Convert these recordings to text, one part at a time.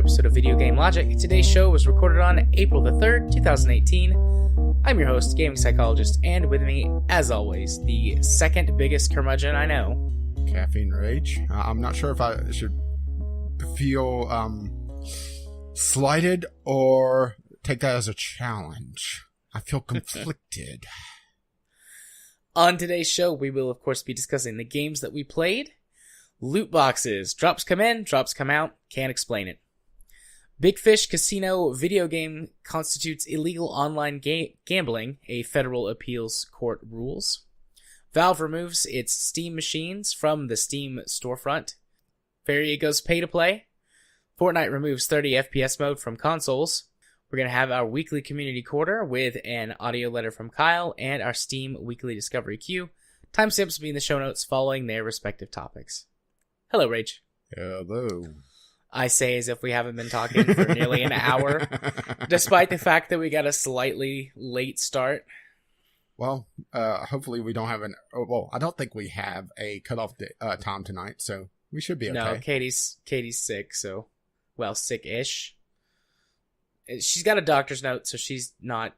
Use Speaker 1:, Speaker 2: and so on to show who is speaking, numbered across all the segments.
Speaker 1: episode of Video Game Logic. Today's show was recorded on April the 3rd, 2018. I'm your host, Gaming Psychologist, and with me, as always, the second biggest curmudgeon I know.
Speaker 2: Caffeine Rage. I'm not sure if I should feel slighted or take that as a challenge. I feel conflicted.
Speaker 1: On today's show, we will, of course, be discussing the games that we played. Loot boxes. Drops come in, drops come out. Can't explain it. Big Fish Casino video game constitutes illegal online gambling, a federal appeals court rules. Valve removes its Steam machines from the Steam storefront. Faeria goes pay to play. Fortnite removes 30 FPS mode from consoles. We're going to have our weekly community quarter with an audio letter from Kyle and our Steam weekly discovery queue. Timestamps will be in the show notes following their respective topics. Hello, Rage.
Speaker 2: Hello.
Speaker 1: I say as if we haven't been talking for nearly an hour, despite the fact that we got a slightly late start.
Speaker 2: Well, hopefully we don't have I don't think we have a cutoff time tonight, so we should be okay.
Speaker 1: No, Katie's sick, so, well, sick-ish. She's got a doctor's note, so she's not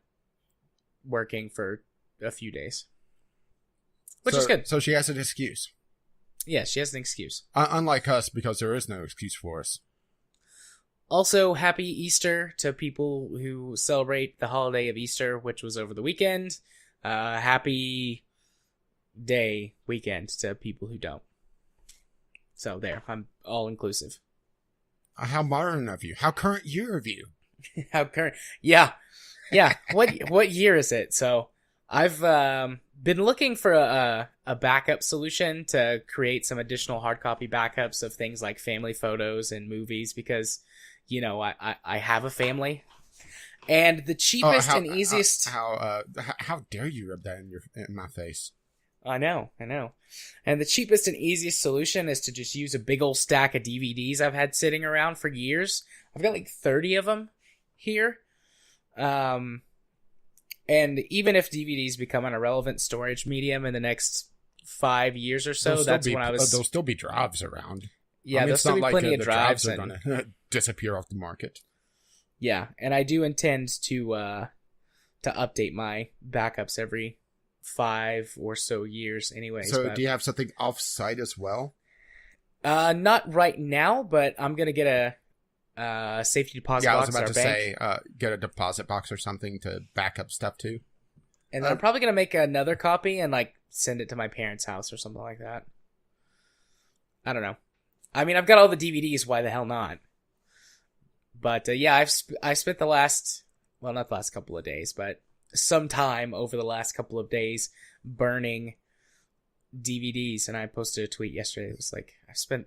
Speaker 1: working for a few days. Which is good.
Speaker 2: So she has an excuse.
Speaker 1: Yeah, she has an excuse.
Speaker 2: Unlike us, because there is no excuse for us.
Speaker 1: Also, happy Easter to people who celebrate the holiday of Easter, which was over the weekend. Happy weekend to people who don't. So there, I'm all inclusive.
Speaker 2: How modern of you. How current year of you.
Speaker 1: How current? Yeah. What year is it? So I've been looking for a backup solution to create some additional hard copy backups of things like family photos and movies because, you know, I have a family. And the cheapest and easiest...
Speaker 2: How dare you rub that in my face?
Speaker 1: I know. And the cheapest and easiest solution is to just use a big old stack of DVDs I've had sitting around for years. I've got like 30 of them here. And even if DVDs become an irrelevant storage medium in the next 5 years or so,
Speaker 2: there'll still be drives around.
Speaker 1: Yeah, there'll still be plenty of drives.
Speaker 2: The drives are going to disappear off the market.
Speaker 1: Yeah, and I do intend to update my backups every 5 or so years anyways.
Speaker 2: So do you have something off-site as well?
Speaker 1: Not right now, but I'm going to get a safety deposit box.
Speaker 2: Yeah, I was about to say, get a deposit box or something to back up stuff too.
Speaker 1: And then I'm probably going to make another copy and like send it to my parents' house or something like that. I don't know. I mean, I've got all the DVDs. Why the hell not? But yeah, I spent the last, well, not the last couple of days, but some time over the last couple of days burning DVDs. And I posted a tweet yesterday. It was like, I spent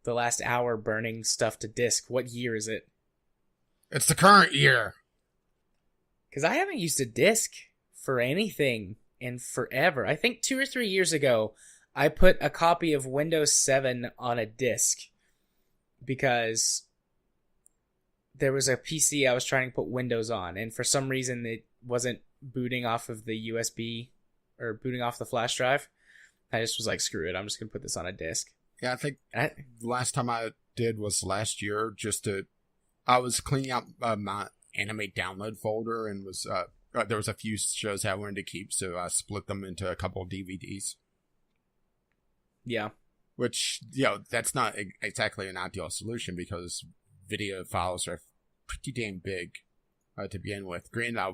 Speaker 1: the last hour burning stuff to disk. What year is it?
Speaker 2: It's the current year.
Speaker 1: Because I haven't used a disk for anything in forever. I think 2 or 3 years ago, I put a copy of Windows 7 on a disk because there was a PC I was trying to put Windows on, and for some reason it wasn't booting off of the USB or booting off the flash drive. I just was like, screw it, I'm just going to put this on a disk.
Speaker 2: Yeah, I think the last time I did was last year. I was cleaning out my anime download folder and was there was a few shows I wanted to keep, so I split them into a couple of DVDs.
Speaker 1: Yeah.
Speaker 2: Which, that's not exactly an ideal solution because video files are pretty damn big to begin with. Granted,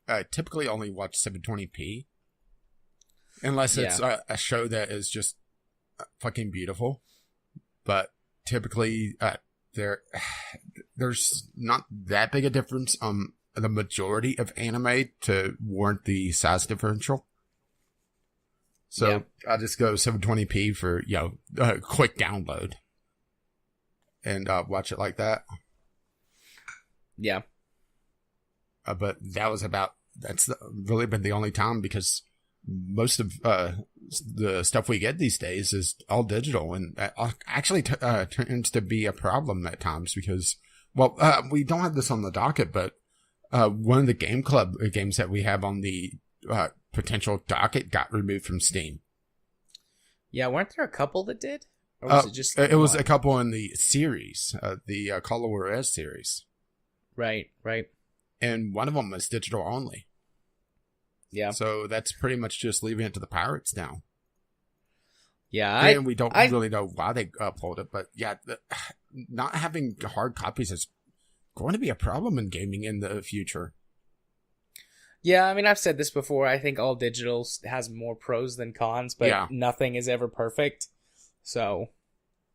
Speaker 2: I typically only watch 720p unless it's a show that is just fucking beautiful, but typically there's not that big a difference on the majority of anime to warrant the size differential. So I just go 720p for a quick download and watch it like that.
Speaker 1: Yeah.
Speaker 2: But that's really been the only time because most of the stuff we get these days is all digital, and that actually tends to be a problem at times because, we don't have this on the docket, but one of the Game Club games that we have on the potential docket got removed from Steam.
Speaker 1: Yeah, weren't there a couple that did? Or was it just
Speaker 2: it was
Speaker 1: one?
Speaker 2: a couple in the series, the Call of Juarez series.
Speaker 1: Right.
Speaker 2: And one of them was digital only.
Speaker 1: Yeah.
Speaker 2: So that's pretty much just leaving it to the pirates now.
Speaker 1: Yeah.
Speaker 2: And we don't really know why they pulled it, but yeah, not having hard copies is going to be a problem in gaming in the future.
Speaker 1: Yeah, I mean, I've said this before. I think all digital has more pros than cons, but nothing is ever perfect. So,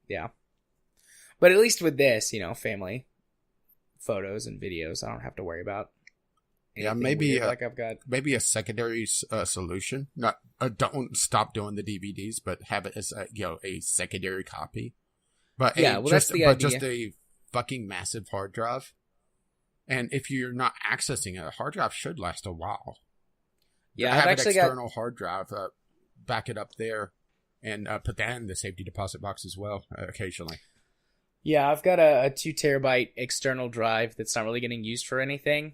Speaker 1: yeah. But at least with this, family photos and videos, I don't have to worry about.
Speaker 2: Yeah, maybe
Speaker 1: like I've got
Speaker 2: a secondary solution. Not don't stop doing the DVDs, but have it as a secondary copy. But
Speaker 1: that's the idea.
Speaker 2: Just a fucking massive hard drive. And if you're not accessing it, a hard drive should last a while.
Speaker 1: Yeah,
Speaker 2: have
Speaker 1: I've actually
Speaker 2: an external hard drive, back it up there, and put that in the safety deposit box as well, occasionally.
Speaker 1: Yeah, I've got a 2 terabyte external drive that's not really getting used for anything.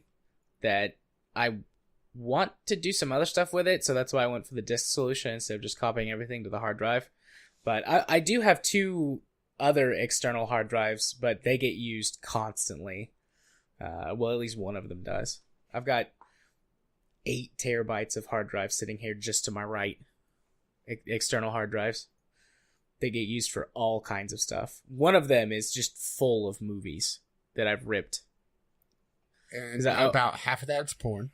Speaker 1: That I want to do some other stuff with it, so that's why I went for the disk solution instead of just copying everything to the hard drive. But I do have 2 other external hard drives, but they get used constantly. Well, at least one of them does. I've got 8 terabytes of hard drives sitting here just to my right. External hard drives. They get used for all kinds of stuff. One of them is just full of movies that I've ripped.
Speaker 2: And about half of that's porn.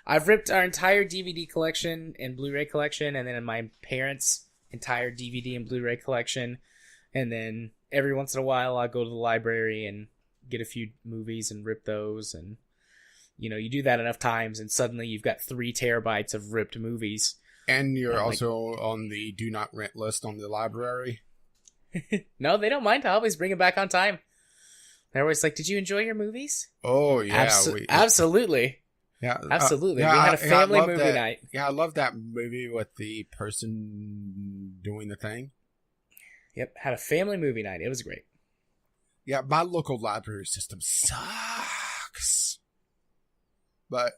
Speaker 1: I've ripped our entire DVD collection and Blu-ray collection, and then my parents' entire DVD and Blu-ray collection. And then every once in a while, I'll go to the library and get a few movies and rip those. And, you do that enough times, and suddenly you've got 3 terabytes of ripped movies.
Speaker 2: And you're also on the do not rent list on the library.
Speaker 1: No, they don't mind. I always bring it back on time. They're always like, "Did you enjoy your movies?"
Speaker 2: Oh, yeah.
Speaker 1: Absolutely.
Speaker 2: Yeah.
Speaker 1: Absolutely. We had a family movie night.
Speaker 2: Yeah, I love that movie with the person doing the thing.
Speaker 1: Yep. Had a family movie night. It was great.
Speaker 2: Yeah, my local library system sucks. But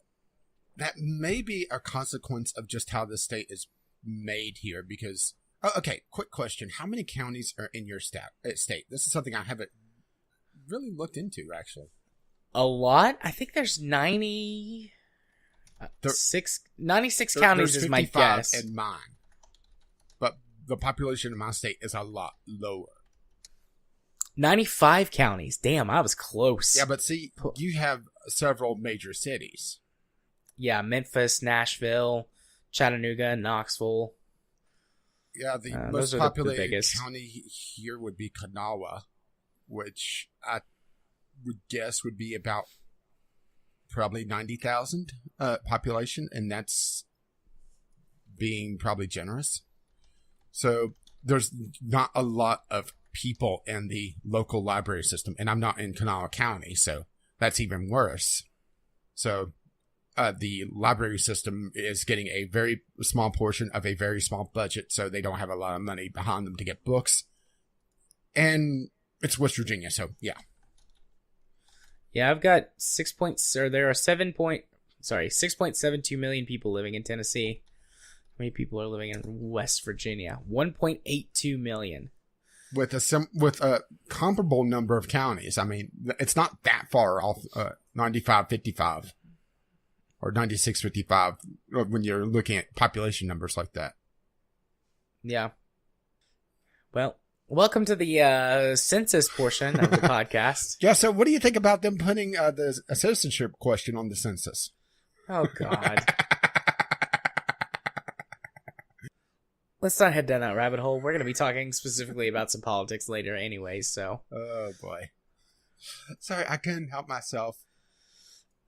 Speaker 2: that may be a consequence of just how the state is made here because... Oh, okay, quick question. How many counties are in your state? This is something I haven't really looked into, actually.
Speaker 1: A lot? I think there's 96 counties is my guess.
Speaker 2: In mine. But the population of my state is a lot lower.
Speaker 1: 95 counties. Damn, I was close.
Speaker 2: Yeah, but see, you have several major cities.
Speaker 1: Yeah, Memphis, Nashville, Chattanooga, Knoxville.
Speaker 2: Yeah, the most populated county here would be Kanawha, which I would guess would be about probably 90,000 population, and that's being probably generous. So there's not a lot of people in the local library system, and I'm not in Kanawha County, so that's even worse. So the library system is getting a very small portion of a very small budget, so they don't have a lot of money behind them to get books. And it's West Virginia, so yeah.
Speaker 1: Yeah, I've got 6.72 million people living in Tennessee. How many people are living in West Virginia? 1.82 million.
Speaker 2: With a comparable number of counties. I mean, it's not that far off 95-55 or 96-55 when you're looking at population numbers like that.
Speaker 1: Yeah. Well, welcome to the census portion of the podcast.
Speaker 2: Yeah, so what do you think about them putting the citizenship question on the census?
Speaker 1: Oh, God. Let's not head down that rabbit hole. We're going to be talking specifically about some politics later anyway, so.
Speaker 2: Oh, boy. Sorry, I couldn't help myself.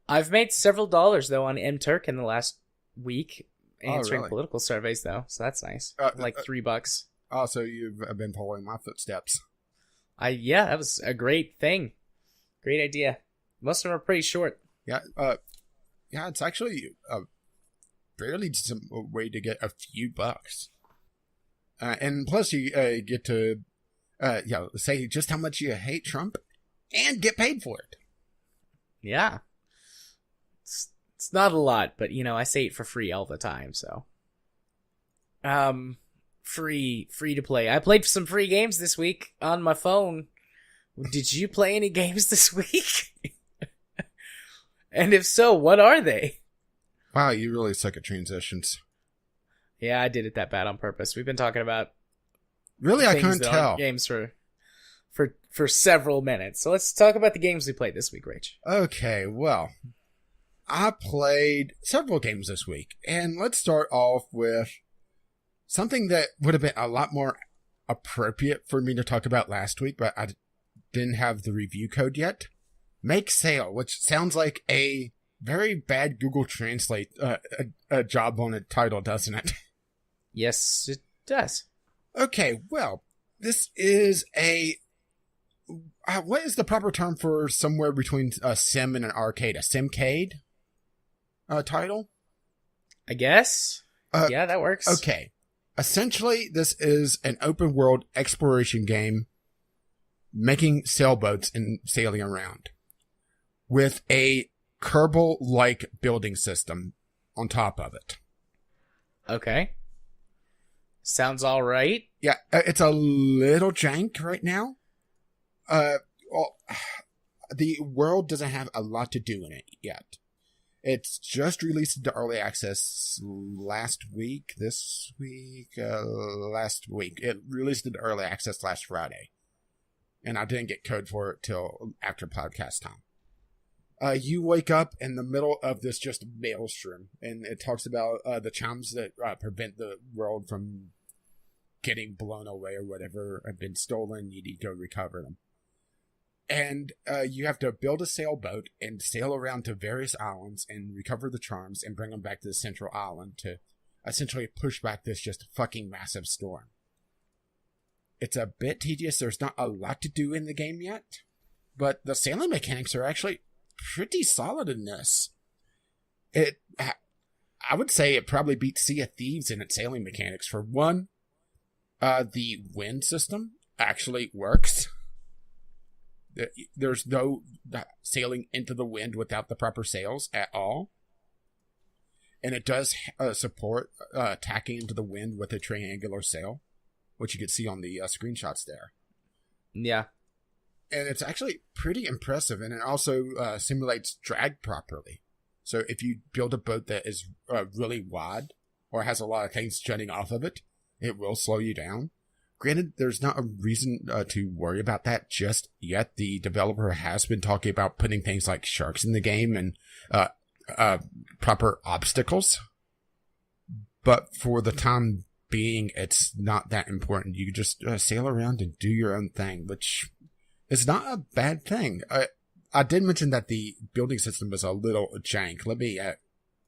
Speaker 1: I've made several dollars, though, on MTurk in the last week, answering political surveys, though, so that's nice. Like $3.
Speaker 2: Oh, so you've been following my footsteps.
Speaker 1: Yeah, that was a great thing. Great idea. Most of them are pretty short.
Speaker 2: Yeah, it's actually a fairly decent way to get a few bucks. And plus you get to say just how much you hate Trump and get paid for it.
Speaker 1: Yeah. It's not a lot, but I say it for free all the time, so. free to play. I played some free games this week on my phone. Did you play any games this week? And if so, what are they?
Speaker 2: Wow, you really suck at transitions.
Speaker 1: Yeah, I did it that bad on purpose. We've been talking about
Speaker 2: really, I couldn't tell
Speaker 1: games for several minutes. So let's talk about the games we played this week, Rach.
Speaker 2: Okay, well, I played several games this week, and let's start off with something that would have been a lot more appropriate for me to talk about last week, but I didn't have the review code yet. Make Sale, which sounds like a very bad Google Translate a job on a title, doesn't it?
Speaker 1: Yes, it does.
Speaker 2: Okay, well, this is a... what is the proper term for somewhere between a sim and an arcade? A simcade title?
Speaker 1: I guess. Yeah, that works.
Speaker 2: Okay. Essentially, this is an open world exploration game making sailboats and sailing around with a Kerbal-like building system on top of it.
Speaker 1: Okay. Sounds all right.
Speaker 2: Yeah, it's a little jank right now. Well, the world doesn't have a lot to do in it yet. It's just released into early access last week. Last week. It released into early access last Friday. And I didn't get code for it till after podcast time. You wake up in the middle of this just maelstrom, and it talks about the chimes that prevent the world from getting blown away or whatever have been stolen. You need to go recover them. And you have to build a sailboat and sail around to various islands and recover the charms and bring them back to the central island to essentially push back this just fucking massive storm. It's a bit tedious. There's not a lot to do in the game yet, but the sailing mechanics are actually pretty solid in this. I would say it probably beats Sea of Thieves in its sailing mechanics. For one, the wind system actually works. There's no sailing into the wind without the proper sails at all. And it does support tacking into the wind with a triangular sail, which you can see on the screenshots there.
Speaker 1: Yeah.
Speaker 2: And it's actually pretty impressive, and it also simulates drag properly. So if you build a boat that is really wide or has a lot of things jutting off of it, it will slow you down. Granted, there's not a reason to worry about that just yet. The developer has been talking about putting things like sharks in the game and proper obstacles. But for the time being, it's not that important. You just sail around and do your own thing, which is not a bad thing. I did mention that the building system was a little jank. Let me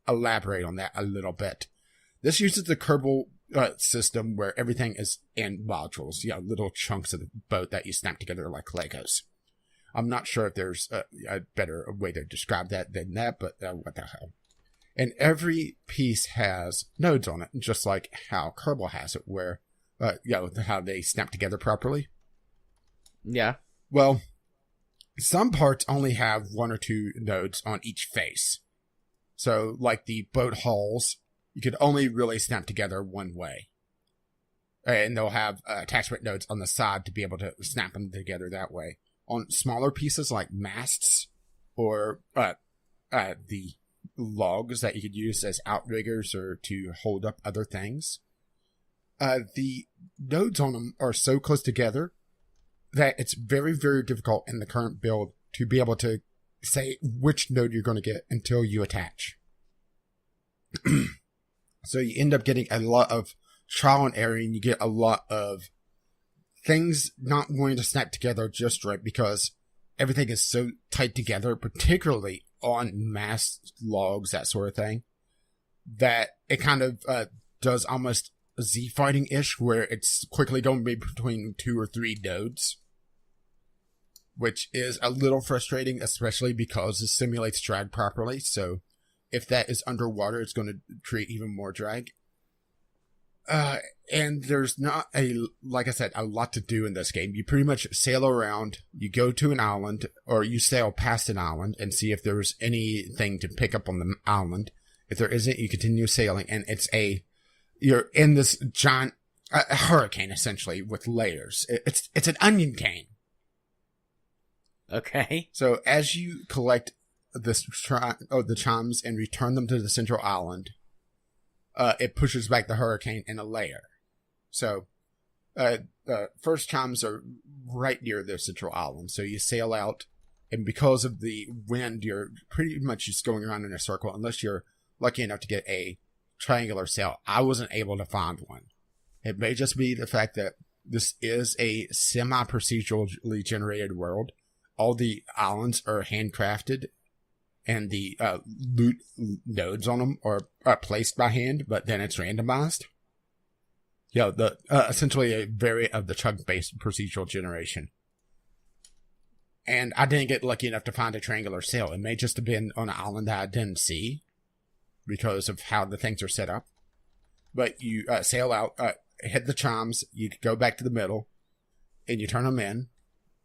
Speaker 2: elaborate on that a little bit. This uses the Kerbal system where everything is in modules, little chunks of the boat that you snap together like Legos. I'm not sure if there's a better way to describe that than that, but what the hell. And every piece has nodes on it, just like how Kerbal has it, where, how they snap together properly.
Speaker 1: Yeah.
Speaker 2: Well, some parts only have one or two nodes on each face. So, like the boat hulls, you could only really snap together one way. And they'll have attachment nodes on the side to be able to snap them together that way. On smaller pieces like masts or the logs that you could use as outriggers or to hold up other things, the nodes on them are so close together that it's very, very difficult in the current build to be able to say which node you're going to get until you attach. So you end up getting a lot of trial and error, and you get a lot of things not wanting to snap together just right because everything is so tight together, particularly on mast logs, that sort of thing, that it kind of does almost Z-fighting-ish, where it's quickly going to be between 2 or 3 nodes, which is a little frustrating, especially because it simulates drag properly, so if that is underwater, it's going to create even more drag. And there's not like I said, a lot to do in this game. You pretty much sail around, you go to an island, or you sail past an island and see if there's anything to pick up on the island. If there isn't, you continue sailing, and you're in this giant a hurricane, essentially, with layers. It's an onion cane.
Speaker 1: Okay.
Speaker 2: So as you collect the chimes and return them to the central island, it pushes back the hurricane in a layer. So the first chimes are right near the central island. So you sail out, and because of the wind, you're pretty much just going around in a circle unless you're lucky enough to get a triangular sail. I wasn't able to find one. It may just be the fact that this is a semi-procedurally generated world. All the islands are handcrafted, and the loot nodes on them are placed by hand, but then it's randomized. Yeah, the essentially a variant of the chunk-based procedural generation. And I didn't get lucky enough to find a triangular sail. It may just have been on an island that I didn't see because of how the things are set up. But you sail out, hit the chimes, you go back to the middle, and you turn them in,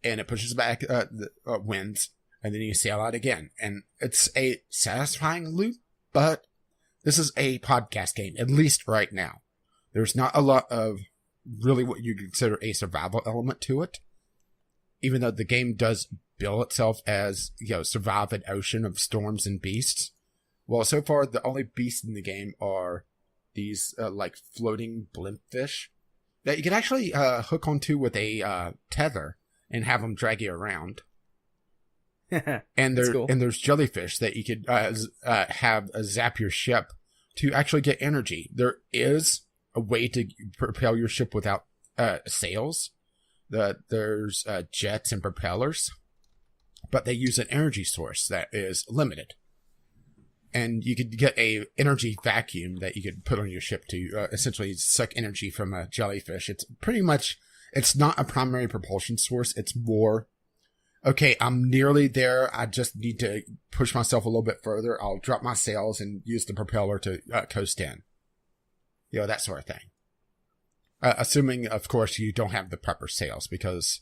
Speaker 2: and it pushes back the winds, and then you sail out again. And it's a satisfying loop, but this is a podcast game, at least right now. There's not a lot of really what you consider a survival element to it, even though the game does bill itself as, survive an ocean of storms and beasts. Well, so far, the only beasts in the game are these, floating blimp fish that you can actually hook onto with a tether and have them drag you around. And
Speaker 1: cool.
Speaker 2: And there's jellyfish that you could have zap your ship to actually get energy. There is a way to propel your ship without sails. There's jets and propellers, but they use an energy source that is limited. And you could get a energy vacuum that you could put on your ship to essentially suck energy from a jellyfish. It's pretty much, it's not a primary propulsion source. It's more, okay, I'm nearly there. I just need to push myself a little bit further. I'll drop my sails and use the propeller to coast in. That sort of thing. Assuming, of course, you don't have the proper sails because,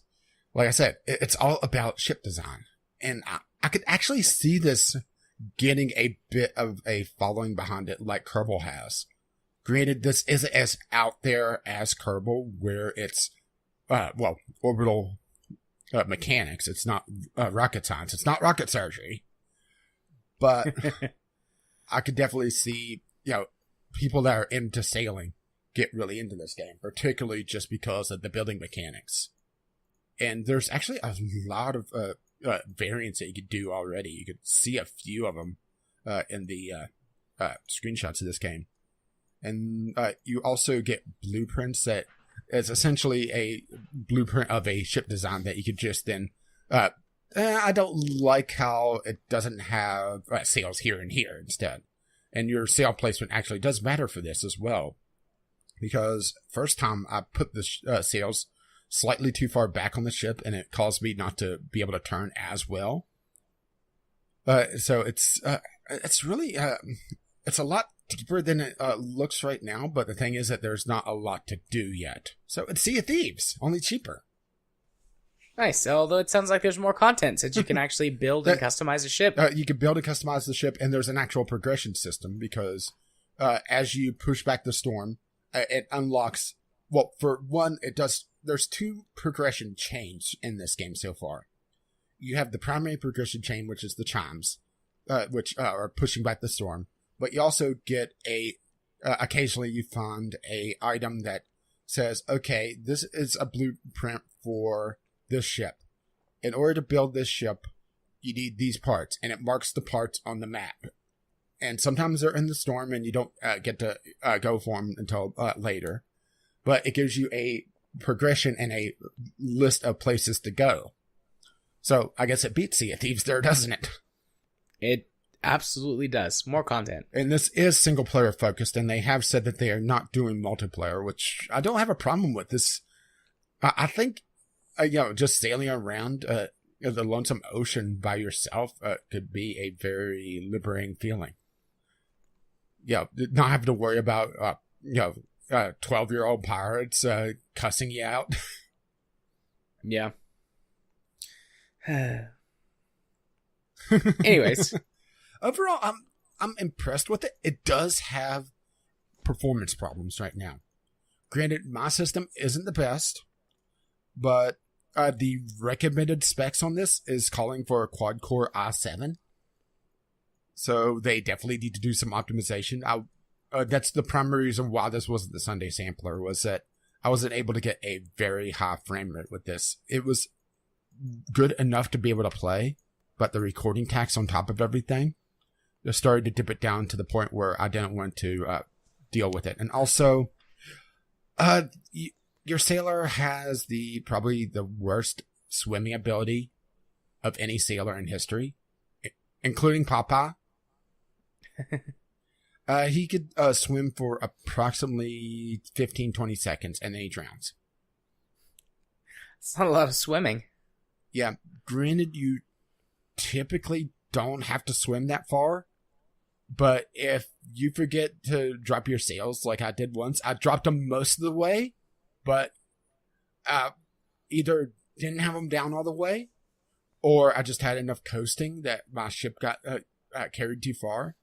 Speaker 2: like I said, it's all about ship design. And I could actually see this getting a bit of a following behind it like Kerbal has. Granted, this isn't as out there as Kerbal, where it's, orbital mechanics. It's not rocket science. It's not rocket surgery. But I could definitely see, people that are into sailing get really into this game, particularly just because of the building mechanics. And there's actually a lot of variants that you could do already. You could see a few of them in the screenshots of this game. And you also get blueprints that is essentially a blueprint of a ship design that you could just then... I don't like how it doesn't have sails here and here instead. And your sail placement actually does matter for this as well. Because first time I put the sails slightly too far back on the ship, and it caused me not to be able to turn as well. So it's really, it's a lot deeper than it looks right now, but the thing is that there's not a lot to do yet. So it's Sea of Thieves, only cheaper.
Speaker 1: Nice, although it sounds like there's more content, since you can actually build and customize a ship.
Speaker 2: You can build and customize the ship, and there's an actual progression system, because as you push back the storm, it unlocks, well, for one, there's two progression chains in this game so far. You have the primary progression chain, which is the chimes, which are pushing back the storm, but you also get occasionally you find a item that says, okay, this is a blueprint for this ship. In order to build this ship, you need these parts, and it marks the parts on the map. And sometimes they're in the storm, and you don't get to go for them until later. But it gives you a progression and a list of places to go. So I guess it beats Sea of Thieves there, doesn't it?
Speaker 1: It absolutely does. More content.
Speaker 2: And this is single player focused, and they have said that they are not doing multiplayer, which I don't have a problem with. This, I think, just sailing around the lonesome ocean by yourself could be a very liberating feeling. Not having to worry about 12-year-old pirates cussing you out.
Speaker 1: Yeah. Anyways,
Speaker 2: overall, I'm impressed with it. It does have performance problems right now. Granted, my system isn't the best, but the recommended specs on this is calling for a quad-core i7. So they definitely need to do some optimization. That's the primary reason why this wasn't the Sunday sampler, was that I wasn't able to get a very high frame rate with this. It was good enough to be able to play, but the recording tax on top of everything just started to dip it down to the point where I didn't want to deal with it. And also, your sailor has probably the worst swimming ability of any sailor in history, including Popeye. He could swim for approximately 15-20 seconds, and then he drowns.
Speaker 1: It's not a lot of swimming.
Speaker 2: Yeah, granted, you typically don't have to swim that far, but if you forget to drop your sails like I did once, I dropped them most of the way, but either didn't have them down all the way, or I just had enough coasting that my ship got carried too far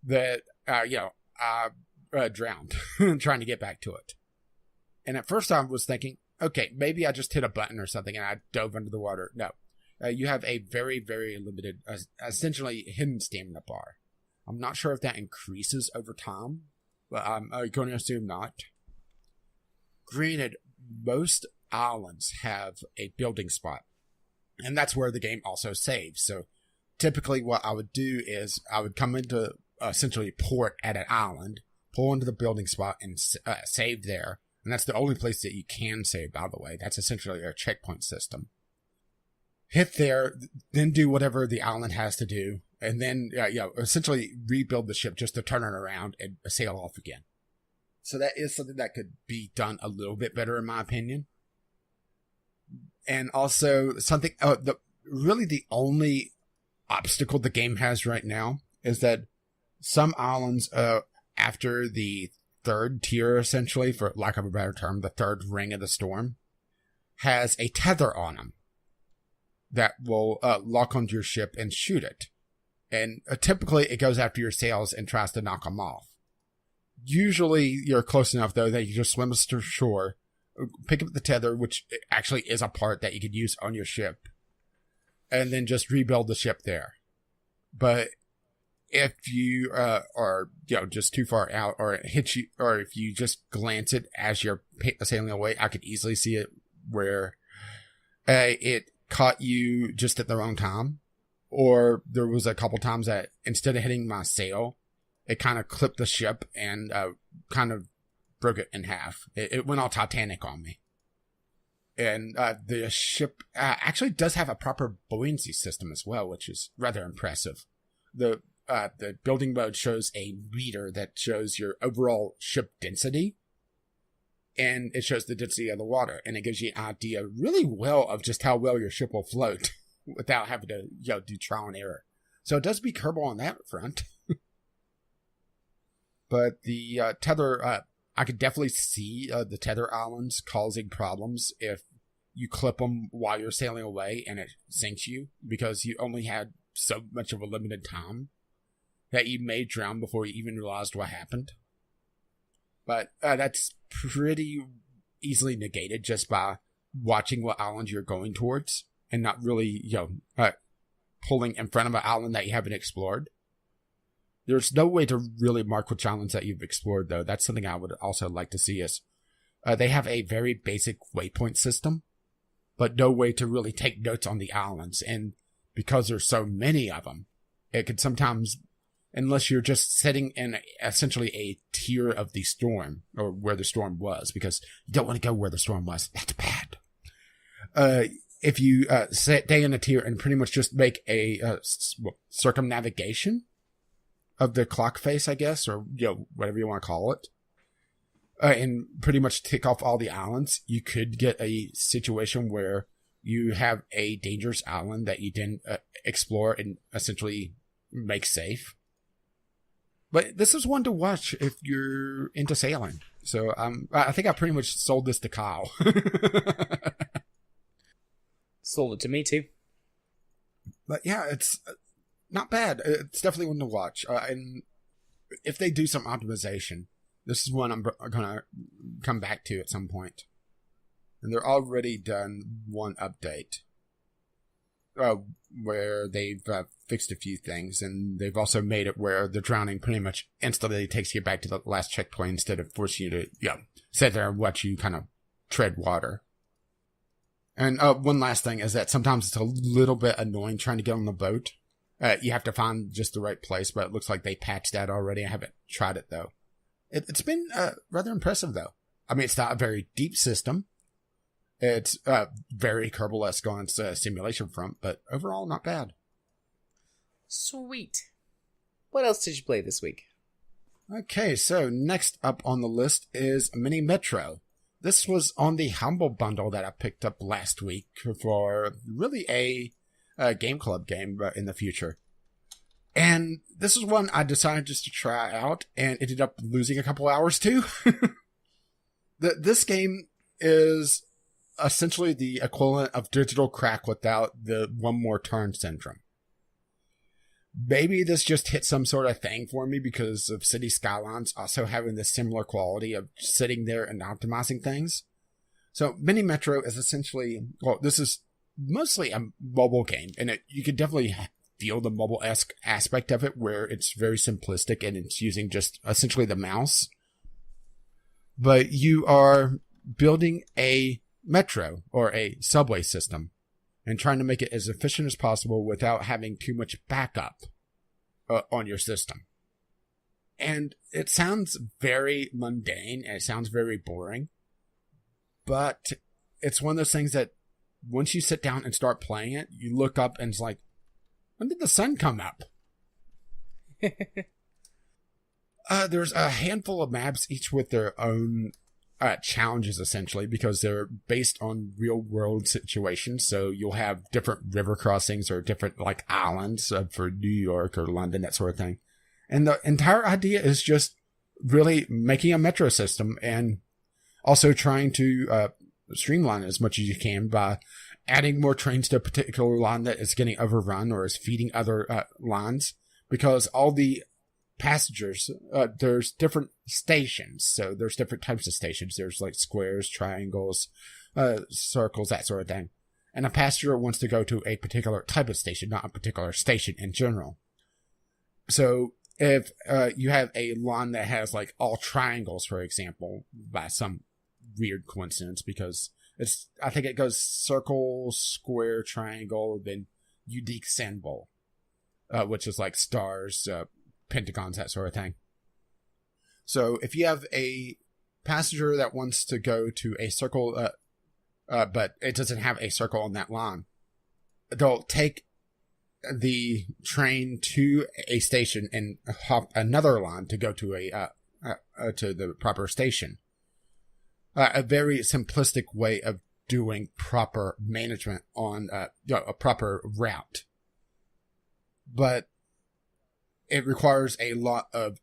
Speaker 2: that, I drowned trying to get back to it. And at first I was thinking, okay, maybe I just hit a button or something and I dove under the water. No. You have a very, very limited, essentially hidden stamina bar. I'm not sure if that increases over time, but I'm going to assume not. Granted, most islands have a building spot, and that's where the game also saves. So typically what I would do is I would come into essentially port at an island, pull into the building spot, and save there. And that's the only place that you can save, by the way. That's essentially a checkpoint system. Hit there, then do whatever the island has to do, and then essentially rebuild the ship just to turn it around and sail off again. So that is something that could be done a little bit better, in my opinion. And also something, really the only obstacle the game has right now is that some islands, after the third tier, essentially, for lack of a better term, the third ring of the storm, has a tether on them that will lock onto your ship and shoot it. And typically it goes after your sails and tries to knock them off. Usually you're close enough, though, that you just swim to shore, pick up the tether, which actually is a part that you could use on your ship, and then just rebuild the ship there. But if you are just too far out, or it hits you, or if you just glance it as you're sailing away, I could easily see it where it caught you just at the wrong time. Or there was a couple times that instead of hitting my sail, it kind of clipped the ship and kind of broke it in half. It went all Titanic on me. And the ship actually does have a proper buoyancy system as well, which is rather impressive. The building mode shows a meter that shows your overall ship density, and it shows the density of the water, and it gives you an idea really well of just how well your ship will float without having to do trial and error. So it does beat Kerbal on that front. But the tether, I could definitely see the tether islands causing problems if you clip them while you're sailing away and it sinks you, because you only had so much of a limited time that you may drown before you even realized what happened. But that's pretty easily negated just by watching what island you're going towards and not really, pulling in front of an island that you haven't explored. There's no way to really mark which islands that you've explored, though. That's something I would also like to see is they have a very basic waypoint system, but no way to really take notes on the islands. And because there's so many of them, it could sometimes, unless you're just sitting in essentially a tier of the storm, or where the storm was, because you don't want to go where the storm was. That's bad. If you stay in a tier and pretty much just make a circumnavigation of the clock face, I guess, or whatever you want to call it, and pretty much tick off all the islands, you could get a situation where you have a dangerous island that you didn't explore and essentially make safe. But this is one to watch if you're into sailing. So I think I pretty much sold this to Kyle.
Speaker 1: Sold it to me too.
Speaker 2: But yeah, it's not bad. It's definitely one to watch. And if they do some optimization, This is one I'm going to come back to at some point. And they're already done one update where they've fixed a few things. And they've also made it where the drowning pretty much instantly takes you back to the last checkpoint instead of forcing you to sit there and watch you kind of tread water. And one last thing is that sometimes it's a little bit annoying trying to get on the boat. You have to find just the right place, but it looks like they patched that already. I haven't tried it, though. It's been rather impressive, though. I mean, it's not a very deep system. It's very Kerbal-esque on its simulation front, but overall, not bad.
Speaker 1: Sweet. What else did you play this week?
Speaker 2: Okay, so next up on the list is Mini Metro. This was on the Humble Bundle that I picked up last week for really a Game Club game in the future. And this is one I decided just to try out and ended up losing a couple hours to. This game is essentially the equivalent of digital crack without the one more turn syndrome. Maybe this just hit some sort of thing for me because of City Skylines also having this similar quality of sitting there and optimizing things. So Mini Metro is essentially, this is mostly a mobile game, and you can definitely feel the mobile-esque aspect of it where it's very simplistic and it's using just essentially the mouse. But you are building a metro or a subway system and trying to make it as efficient as possible without having too much backup on your system. And it sounds very mundane and it sounds very boring, but it's one of those things that once you sit down and start playing it, you look up and it's like, when did the sun come up? There's a handful of maps, each with their own challenges, essentially, because they're based on real-world situations. So you'll have different river crossings or different, islands for New York or London, that sort of thing. And the entire idea is just really making a metro system and also trying to streamline it as much as you can by adding more trains to a particular line that is getting overrun or is feeding other lines, because all the passengers, there's different stations. So there's different types of stations. There's squares, triangles, circles, that sort of thing. And a passenger wants to go to a particular type of station, not a particular station in general. So if you have a line that has all triangles, for example, by some weird coincidence, because I think it goes circle, square, triangle, then unique symbol, which is stars, pentagons, that sort of thing. So if you have a passenger that wants to go to a circle, but it doesn't have a circle on that line, they'll take the train to a station and hop another line to go to to the proper station. A very simplistic way of doing proper management on a proper route. But it requires a lot of...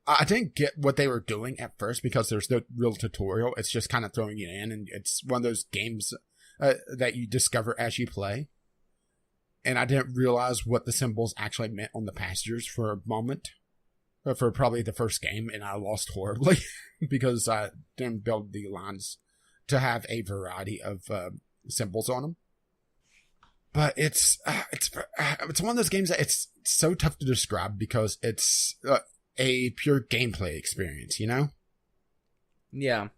Speaker 2: I didn't get what they were doing at first because there's no real tutorial. It's just kind of throwing you in, and it's one of those games that you discover as you play. And I didn't realize what the symbols actually meant on the passengers for a moment. For probably the first game, and I lost horribly because I didn't build the lines to have a variety of symbols on them. But it's one of those games that it's so tough to describe because it's a pure gameplay experience, you know?
Speaker 1: Yeah.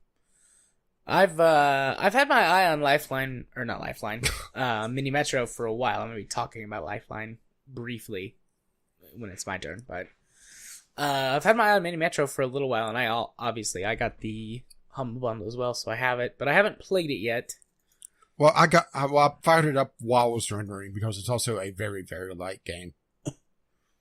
Speaker 1: I've had my eye on Lifeline, or not Lifeline, Mini Metro for a while. I'm gonna be talking about Lifeline briefly when it's my turn, but I've had my eye on Mini Metro for a little while, and I got the Humble Bundle as well, so I have it, but I haven't played it yet.
Speaker 2: Well, I fired it up while I was rendering because it's also a very, very light game.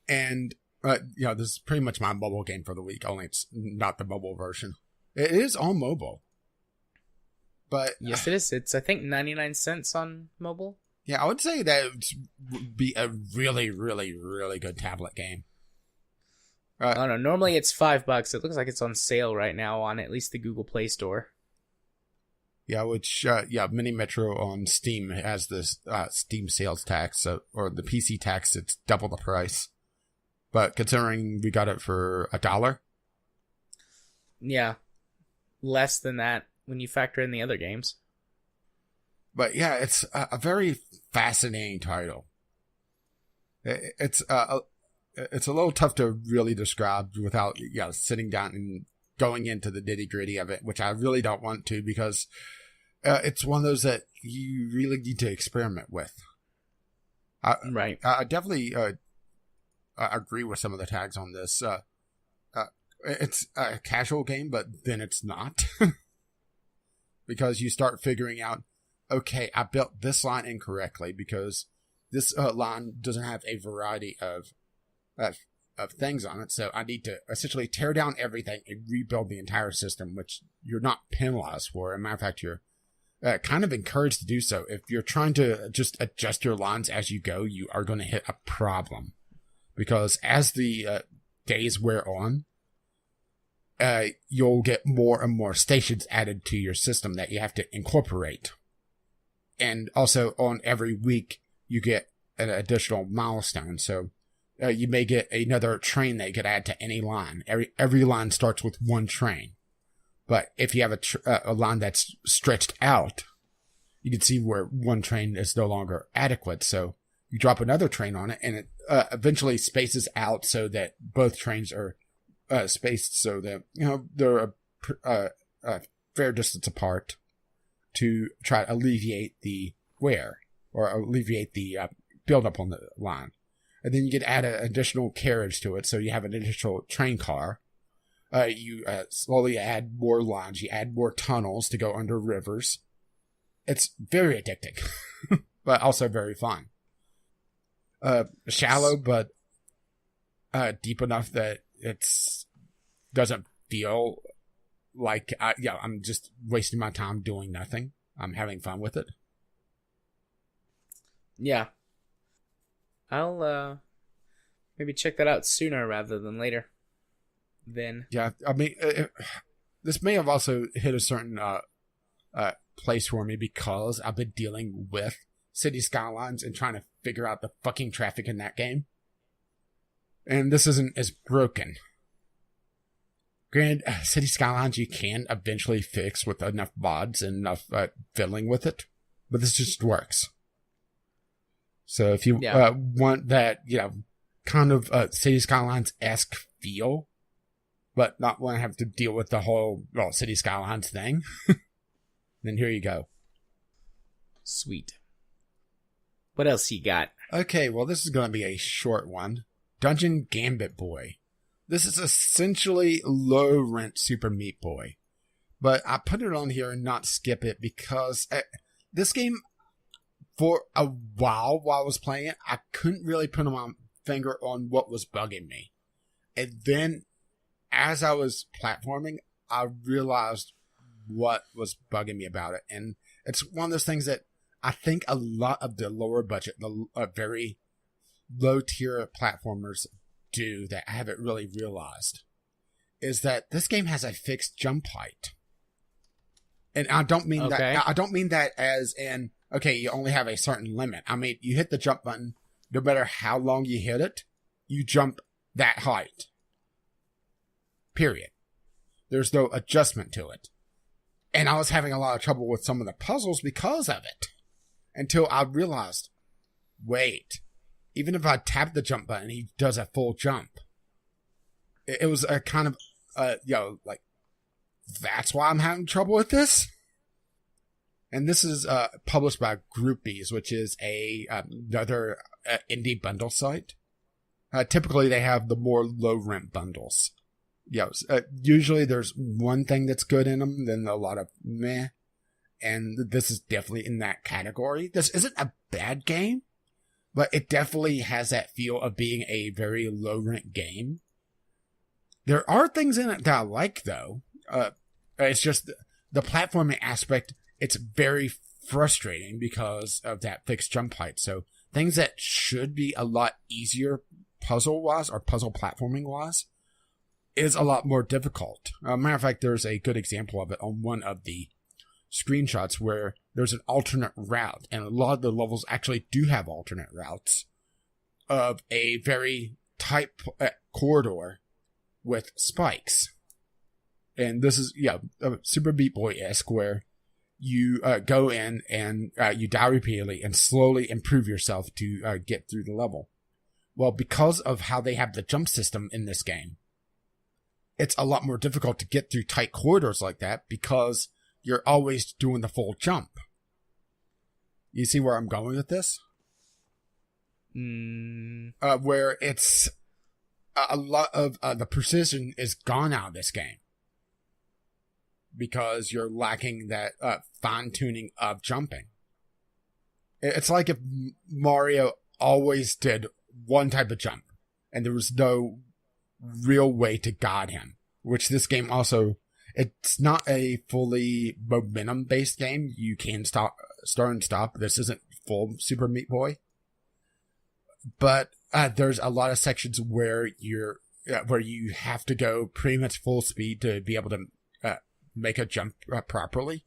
Speaker 2: And, this is pretty much my mobile game for the week, only it's not the mobile version. It is on mobile. But
Speaker 1: yes, it is. It's, I think, 99 cents on mobile.
Speaker 2: Yeah, I would say that it would be a really, really, really good tablet game.
Speaker 1: I don't know. Normally it's $5. It looks like it's on sale right now on at least the Google Play Store.
Speaker 2: Yeah, which, Mini Metro on Steam has this Steam sales tax, or the PC tax, it's double the price. But considering we got it for $1,
Speaker 1: Yeah, less than that when you factor in the other games.
Speaker 2: But yeah, it's a very fascinating title. It's a little tough to really describe without sitting down and going into the nitty gritty of it, which I really don't want to, because it's one of those that you really need to experiment with.
Speaker 1: Right.
Speaker 2: I definitely agree with some of the tags on this. It's a casual game, but then it's not. Because you start figuring out, okay, I built this line incorrectly because this line doesn't have a variety of things on it, so I need to essentially tear down everything and rebuild the entire system, which you're not penalized for. As a matter of fact, you're kind of encouraged to do so. If you're trying to just adjust your lines as you go, you are going to hit a problem. Because as the days wear on, you'll get more and more stations added to your system that you have to incorporate. And also on every week, you get an additional milestone. So you may get another train that you could add to any line. Every line starts with one train. But if you have a line that's stretched out, you can see where one train is no longer adequate. So you drop another train on it, and it eventually spaces out so that both trains are spaced so that they're a fair distance apart to try to alleviate the wear or alleviate the buildup on the line. And then you can add an additional carriage to it, so you have an additional train car. You slowly add more lines. You add more tunnels to go under rivers. It's very addicting, but also very fun. Shallow, but deep enough that it's doesn't feel like I'm just wasting my time doing nothing. I'm having fun with it.
Speaker 1: Yeah. I'll maybe check that out sooner rather than later. Then.
Speaker 2: Yeah, I mean, this may have also hit a certain place for me because I've been dealing with City Skylines and trying to figure out the fucking traffic in that game. And this isn't as broken. Granted, City Skylines you can eventually fix with enough mods and enough fiddling with it, but this just works. So if you want that, kind of City Skylines-esque feel, but not want to have to deal with the whole City Skylines thing, then here you go.
Speaker 1: Sweet. What else you got?
Speaker 2: Okay, well, this is going to be a short one. Dungeon Gambit Boy. This is essentially low-rent Super Meat Boy. But I put it on here and not skip it because this game, for a while I was playing it, I couldn't really put my finger on what was bugging me. And then, as I was platforming, I realized what was bugging me about it. And it's one of those things that I think a lot of the lower budget, the very low tier platformers do that I haven't really realized is that this game has a fixed jump height. And I don't mean that I don't mean that as in you only have a certain limit. I mean, you hit the jump button, no matter how long you hit it, you jump that height. Period. There's no adjustment to it. And I was having a lot of trouble with some of the puzzles because of it. Until I realized, wait, even if I tap the jump button, he does a full jump. It was a kind of, that's why I'm having trouble with this? And this is published by Groupies, which is another indie bundle site. Typically, they have the more low-rent bundles. Usually there's one thing that's good in them, then a lot of meh. And this is definitely in that category. This isn't a bad game, but it definitely has that feel of being a very low-rent game. There are things in it that I like, though. It's just the platforming aspect, it's very frustrating because of that fixed jump height. So things that should be a lot easier puzzle-wise or puzzle platforming-wise is a lot more difficult. Matter of fact, there's a good example of it on one of the screenshots where there's an alternate route, and a lot of the levels actually do have alternate routes of a very tight corridor with spikes. And this is, a Super Meat Boy-esque where you go in and you die repeatedly and slowly improve yourself to get through the level. Well, because of how they have the jump system in this game, it's a lot more difficult to get through tight corridors like that because you're always doing the full jump. You see where I'm going with this? Where it's a lot of the precision is gone out of this game because you're lacking that fine-tuning of jumping. It's like if Mario always did one type of jump and there was no real way to guide him, which this game also, it's not a fully momentum-based game. You can start and stop. This isn't full Super Meat Boy. But there's a lot of sections where you have to go pretty much full speed to be able to make a jump properly.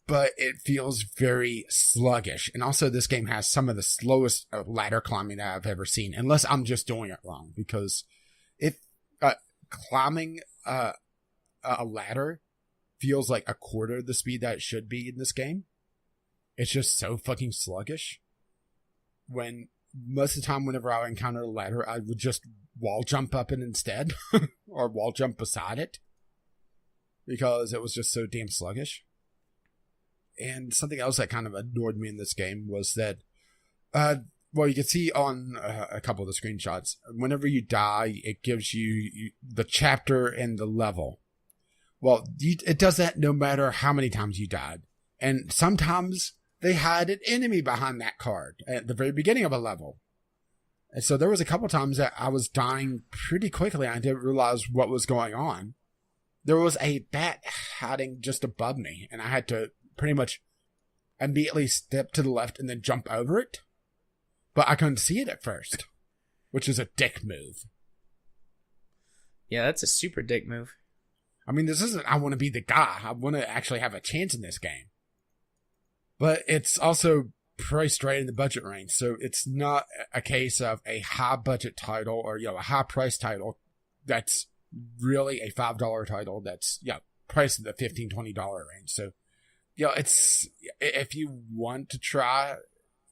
Speaker 2: But it feels very sluggish. And also this game has some of the slowest ladder climbing that I've ever seen, unless I'm just doing it wrong. Because if climbing a ladder feels like a quarter of the speed that it should be in this game, it's just so fucking sluggish. When most of the time whenever I encounter a ladder, I would just wall jump up it instead, or wall jump beside it, because it was just so damn sluggish. And something else that kind of annoyed me in this game was that, well, you can see on a couple of the screenshots, whenever you die, it gives you the chapter and the level. Well, it does that no matter how many times you died. And sometimes they had an enemy behind that card at the very beginning of a level. And so there was a couple times that I was dying pretty quickly and I didn't realize what was going on. There was a bat hiding just above me, and I had to pretty much immediately step to the left and then jump over it. But I couldn't see it at first, which is a dick move.
Speaker 1: Yeah, that's a super dick move.
Speaker 2: I mean, this isn't I want to be the guy. I want to actually have a chance in this game. But it's also priced right in the budget range, so it's not a case of a high budget title or, a high price title that's really a $5 title that's, priced in the $15, $20 range. So, it's, if you want to try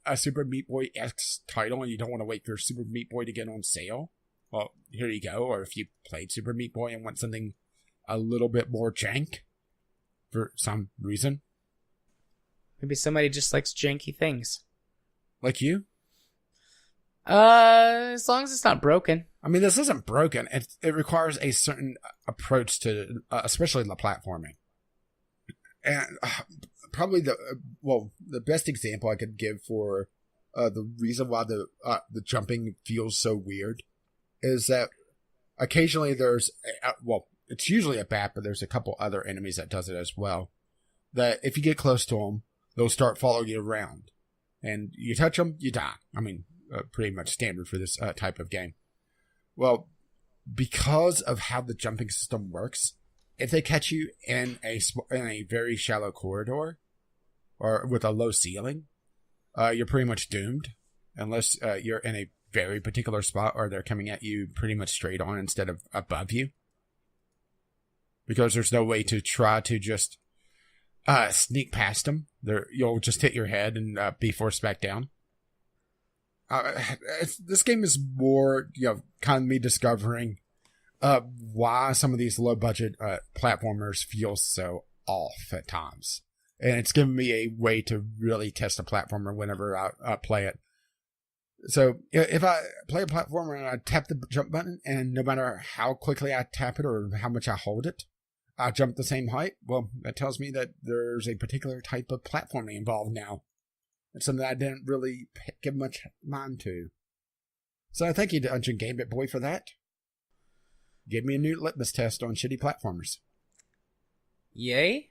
Speaker 2: a Super Meat Boy X title and you don't want to wait for Super Meat Boy to get on sale, well, here you go. Or if you played Super Meat Boy and want something a little bit more jank for some reason.
Speaker 1: Maybe somebody just likes janky things.
Speaker 2: Like you?
Speaker 1: As long as it's not broken.
Speaker 2: I mean, this isn't broken. It requires a certain approach to, especially the platforming. And probably the best example I could give for the reason why the jumping feels so weird is that occasionally there's, it's usually a bat, but there's a couple other enemies that does it as well. That if you get close to them, they'll start following you around. And you touch them, you die. I mean, pretty much standard for this type of game. Well, because of how the jumping system works, if they catch you in a very shallow corridor or with a low ceiling, you're pretty much doomed unless you're in a very particular spot or they're coming at you pretty much straight on instead of above you. Because there's no way to try to just sneak past them. You'll just hit your head and be forced back down. This game is more, kind of me discovering why some of these low budget platformers feel so off at times. And it's given me a way to really test a platformer whenever I play it. So if I play a platformer and I tap the jump button, and no matter how quickly I tap it or how much I hold it, I jump the same height, well, that tells me that there's a particular type of platforming involved now. It's something I didn't really give much mind to. So thank you to Gambit Boy for that. Give me a new litmus test on shitty platformers.
Speaker 1: Yay?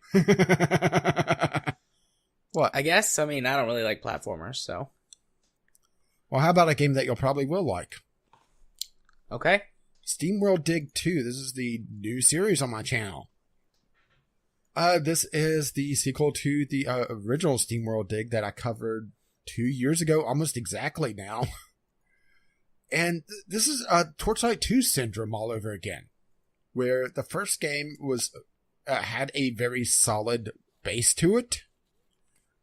Speaker 2: What?
Speaker 1: I guess. I mean, I don't really like platformers, so.
Speaker 2: Well, how about a game that you'll probably will like?
Speaker 1: Okay.
Speaker 2: Steamworld Dig 2. This is the new series on my channel. This is the sequel to the original Steamworld Dig that I covered 2 years ago, almost exactly now. And this is Torchlight 2 syndrome all over again. where the first game was had a very solid base to it,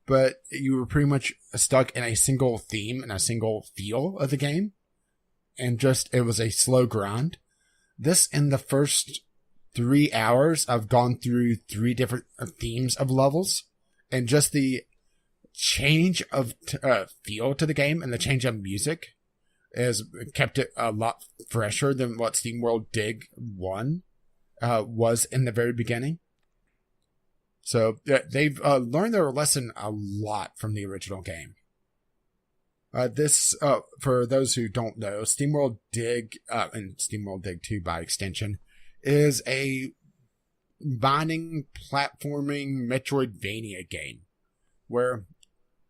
Speaker 2: but you were pretty much stuck in a single theme and a single feel of the game, and just it was a slow grind. This, in the first 3 hours, I've gone through 3 different themes of levels, and just the change of feel to the game and the change of music has kept it a lot fresher than what Steamworld Dig 1 was in the very beginning. So they've learned their lesson a lot from the original game. This, for those who don't know, Steamworld Dig, and Steamworld Dig 2 by extension, is a mining, platforming Metroidvania game where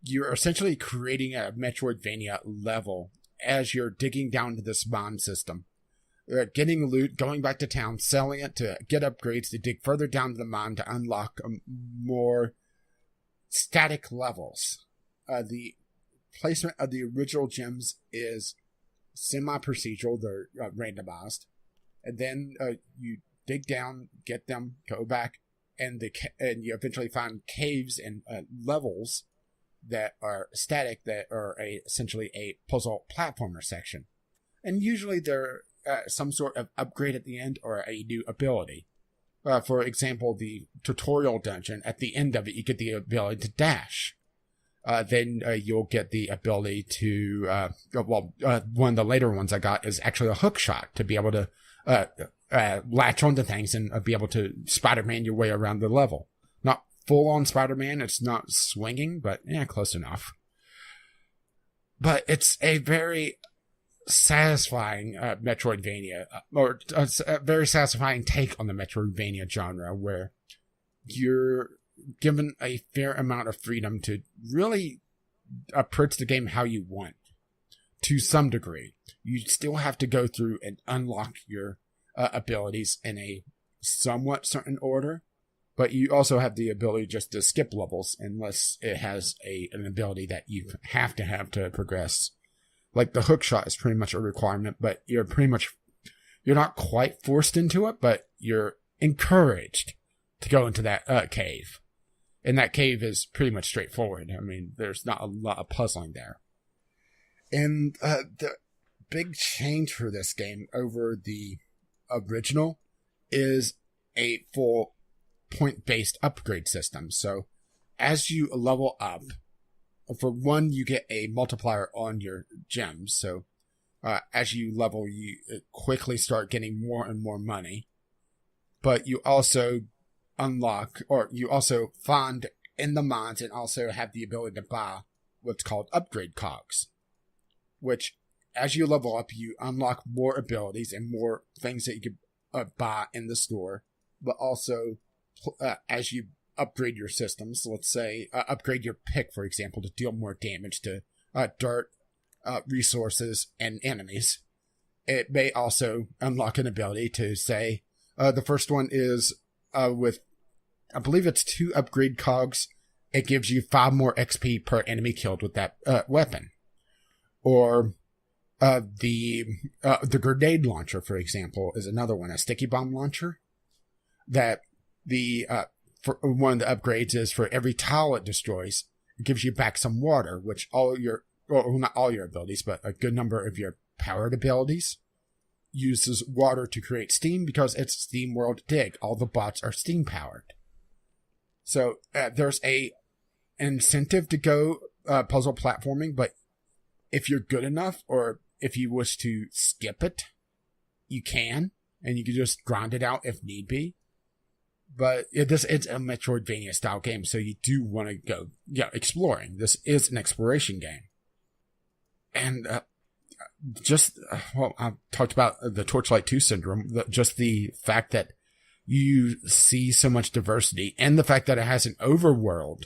Speaker 2: you're essentially creating a Metroidvania level as you're digging down to this mine system. Getting loot, going back to town, selling it to get upgrades to dig further down to the mine to unlock more static levels. The placement of the original gems is semi-procedural, they're randomized. And then you dig down, get them, go back, and you eventually find caves and levels that are static, that are essentially a puzzle platformer section. And usually they're some sort of upgrade at the end or a new ability. For example, the tutorial dungeon, at the end of it, you get the ability to dash. Then you'll get the ability to, one of the later ones I got is actually a hook shot to be able to latch onto things and be able to Spider-Man your way around the level. Not full-on Spider-Man, it's not swinging, but yeah, close enough. But it's a very satisfying Metroidvania, or a very satisfying take on the Metroidvania genre, where you're given a fair amount of freedom to really approach the game how you want, to some degree. You still have to go through and unlock your abilities in a somewhat certain order, but you also have the ability just to skip levels unless it has an ability that you have to progress. Like the hook shot is pretty much a requirement, but you're not quite forced into it, but you're encouraged to go into that cave. And that cave is pretty much straightforward. I mean, there's not a lot of puzzling there. And the big change for this game over the original is a full point-based upgrade system. So as you level up, for one, you get a multiplier on your gems. So as you level, you quickly start getting more and more money. But you also unlock, or you also find in the mines and also have the ability to buy what's called upgrade cogs, which as you level up, you unlock more abilities and more things that you can buy in the store. But also, as you upgrade your systems, let's say upgrade your pick, for example, to deal more damage to dirt, resources, and enemies, it may also unlock an ability to say, the first one is with, I believe it's 2 upgrade cogs. It gives you 5 more XP per enemy killed with that weapon. Or the grenade launcher, for example, is another one, a sticky bomb launcher. That for one of the upgrades is for every tile it destroys, it gives you back some water, which not all your abilities, but a good number of your powered abilities uses water to create steam because it's Steamworld Dig. All the bots are steam powered. So there's an incentive to go puzzle platforming, but if you're good enough, or if you wish to skip it, you can, and you can just grind it out if need be. But it's a Metroidvania style game, so you do want to go exploring. This is an exploration game. And I talked about the Torchlight 2 syndrome, just the fact that you see so much diversity, and the fact that it has an overworld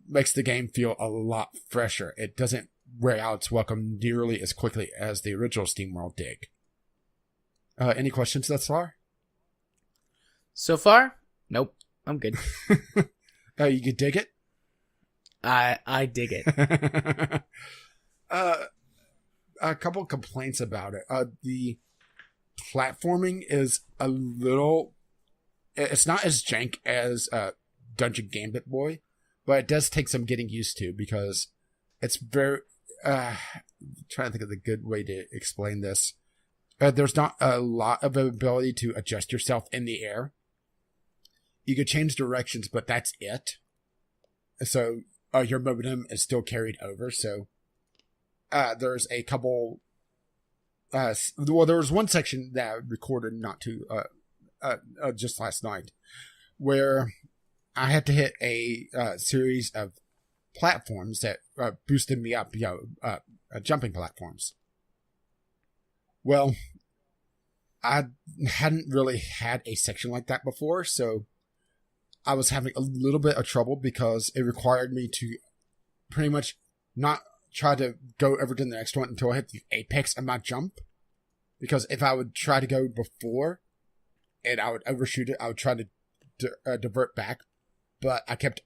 Speaker 2: makes the game feel a lot fresher. It doesn't wear out its welcome nearly as quickly as the original Steamworld Dig. Any questions thus far?
Speaker 1: So far, nope. I'm good.
Speaker 2: You could dig it?
Speaker 1: I dig it.
Speaker 2: A couple complaints about it. The platforming is a little... It's not as jank as Dungeon Gambit Boy, but it does take some getting used to because it's very... I'm trying to think of the good way to explain this. There's not a lot of ability to adjust yourself in the air. You could change directions, but that's it. So your momentum is still carried over. So there's a couple... there was one section that I recorded just last night where I had to hit a series of platforms that boosted me up, jumping platforms. Well, I hadn't really had a section like that before, so I was having a little bit of trouble because it required me to pretty much not try to go over to the next one until I hit the apex of my jump. Because if I would try to go before and I would overshoot it, I would try to divert back. But I kept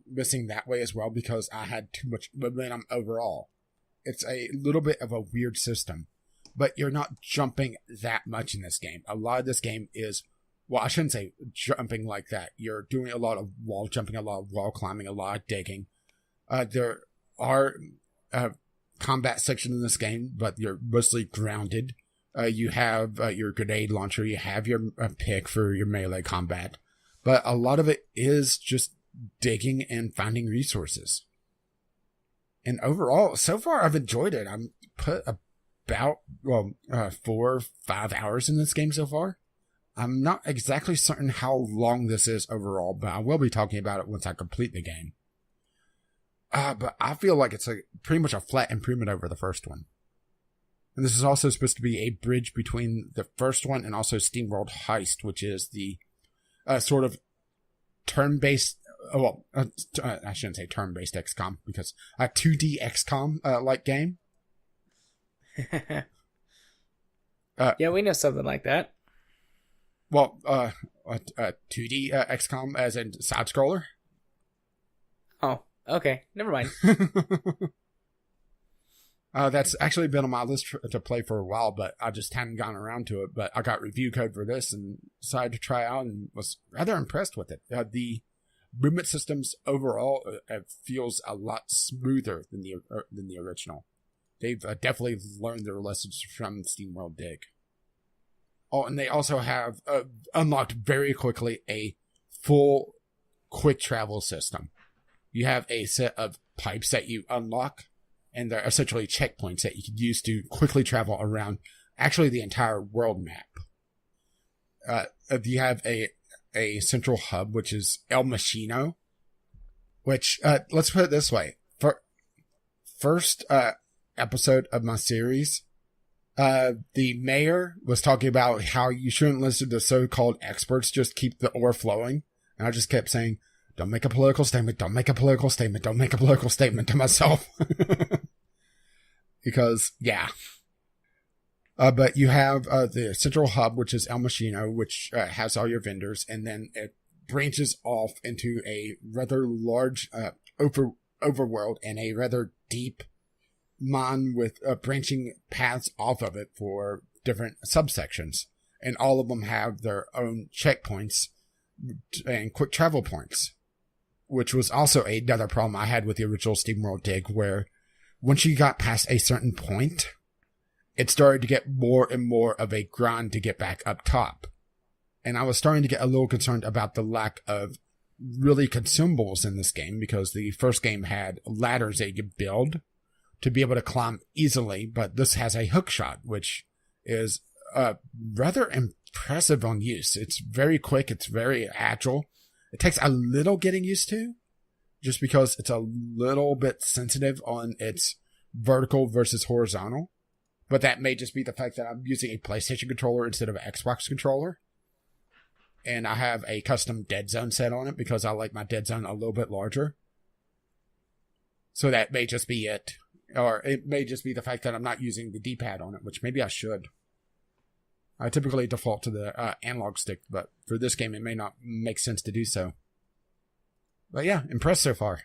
Speaker 2: missing that way as well because I had too much momentum overall. It's a little bit of a weird system. But you're not jumping that much in this game. A lot of this game is, well, I shouldn't say jumping like that. You're doing a lot of wall jumping, a lot of wall climbing, a lot of digging. There are combat sections in this game, but you're mostly grounded. You have your grenade launcher. You have your pick for your melee combat. But a lot of it is just digging and finding resources. And overall, so far, I've enjoyed it. I'm put about 4 or 5 hours in this game so far. I'm not exactly certain how long this is overall, but I will be talking about it once I complete the game. But I feel like it's pretty much a flat improvement over the first one. And this is also supposed to be a bridge between the first one and also Steamworld Heist, which is the sort of turn-based... I shouldn't say turn-based XCOM, because a 2D XCOM like game.
Speaker 1: Yeah, we know something like that.
Speaker 2: Well, 2D XCOM as in side-scroller.
Speaker 1: Oh, okay. Never mind.
Speaker 2: That's actually been on my list to play for a while, but I just hadn't gotten around to it. But I got review code for this and decided to try out and was rather impressed with it. The movement systems overall feels a lot smoother than the original. They've definitely learned their lessons from Steamworld Dig. Oh, and they also have unlocked very quickly a full quick travel system. You have a set of pipes that you unlock, and they're essentially checkpoints that you can use to quickly travel around actually the entire world map. You have a central hub, which is El Machino, which, let's put it this way. First episode of my series, the mayor was talking about how you shouldn't listen to so-called experts, just keep the ore flowing. And I just kept saying, don't make a political statement, don't make a political statement, don't make a political statement to myself. Because, yeah. But you have the central hub, which is El Machino, which has all your vendors, and then it branches off into a rather large overworld and a rather deep mine with branching paths off of it for different subsections. And all of them have their own checkpoints and quick travel points, which was also another problem I had with the original Steamworld Dig, where once you got past a certain point, it started to get more and more of a grind to get back up top. And I was starting to get a little concerned about the lack of really consumables in this game, because the first game had ladders that you could build to be able to climb easily, but this has a hook shot, which is rather impressive on use. It's very quick, it's very agile. It takes a little getting used to, just because it's a little bit sensitive on its vertical versus horizontal. But that may just be the fact that I'm using a PlayStation controller instead of an Xbox controller. And I have a custom dead zone set on it because I like my dead zone a little bit larger. So that may just be it. Or it may just be the fact that I'm not using the D-pad on it, which maybe I should. I typically default to the analog stick, but for this game it may not make sense to do so. But yeah, impressed so far.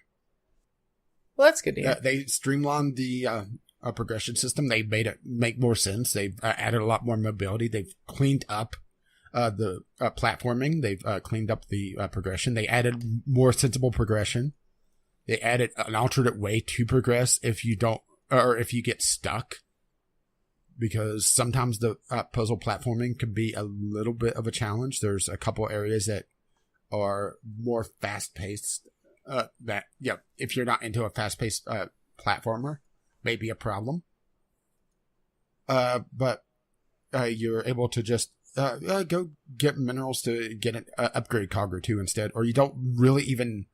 Speaker 1: Well, that's good to hear.
Speaker 2: They streamlined the progression system. They made it make more sense. They've added a lot more mobility. They've cleaned up the platforming. They've cleaned up the progression. They added more sensible progression. They added an alternate way to progress if you don't, or if you get stuck. Because sometimes the puzzle platforming can be a little bit of a challenge. There's a couple areas that are more fast-paced. That, yeah, if you're not into a fast-paced platformer, may be a problem. But you're able to just go get minerals to get an upgrade cog or two instead. Or you don't really even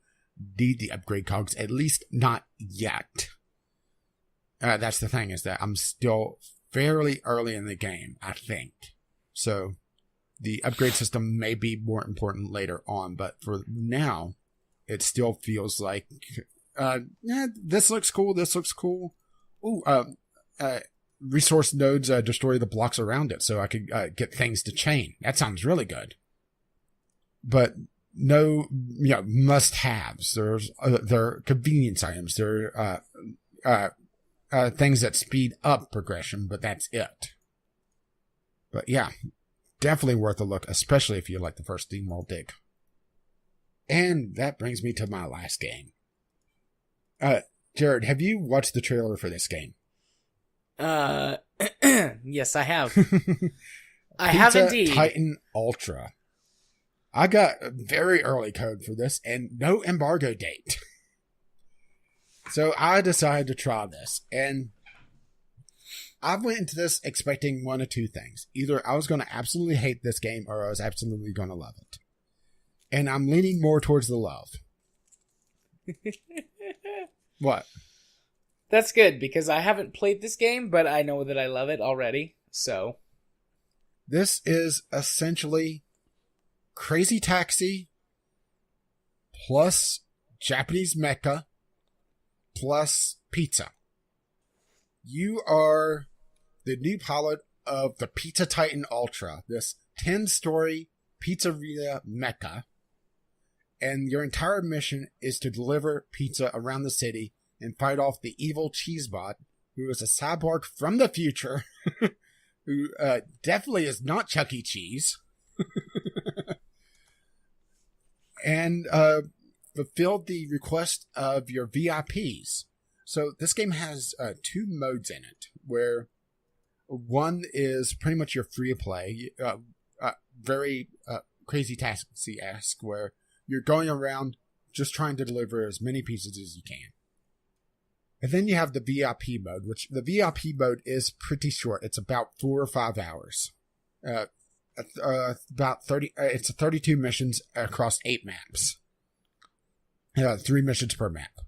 Speaker 2: need the upgrade cogs, at least not yet. That's the thing, is that I'm still fairly early in the game, I think. So the upgrade system may be more important later on, but for now, it still feels like, this looks cool, this looks cool. Ooh, resource nodes destroy the blocks around it, so I could get things to chain. That sounds really good. But no, must-haves. There are convenience items. There are things that speed up progression, but that's it. But yeah, definitely worth a look, especially if you like the first Steamworld Dig. And that brings me to my last game. Jared, have you watched the trailer for this game?
Speaker 1: Yes, I have. I have indeed.
Speaker 2: Titan Ultra. I got a very early code for this and no embargo date. So I decided to try this, and I went into this expecting one of two things. Either I was going to absolutely hate this game, or I was absolutely going to love it. And I'm leaning more towards the love. What?
Speaker 1: That's good, because I haven't played this game, but I know that I love it already, so.
Speaker 2: This is essentially Crazy Taxi plus Japanese mecha plus pizza. You are the new pilot of the Pizza Titan Ultra, this 10-story pizzeria mecha, and your entire mission is to deliver pizza around the city and fight off the evil Cheesebot, who is a cyborg from the future, who definitely is not Chuck E. Cheese, and fulfilled the request of your VIPs. So this game has two modes in it, where one is pretty much your free play, very Crazy Taxi-esque, where you're going around just trying to deliver as many pizzas as you can. And then you have the VIP mode, which the VIP mode is pretty short. It's about 4 or 5 hours. About 30. It's 32 missions across 8 maps. 3 missions per map.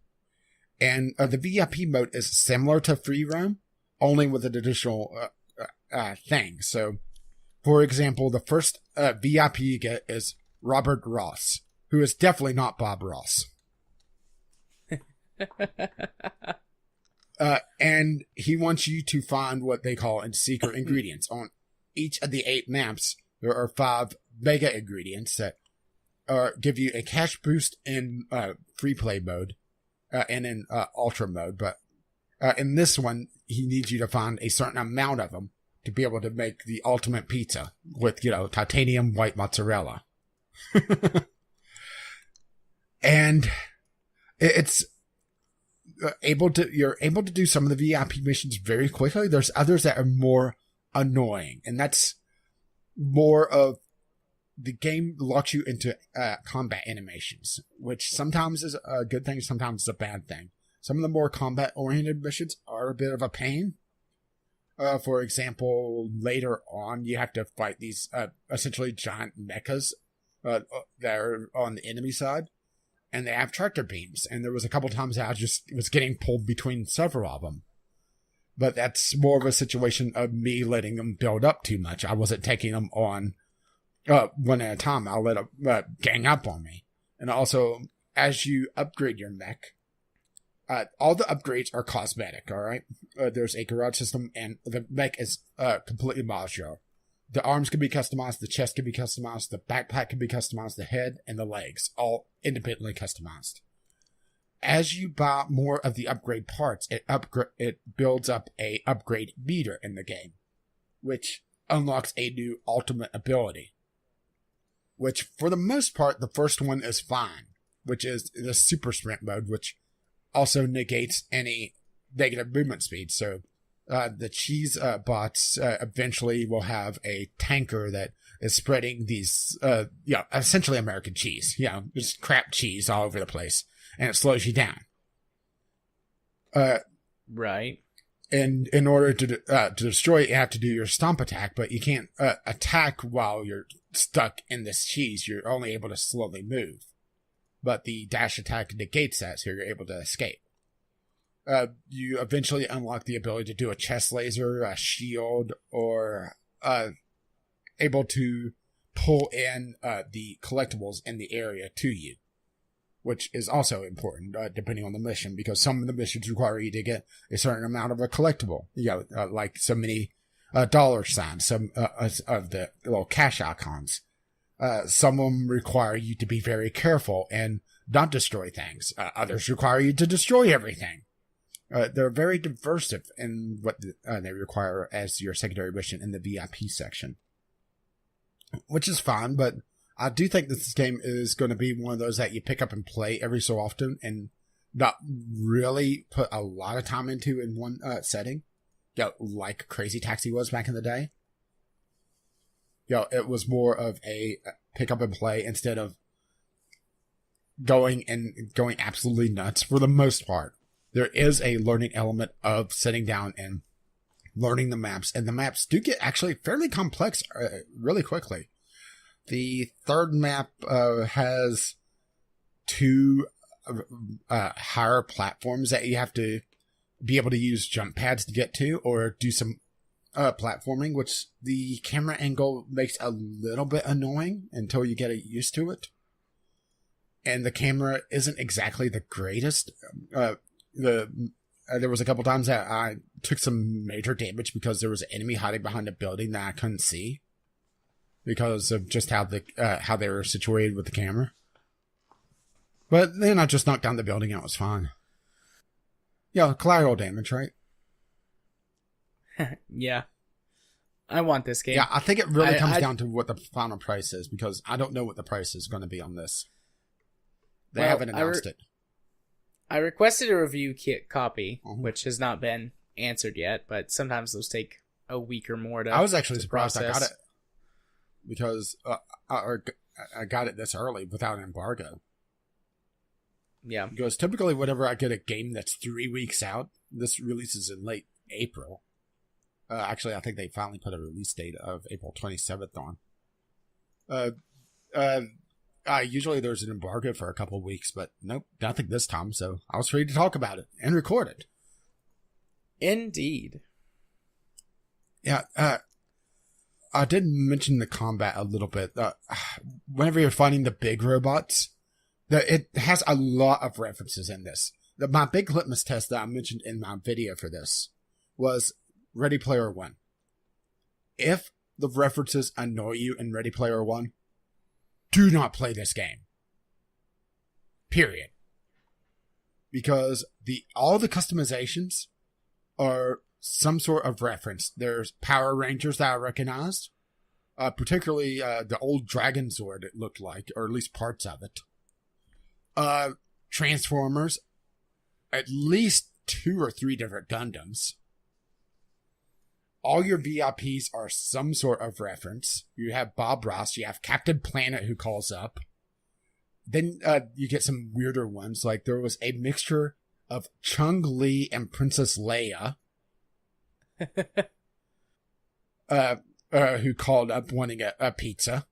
Speaker 2: And the VIP mode is similar to free roam, only with an additional thing. So, for example, the first VIP you get is Robert Ross, who is definitely not Bob Ross. And he wants you to find what they call secret ingredients. On each of the 8 maps, there are 5 mega ingredients that give you a cash boost in free play mode and in ultra mode. But in this one, he needs you to find a certain amount of them to be able to make the ultimate pizza with, titanium white mozzarella. And it's you're able to do some of the VIP missions very quickly. There's others that are more annoying, and that's more of the game locks you into combat animations, which sometimes is a good thing, sometimes is a bad thing. Some of the more combat-oriented missions are a bit of a pain. For example, later on, you have to fight these essentially giant mechas that are on the enemy side, and they have tractor beams. And there was a couple times I just was getting pulled between several of them. But that's more of a situation of me letting them build up too much. I wasn't taking them on one at a time. I'll let them gang up on me. And also, as you upgrade your mech, all the upgrades are cosmetic, all right? There's a garage system, and the mech is completely modular. The arms can be customized, the chest can be customized, the backpack can be customized, the head and the legs, all independently customized. as you buy more of the upgrade parts, it builds up a upgrade meter in the game, which unlocks a new ultimate ability. Which, for the most part, the first one is fine, which is the super sprint mode, which also negates any negative movement speed. So the cheese bots eventually will have a tanker that is spreading these, essentially American cheese. Just crap cheese all over the place, and it slows you down.
Speaker 1: Right.
Speaker 2: And in order to destroy it, you have to do your stomp attack, but you can't attack while you're stuck in this cheese. You're only able to slowly move. But the dash attack negates that, so you're able to escape. You eventually unlock the ability to do a chest laser, a shield, or able to pull in the collectibles in the area to you, which is also important depending on the mission, because some of the missions require you to get a certain amount of a collectible, like so many dollar signs, some of the little cash icons. Some of them require you to be very careful and not destroy things. Others require you to destroy everything. They're very diversive in what they require as your secondary mission in the VIP section, which is fine, but I do think that this game is going to be one of those that you pick up and play every so often and not really put a lot of time into in one setting. Like Crazy Taxi was back in the day. It was more of a pick up and play instead of going absolutely nuts for the most part. There is a learning element of sitting down and learning the maps, and the maps do get actually fairly complex really quickly. The third map has two higher platforms that you have to be able to use jump pads to get to, or do some platforming, which the camera angle makes a little bit annoying until you get used to it. And the camera isn't exactly the greatest. There was a couple times that I took some major damage because there was an enemy hiding behind a building that I couldn't see because of just how they were situated with the camera. But then I just knocked down the building and it was fine. Collateral damage, right?
Speaker 1: Yeah. I want this game.
Speaker 2: Yeah, I think it really comes down to what the final price is, because I don't know what the price is going to be on this. They haven't announced it.
Speaker 1: I requested a review kit copy, which has not been answered yet, but sometimes those take a week or more to
Speaker 2: I was actually surprised
Speaker 1: process.
Speaker 2: I got it, because I got it this early without an embargo.
Speaker 1: Yeah.
Speaker 2: Because typically whenever I get a game that's 3 weeks out, this releases in late April. Actually, I think they finally put a release date of April 27th on. Usually there's an embargo for a couple of weeks, but nope, nothing this time, so I was free to talk about it and record it.
Speaker 1: Indeed.
Speaker 2: Yeah, I did mention the combat a little bit. Whenever you're fighting the big robots, it has a lot of references in this. My big litmus test that I mentioned in my video for this was Ready Player One. If the references annoy you in Ready Player One, do not play this game. Period. Because all the customizations are some sort of reference. There's Power Rangers that I recognized. Particularly the old Dragon Zord, it looked like, or at least parts of it. Transformers. At least 2 or 3 different Gundams. All your VIPs are some sort of reference. You have Bob Ross. You have Captain Planet who calls up. Then you get some weirder ones. Like there was a mixture of Chung-Li and Princess Leia. Who called up wanting a pizza.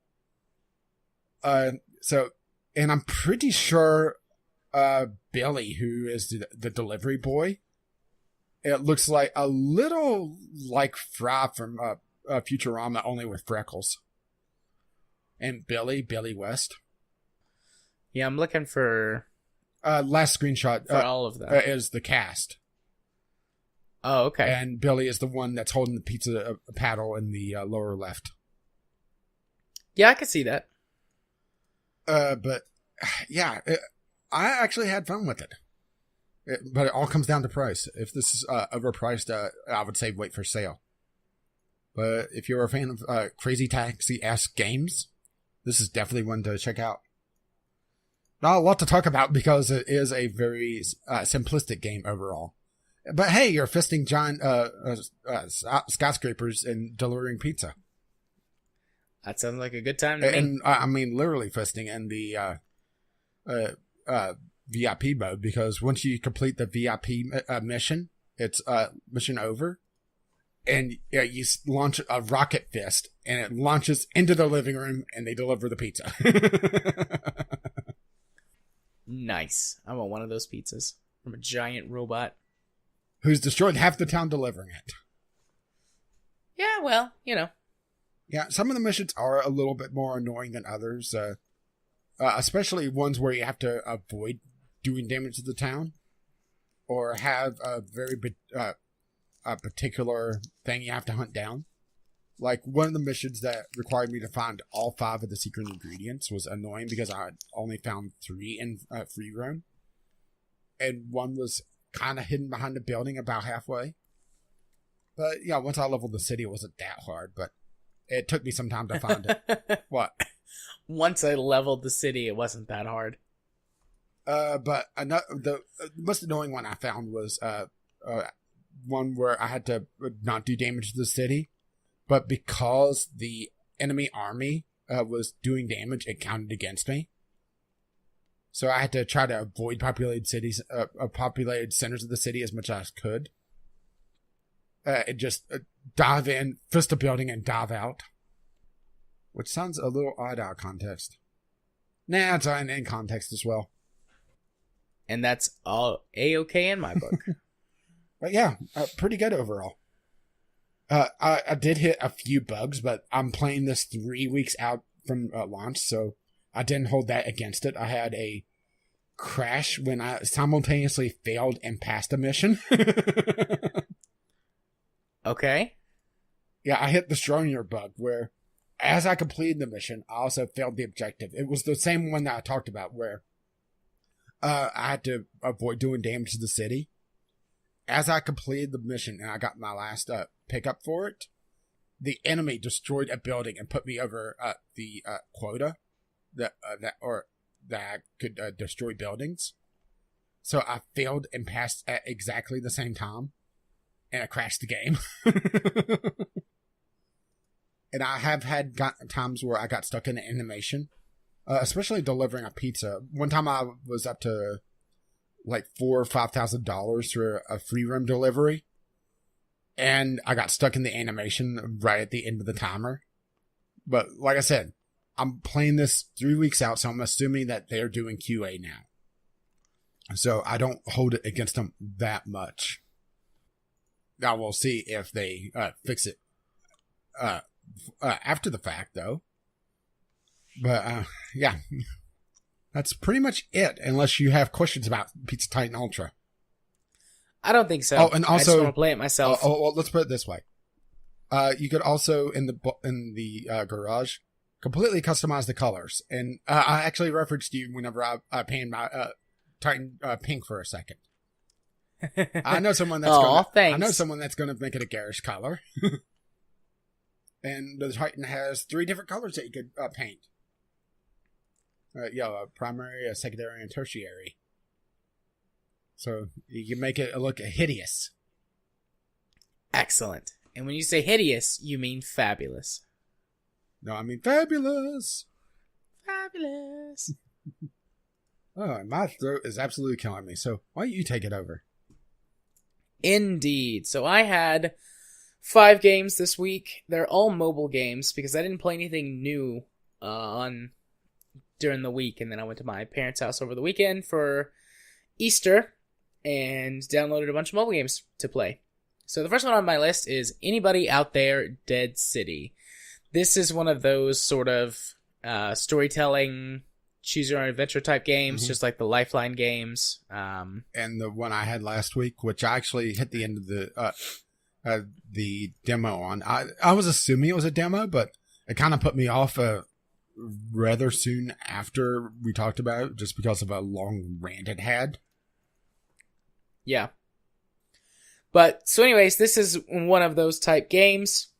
Speaker 2: And I'm pretty sure Billy, who is the delivery boy, it looks like a little like Fry from Futurama, only with freckles. And Billy West.
Speaker 1: Yeah, I'm looking for...
Speaker 2: last screenshot
Speaker 1: for all of them.
Speaker 2: Is the cast.
Speaker 1: Oh, okay.
Speaker 2: And Billy is the one that's holding the pizza paddle in the lower left.
Speaker 1: Yeah, I can see that.
Speaker 2: But, yeah, I actually had fun with it. But it all comes down to price. If this is overpriced, I would say wait for sale. But if you're a fan of Crazy Taxi-esque games, this is definitely one to check out. Not a lot to talk about because it is a very simplistic game overall. But hey, you're fisting giant skyscrapers and delivering pizza.
Speaker 1: That sounds like a good time to me.
Speaker 2: And I mean, literally fisting in the VIP mode, because once you complete the VIP mission, it's mission over, and you launch a rocket fist, and it launches into the living room, and they deliver the pizza.
Speaker 1: Nice. I want one of those pizzas from a giant robot
Speaker 2: who's destroyed half the town delivering it.
Speaker 1: Yeah, well, you know.
Speaker 2: Yeah, some of the missions are a little bit more annoying than others, especially ones where you have to avoid doing damage to the town, or have a very a particular thing you have to hunt down. Like, one of the missions that required me to find all 5 of the secret ingredients was annoying because I had only found 3 in free roam, and one was kind of hidden behind a building about halfway. But yeah, once I leveled the city, it wasn't that hard, but it took me some time to find it. What?
Speaker 1: Once I leveled the city, it wasn't that hard.
Speaker 2: But the most annoying one I found was one where I had to not do damage to the city, but because the enemy army was doing damage, it counted against me. So I had to try to avoid populated cities, populated centers of the city as much as I could. It just dive in, fist a building, and dive out. Which sounds a little odd out of context. Nah, it's in context as well.
Speaker 1: And that's all A-okay in my book.
Speaker 2: But yeah, pretty good overall. I did hit a few bugs, but I'm playing this 3 weeks out from launch, so I didn't hold that against it. I had a crash when I simultaneously failed and passed a mission.
Speaker 1: Okay.
Speaker 2: Yeah, I hit the Stronger bug where, as I completed the mission, I also failed the objective. It was the same one that I talked about where I had to avoid doing damage to the city. As I completed the mission and I got my last pickup for it, the enemy destroyed a building and put me over the quota that I could destroy buildings. So I failed and passed at exactly the same time, and I crashed the game. And I have had times where I got stuck in an animation, especially delivering a pizza. One time I was up to like $4,000 or $5,000 for a free roam delivery, and I got stuck in the animation right at the end of the timer. But like I said, I'm playing this 3 weeks out, so I'm assuming that they're doing QA now. So I don't hold it against them that much. Now we'll see if they fix it after the fact, though. But yeah, that's pretty much it. Unless you have questions about Pizza Titan Ultra.
Speaker 1: I don't think so.
Speaker 2: Oh, and also,
Speaker 1: I just want to play it myself.
Speaker 2: Well, let's put it this way: you could also in the garage completely customize the colors. And I actually referenced you whenever I painted my Titan pink for a second. I know someone that's going to make it a garish color. And the Titan has 3 different colors that you could paint. Yellow, primary, secondary, and tertiary. So you can make it look hideous.
Speaker 1: Excellent. And when you say hideous, you mean fabulous.
Speaker 2: No, I mean fabulous.
Speaker 1: Fabulous.
Speaker 2: Oh, my throat is absolutely killing me. So why don't you take it over?
Speaker 1: Indeed. So I had 5 games this week. They're all mobile games because I didn't play anything new during the week. And then I went to my parents' house over the weekend for Easter and downloaded a bunch of mobile games to play. So the first one on my list is Anybody Out There Dead City. This is one of those sort of storytelling, choose your own adventure type games, just like the Lifeline games.
Speaker 2: And the one I had last week, which I actually hit the end of the demo on. I was assuming it was a demo, but it kind of put me off rather soon after we talked about it, just because of a long rant it had.
Speaker 1: Yeah. But, so anyways, this is one of those type games,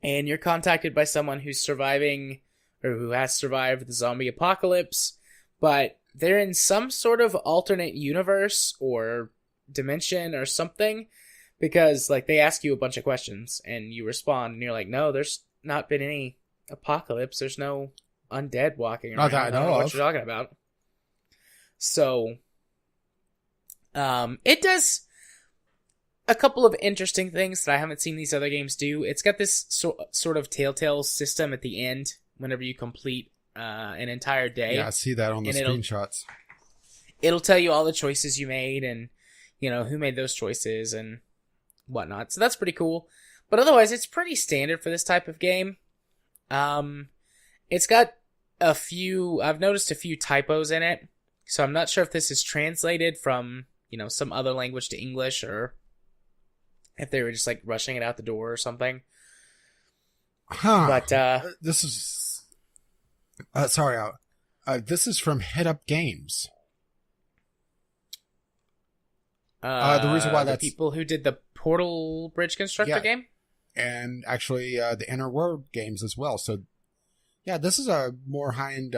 Speaker 1: and you're contacted by someone who's surviving, or who has survived the zombie apocalypse, but they're in some sort of alternate universe, or dimension, or something, because, like, they ask you a bunch of questions, and you respond, and you're like, no, there's not been any apocalypse, there's no undead walking around.
Speaker 2: Not that I know
Speaker 1: what
Speaker 2: of.
Speaker 1: you're talking about. So, it does a couple of interesting things that I haven't seen these other games do. It's got this sort of telltale system at the end whenever you complete an entire day.
Speaker 2: Yeah, I see that on the screenshots.
Speaker 1: It'll tell you all the choices you made and, you know, who made those choices and whatnot. So that's pretty cool. But otherwise, it's pretty standard for this type of game. It's got I've noticed a few typos in it. So I'm not sure if this is translated from, you know, some other language to English, or if they were just like rushing it out the door or something. But
Speaker 2: this is this is from Head Up Games. The reason why that's
Speaker 1: the people who did the Portal Bridge Constructor game,
Speaker 2: and actually the Inner World games as well. So yeah, this is a more high-end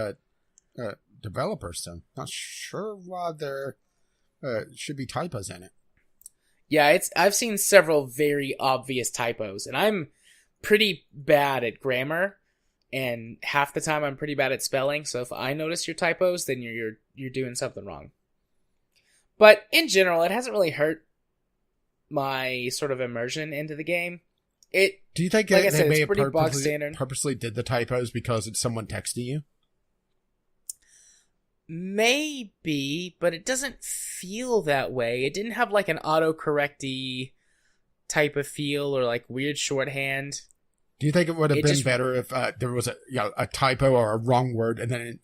Speaker 2: developer. So not sure why there should be typos in it.
Speaker 1: Yeah, I've seen several very obvious typos, and I'm pretty bad at grammar, and half the time I'm pretty bad at spelling. So if I notice your typos, then you're doing something wrong. But in general, it hasn't really hurt my sort of immersion into the game. Do
Speaker 2: you think
Speaker 1: like
Speaker 2: they may
Speaker 1: have
Speaker 2: purposely did the typos because it's someone texting you?
Speaker 1: Maybe, but it doesn't feel that way. It didn't have like an autocorrecty type of feel, or like weird shorthand.
Speaker 2: Do you think it would have been better if there was a typo or a wrong word, and then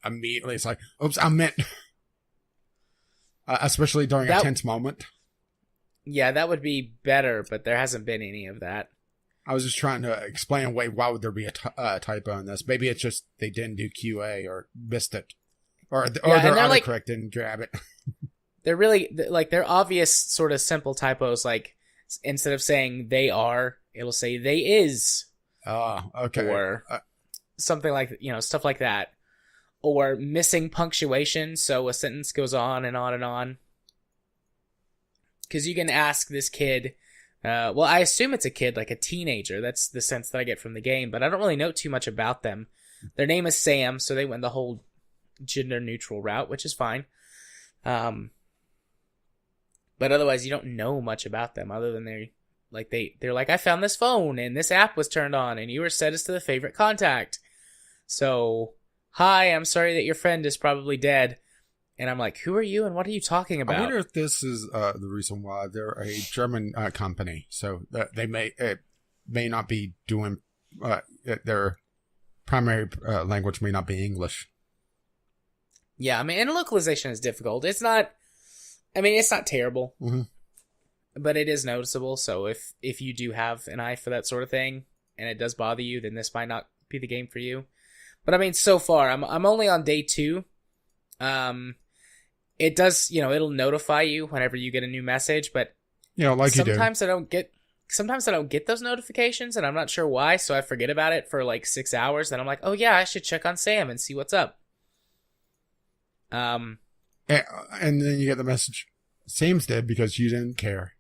Speaker 2: immediately it's like, oops, I meant... especially during a tense moment.
Speaker 1: Yeah, that would be better, but there hasn't been any of that.
Speaker 2: I was just trying to explain away why would there be a typo in this. Maybe it's just they didn't do QA or missed it. Or their autocorrect didn't grab it.
Speaker 1: They're really, like, they're obvious sort of simple typos, like, instead of saying they are, it'll say they is.
Speaker 2: Oh, okay.
Speaker 1: Or something like, you know, stuff like that. Or missing punctuation, so a sentence goes on and on and on. Because you can ask this kid, well, I assume it's a kid, like a teenager. That's the sense that I get from the game, but I don't really know too much about them. Their name is Sam, so they went the whole gender-neutral route, which is fine. But otherwise, you don't know much about them, other than they're like, I found this phone, and this app was turned on, and you were set as to the favorite contact. So... hi, I'm sorry that your friend is probably dead. And I'm like, who are you and what are you talking about?
Speaker 2: I wonder if this is the reason why they're a German company. So they may not be doing, their primary language may not be English.
Speaker 1: Yeah, I mean, and localization is difficult. It's not terrible.
Speaker 2: Mm-hmm.
Speaker 1: But it is noticeable. So if you do have an eye for that sort of thing, and it does bother you, then this might not be the game for you. But I mean, so far, I'm only on day 2. It does, you know, it'll notify you whenever you get a new message, but
Speaker 2: like
Speaker 1: sometimes I don't get those notifications, and I'm not sure why, so I forget about it for like 6 hours, and I'm like, oh yeah, I should check on Sam and see what's up.
Speaker 2: And then you get the message, Sam's dead because you didn't care.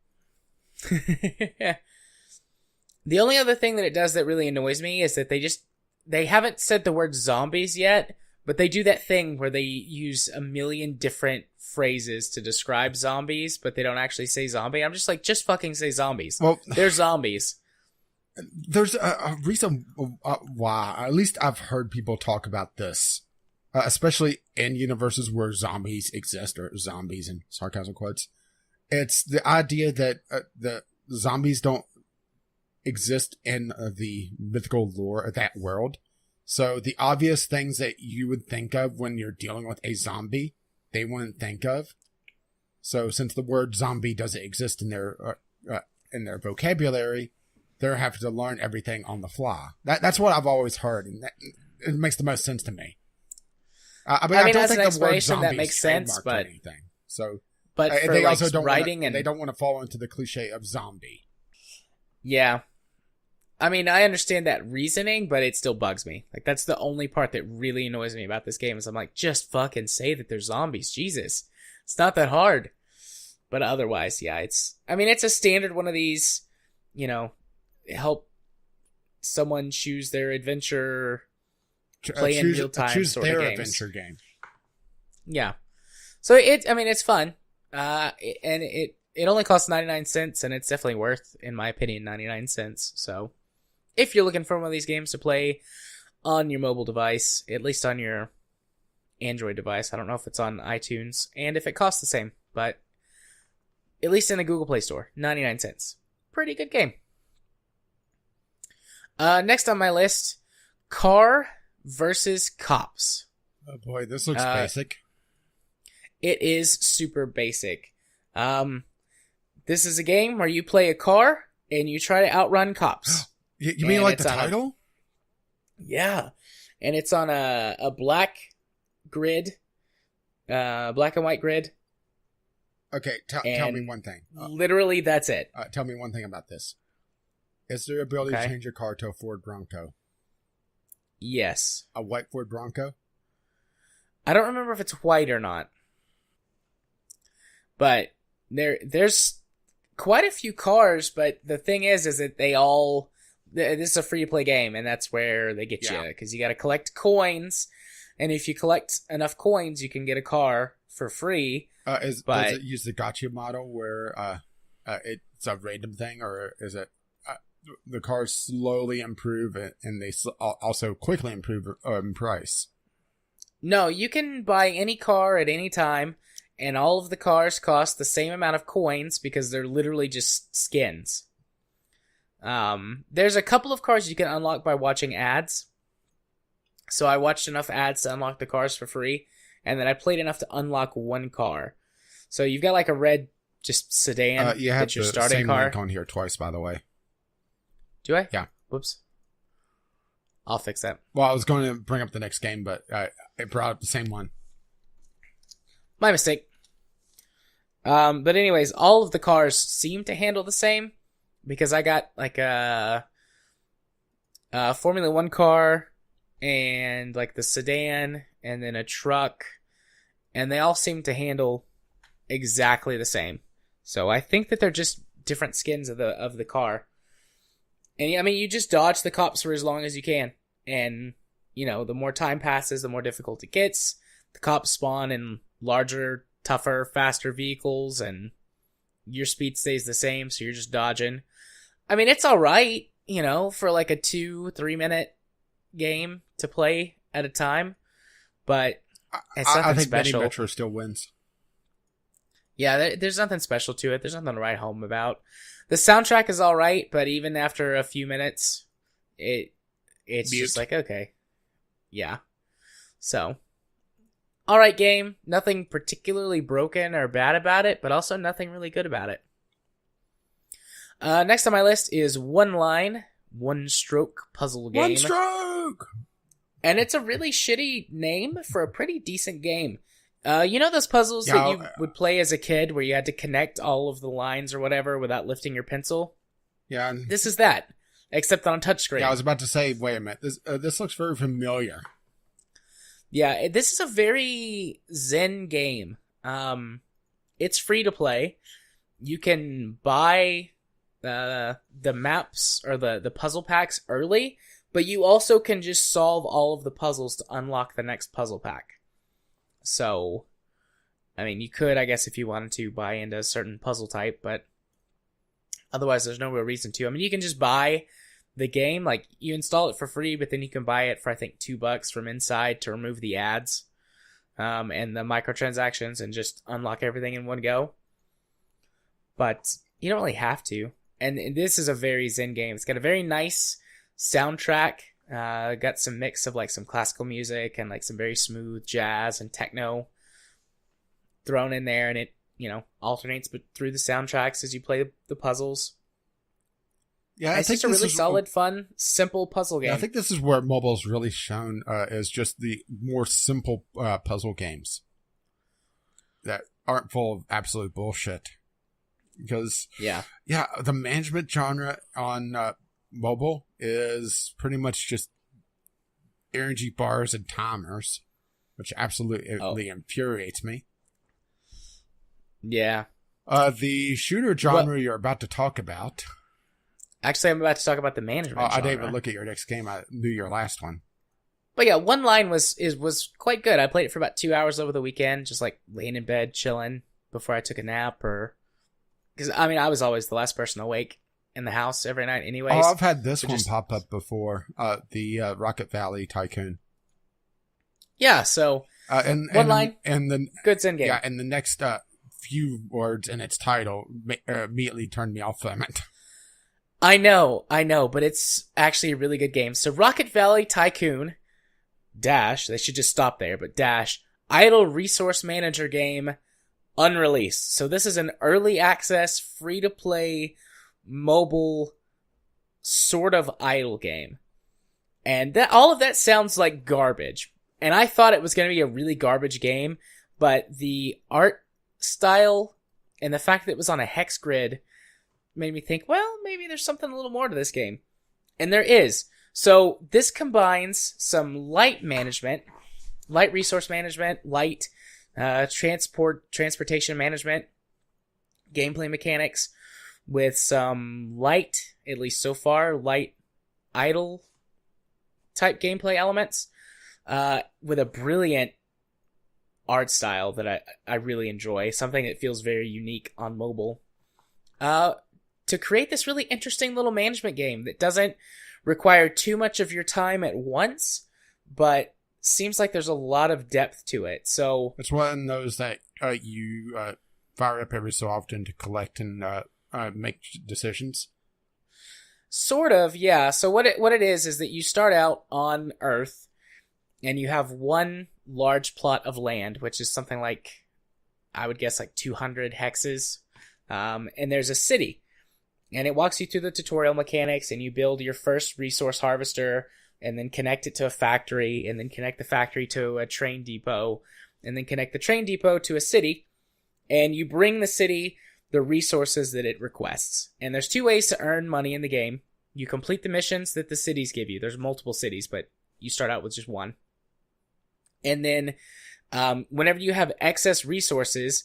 Speaker 1: The only other thing that it does that really annoys me is that they haven't said the word zombies yet, but they do that thing where they use a million different phrases to describe zombies, but they don't actually say zombie. I'm just like, just fucking say zombies. Well, they're zombies.
Speaker 2: There's a reason why, at least I've heard people talk about this, especially in universes where zombies exist, or zombies in sarcasm quotes. It's the idea that the zombies don't exist in the mythical lore of that world. So the obvious things that you would think of when you're dealing with a zombie, they wouldn't think of. So since the word zombie doesn't exist in their vocabulary, they're having to learn everything on the fly. That's what I've always heard, and it makes the most sense to me. I don't think the word zombie that makes sense, but anything. So
Speaker 1: but for
Speaker 2: they
Speaker 1: like
Speaker 2: also don't
Speaker 1: writing
Speaker 2: they don't want to fall into the cliche of zombie.
Speaker 1: Yeah. I mean, I understand that reasoning, but it still bugs me. Like, that's the only part that really annoys me about this game is I'm like, just fucking say that they're zombies. Jesus. It's not that hard. But otherwise, yeah, it's a standard one of these, help someone choose their adventure, play in real time
Speaker 2: choose
Speaker 1: sort of
Speaker 2: their
Speaker 1: games.
Speaker 2: adventure game.
Speaker 1: Yeah. So it's fun. And it only costs 99 cents, and it's definitely worth, in my opinion, 99 cents. So if you're looking for one of these games to play on your mobile device, at least on your Android device, I don't know if it's on iTunes, and if it costs the same, but at least in the Google Play Store, 99 cents. Pretty good game. Next on my list, Car versus Cops.
Speaker 2: Oh boy, this looks basic.
Speaker 1: It is super basic. This is a game where you play a car and you try to outrun cops.
Speaker 2: You mean like the title?
Speaker 1: Yeah. And it's on a black grid, black and white grid.
Speaker 2: Okay, tell me one thing.
Speaker 1: Literally, that's it.
Speaker 2: Tell me one thing about this. Is there ability to change your car to a Ford Bronco?
Speaker 1: Yes.
Speaker 2: A white Ford Bronco?
Speaker 1: I don't remember if it's white or not. But there's quite a few cars, but the thing is that this is a free-to-play game, and that's where they get you, because you got to collect coins, and if you collect enough coins, you can get a car for free.
Speaker 2: Does it use the gacha model where it's a random thing, or is it the cars slowly improve and they also quickly improve in price?
Speaker 1: No, you can buy any car at any time, and all of the cars cost the same amount of coins because they're literally just skins. There's a couple of cars you can unlock by watching ads. So I watched enough ads to unlock the cars for free, and then I played enough to unlock one car. So you've got like a red just sedan.
Speaker 2: You have
Speaker 1: that's your
Speaker 2: the
Speaker 1: starting
Speaker 2: same
Speaker 1: car.
Speaker 2: link on here twice, by the way.
Speaker 1: Do I?
Speaker 2: Yeah.
Speaker 1: Whoops. I'll fix that.
Speaker 2: Well, I was going to bring up the next game, but it brought up the same one.
Speaker 1: My mistake. But anyways, all of the cars seem to handle the same because I got like a Formula 1 car and like the sedan and then a truck, and they all seem to handle exactly the same. So I think that they're just different skins of the car. And I mean, you just dodge the cops for as long as you can. And, the more time passes, the more difficult it gets. The cops spawn in larger, tougher, faster vehicles, and your speed stays the same, so you're just dodging. I mean, it's alright, for like a 2-3 minute game to play at a time. But it's nothing
Speaker 2: I think
Speaker 1: special.
Speaker 2: Betty Metro still wins.
Speaker 1: Yeah, there's nothing special to it. There's nothing to write home about. The soundtrack is alright, but even after a few minutes, it's just like, okay. Yeah. So, alright game. Nothing particularly broken or bad about it, but also nothing really good about it. Next on my list is One Line, One Stroke puzzle game.
Speaker 2: One Stroke!
Speaker 1: And it's a really shitty name for a pretty decent game. Those puzzles that you would play as a kid where you had to connect all of the lines or whatever without lifting your pencil?
Speaker 2: Yeah.
Speaker 1: This is that, except on a touchscreen.
Speaker 2: Yeah, I was about to say, wait a minute. This looks very familiar.
Speaker 1: Yeah, this is a very zen game. It's free to play. You can buy the maps or the puzzle packs early, but you also can just solve all of the puzzles to unlock the next puzzle pack. So, I mean, you could, I guess, if you wanted to, buy into a certain puzzle type, but otherwise there's no real reason to. I mean, you can just buy the game, like, you install it for free, but then you can buy it for, I think, $2 from inside to remove the ads, and the microtransactions and just unlock everything in one go. But you don't really have to. And this is a very zen game. It's got a very nice soundtrack. Got some mix of like some classical music and like some very smooth jazz and techno thrown in there, and it alternates through the soundtracks as you play the puzzles.
Speaker 2: Yeah,
Speaker 1: it's just a really solid, fun, simple puzzle game.
Speaker 2: Yeah, I think this is where mobile's really shown as just the more simple puzzle games. That aren't full of absolute bullshit. Because,
Speaker 1: Yeah.
Speaker 2: The management genre on mobile is pretty much just energy bars and timers, which absolutely infuriates me.
Speaker 1: Yeah.
Speaker 2: The shooter genre you're about to talk about.
Speaker 1: Actually, I'm about to talk about the management genre.
Speaker 2: I didn't even look at your next game. I knew your last one.
Speaker 1: But yeah, One Line was quite good. I played it for about 2 hours over the weekend, just like laying in bed, chilling before I took a nap, because I was always the last person awake in the house every night anyways.
Speaker 2: Oh, I've had this one pop up before. The Rocket Valley Tycoon.
Speaker 1: Yeah, so
Speaker 2: One
Speaker 1: Line,
Speaker 2: and then
Speaker 1: good Zen game.
Speaker 2: Yeah, and the next few words in its title immediately turned me off from it.
Speaker 1: I know, but it's actually a really good game. So Rocket Valley Tycoon they should just stop there, but idle resource manager game, unreleased. So this is an early access, free-to-play, mobile, sort of idle game. And all of that sounds like garbage. And I thought it was going to be a really garbage game, but the art style and the fact that it was on a hex grid made me think, well, maybe there's something a little more to this game. And there is. So this combines some light resource management, light transportation management, gameplay mechanics with some light, at least so far, light idle type gameplay elements, with a brilliant art style that I really enjoy, something that feels very unique on mobile. To create this really interesting little management game that doesn't require too much of your time at once, but seems like there's a lot of depth to it. So
Speaker 2: it's one of those that you fire up every so often to collect and make decisions.
Speaker 1: Sort of, yeah. So what it is that you start out on Earth, and you have one large plot of land, which is something like, I would guess, like 200 hexes, and there's a city. And it walks you through the tutorial mechanics, and you build your first resource harvester, and then connect it to a factory, and then connect the factory to a train depot, and then connect the train depot to a city, and you bring the city the resources that it requests. And there's two ways to earn money in the game. You complete the missions that the cities give you. There's multiple cities, but you start out with just one. And then whenever you have excess resources,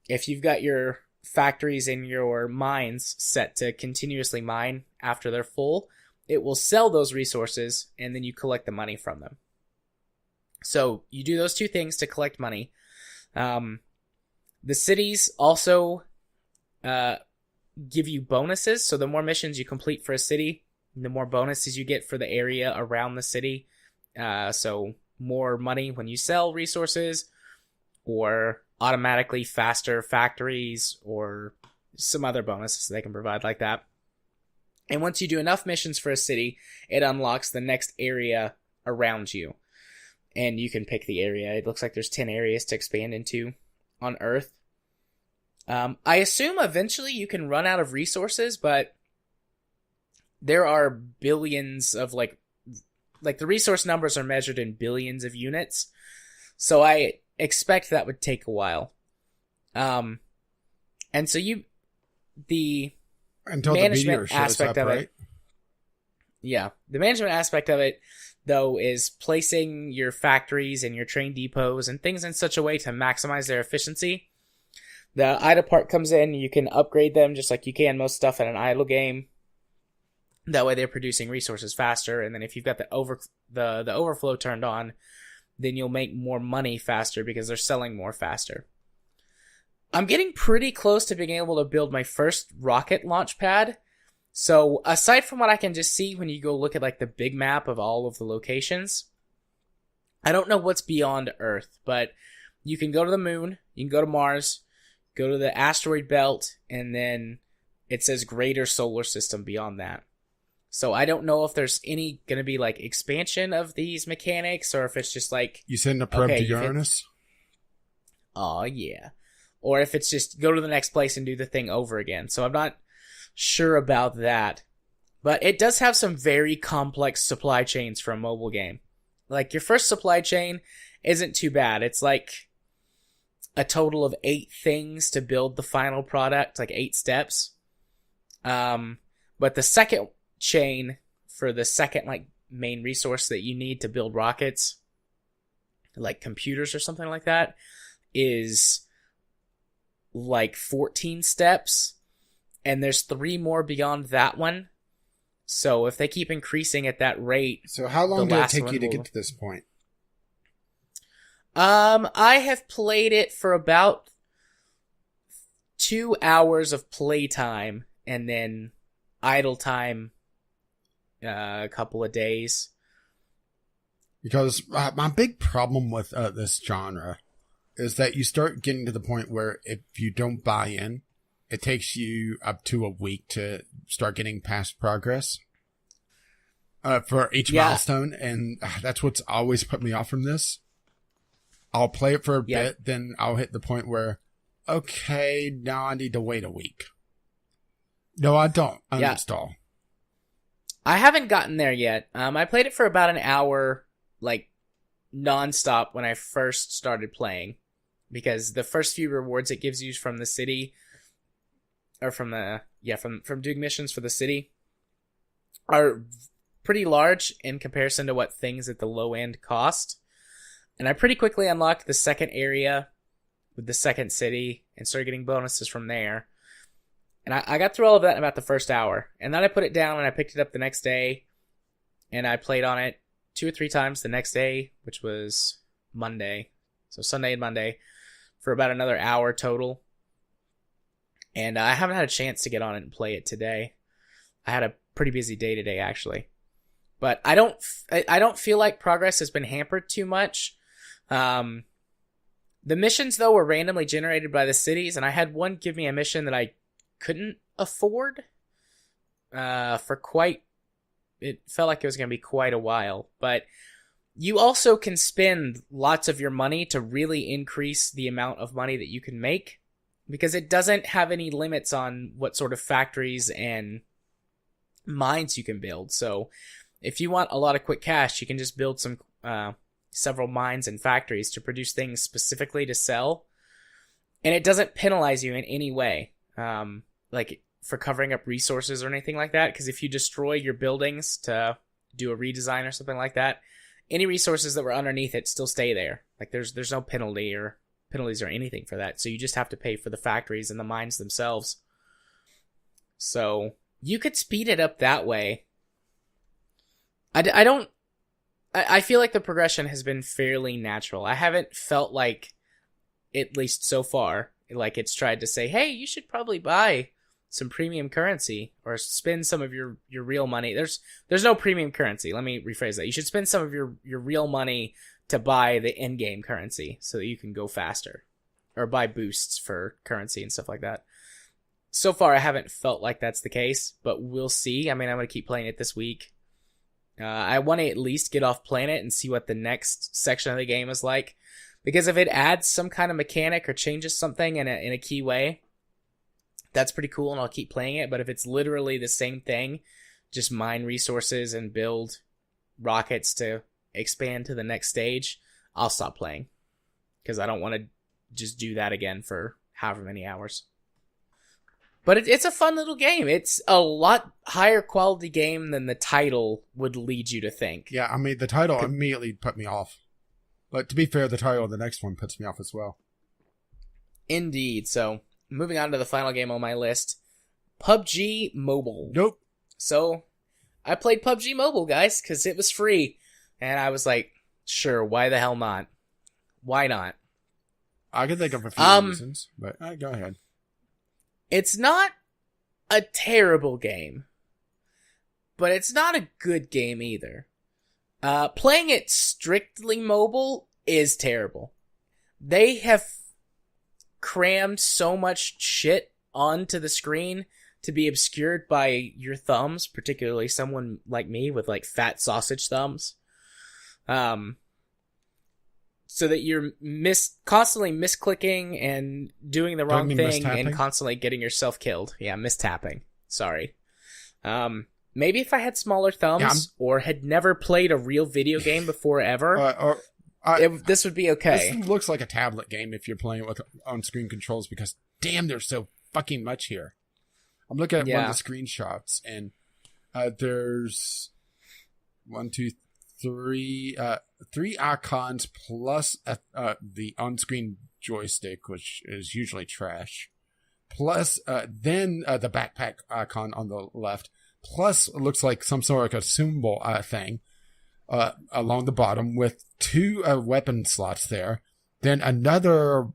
Speaker 1: if you've got your factories and your mines set to continuously mine after they're full, it will sell those resources, and then you collect the money from them. So you do those two things to collect money. The cities also give you bonuses. So the more missions you complete for a city, the more bonuses you get for the area around the city. So more money when you sell resources, or automatically faster factories, or some other bonuses they can provide like that. And once you do enough missions for a city, it unlocks the next area around you. And you can pick the area. It looks like there's 10 areas to expand into on Earth. I assume eventually you can run out of resources, but there are billions of like the resource numbers are measured in billions of units. So I expect that would take a while. And so the
Speaker 2: until
Speaker 1: management
Speaker 2: the
Speaker 1: aspect
Speaker 2: up,
Speaker 1: of
Speaker 2: right?
Speaker 1: it. Yeah. The management aspect of it, though, is placing your factories and your train depots and things in such a way to maximize their efficiency. The idle part comes in, you can upgrade them just like you can most stuff in an idle game. That way they're producing resources faster, and then if you've got the overflow turned on, then you'll make more money faster because they're selling more faster. I'm getting pretty close to being able to build my first rocket launch pad. So aside from what I can just see when you go look at like the big map of all of the locations, I don't know what's beyond Earth, but you can go to the moon, you can go to Mars, go to the asteroid belt, and then it says greater solar system beyond that. So I don't know if there's any going to be like expansion of these mechanics, or if it's just like...
Speaker 2: You send a probe to Uranus?
Speaker 1: Oh, yeah. Or if it's just go to the next place and do the thing over again. So I'm not sure about that. But it does have some very complex supply chains for a mobile game. Like, your first supply chain isn't too bad. It's like a total of 8 things to build the final product, like 8 steps. But the second chain for the second like main resource that you need to build rockets, like computers or something like that, is like 14 steps, and there's 3 more beyond that one. So if they keep increasing at that rate,
Speaker 2: so how long did it take you to get to this point?
Speaker 1: I have played it for about 2 hours of playtime, and then idle time a couple of days.
Speaker 2: Because my big problem with this genre is that you start getting to the point where if you don't buy in, it takes you up to a week to start getting past progress for each milestone, and that's what's always put me off from this. I'll play it for a bit, then I'll hit the point where, okay, now I need to wait a week. No, I don't. Uninstall.
Speaker 1: I haven't gotten there yet. I played it for about an hour, like, nonstop when I first started playing. Because the first few rewards it gives you from the city, or from doing missions for the city, are pretty large in comparison to what things at the low end cost. And I pretty quickly unlocked the second area with the second city and started getting bonuses from there. And I got through all of that in about the first hour. And then I put it down and I picked it up the next day. And I played on it 2 or 3 times the next day, which was Monday. So Sunday and Monday, for about another hour total. And I haven't had a chance to get on it and play it today. I had a pretty busy day today, actually. But I don't feel like progress has been hampered too much. The missions, though, were randomly generated by the cities, and I had one give me a mission that I couldn't afford for quite... It felt like it was going to be quite a while. But you also can spend lots of your money to really increase the amount of money that you can make, because it doesn't have any limits on what sort of factories and mines you can build. So if you want a lot of quick cash, you can just build some several mines and factories to produce things specifically to sell, and it doesn't penalize you in any way, like for covering up resources or anything like that. Because if you destroy your buildings to do a redesign or something like that, any resources that were underneath it still stay there. Like there's no penalties or anything for that. So you just have to pay for the factories and the mines themselves. So you could speed it up that way. I feel like the progression has been fairly natural. I haven't felt like, at least so far, like it's tried to say, hey, you should probably buy some premium currency or spend some of your real money. There's no premium currency. Let me rephrase that. You should spend some of your real money to buy the in-game currency so that you can go faster, or buy boosts for currency and stuff like that. So far, I haven't felt like that's the case, but we'll see. I mean, I'm going to keep playing it this week. I want to at least get off playing it and see what the next section of the game is like. Because if it adds some kind of mechanic or changes something in a key way, that's pretty cool and I'll keep playing it. But if it's literally the same thing, just mine resources and build rockets to expand to the next stage, I'll stop playing. Because I don't want to just do that again for however many hours. But it's a fun little game. It's a lot higher quality game than the title would lead you to think.
Speaker 2: Yeah, I mean, the title immediately put me off. But to be fair, the title of the next one puts me off as well.
Speaker 1: Indeed. So, moving on to the final game on my list, PUBG Mobile.
Speaker 2: Nope.
Speaker 1: So, I played PUBG Mobile, guys, because it was free. And I was like, sure, why the hell not? Why not?
Speaker 2: I can think of a few reasons, but go ahead.
Speaker 1: It's not a terrible game, but it's not a good game either. Playing it strictly mobile is terrible. They have crammed so much shit onto the screen to be obscured by your thumbs, particularly someone like me with like fat sausage thumbs. So that you're constantly misclicking and doing the wrong thing and constantly getting yourself killed. Yeah, mistapping. Sorry. Maybe if I had smaller thumbs or had never played a real video game before ever. this would be okay.
Speaker 2: This looks like a tablet game if you're playing with on-screen controls because, damn, there's so fucking much here. I'm looking at one of the screenshots, and there's 1, 2, 3, 3 icons plus the on-screen joystick, which is usually trash. Plus, then the backpack icon on the left. Plus, it looks like some sort of like a symbol thing along the bottom with 2 weapon slots there. Then another,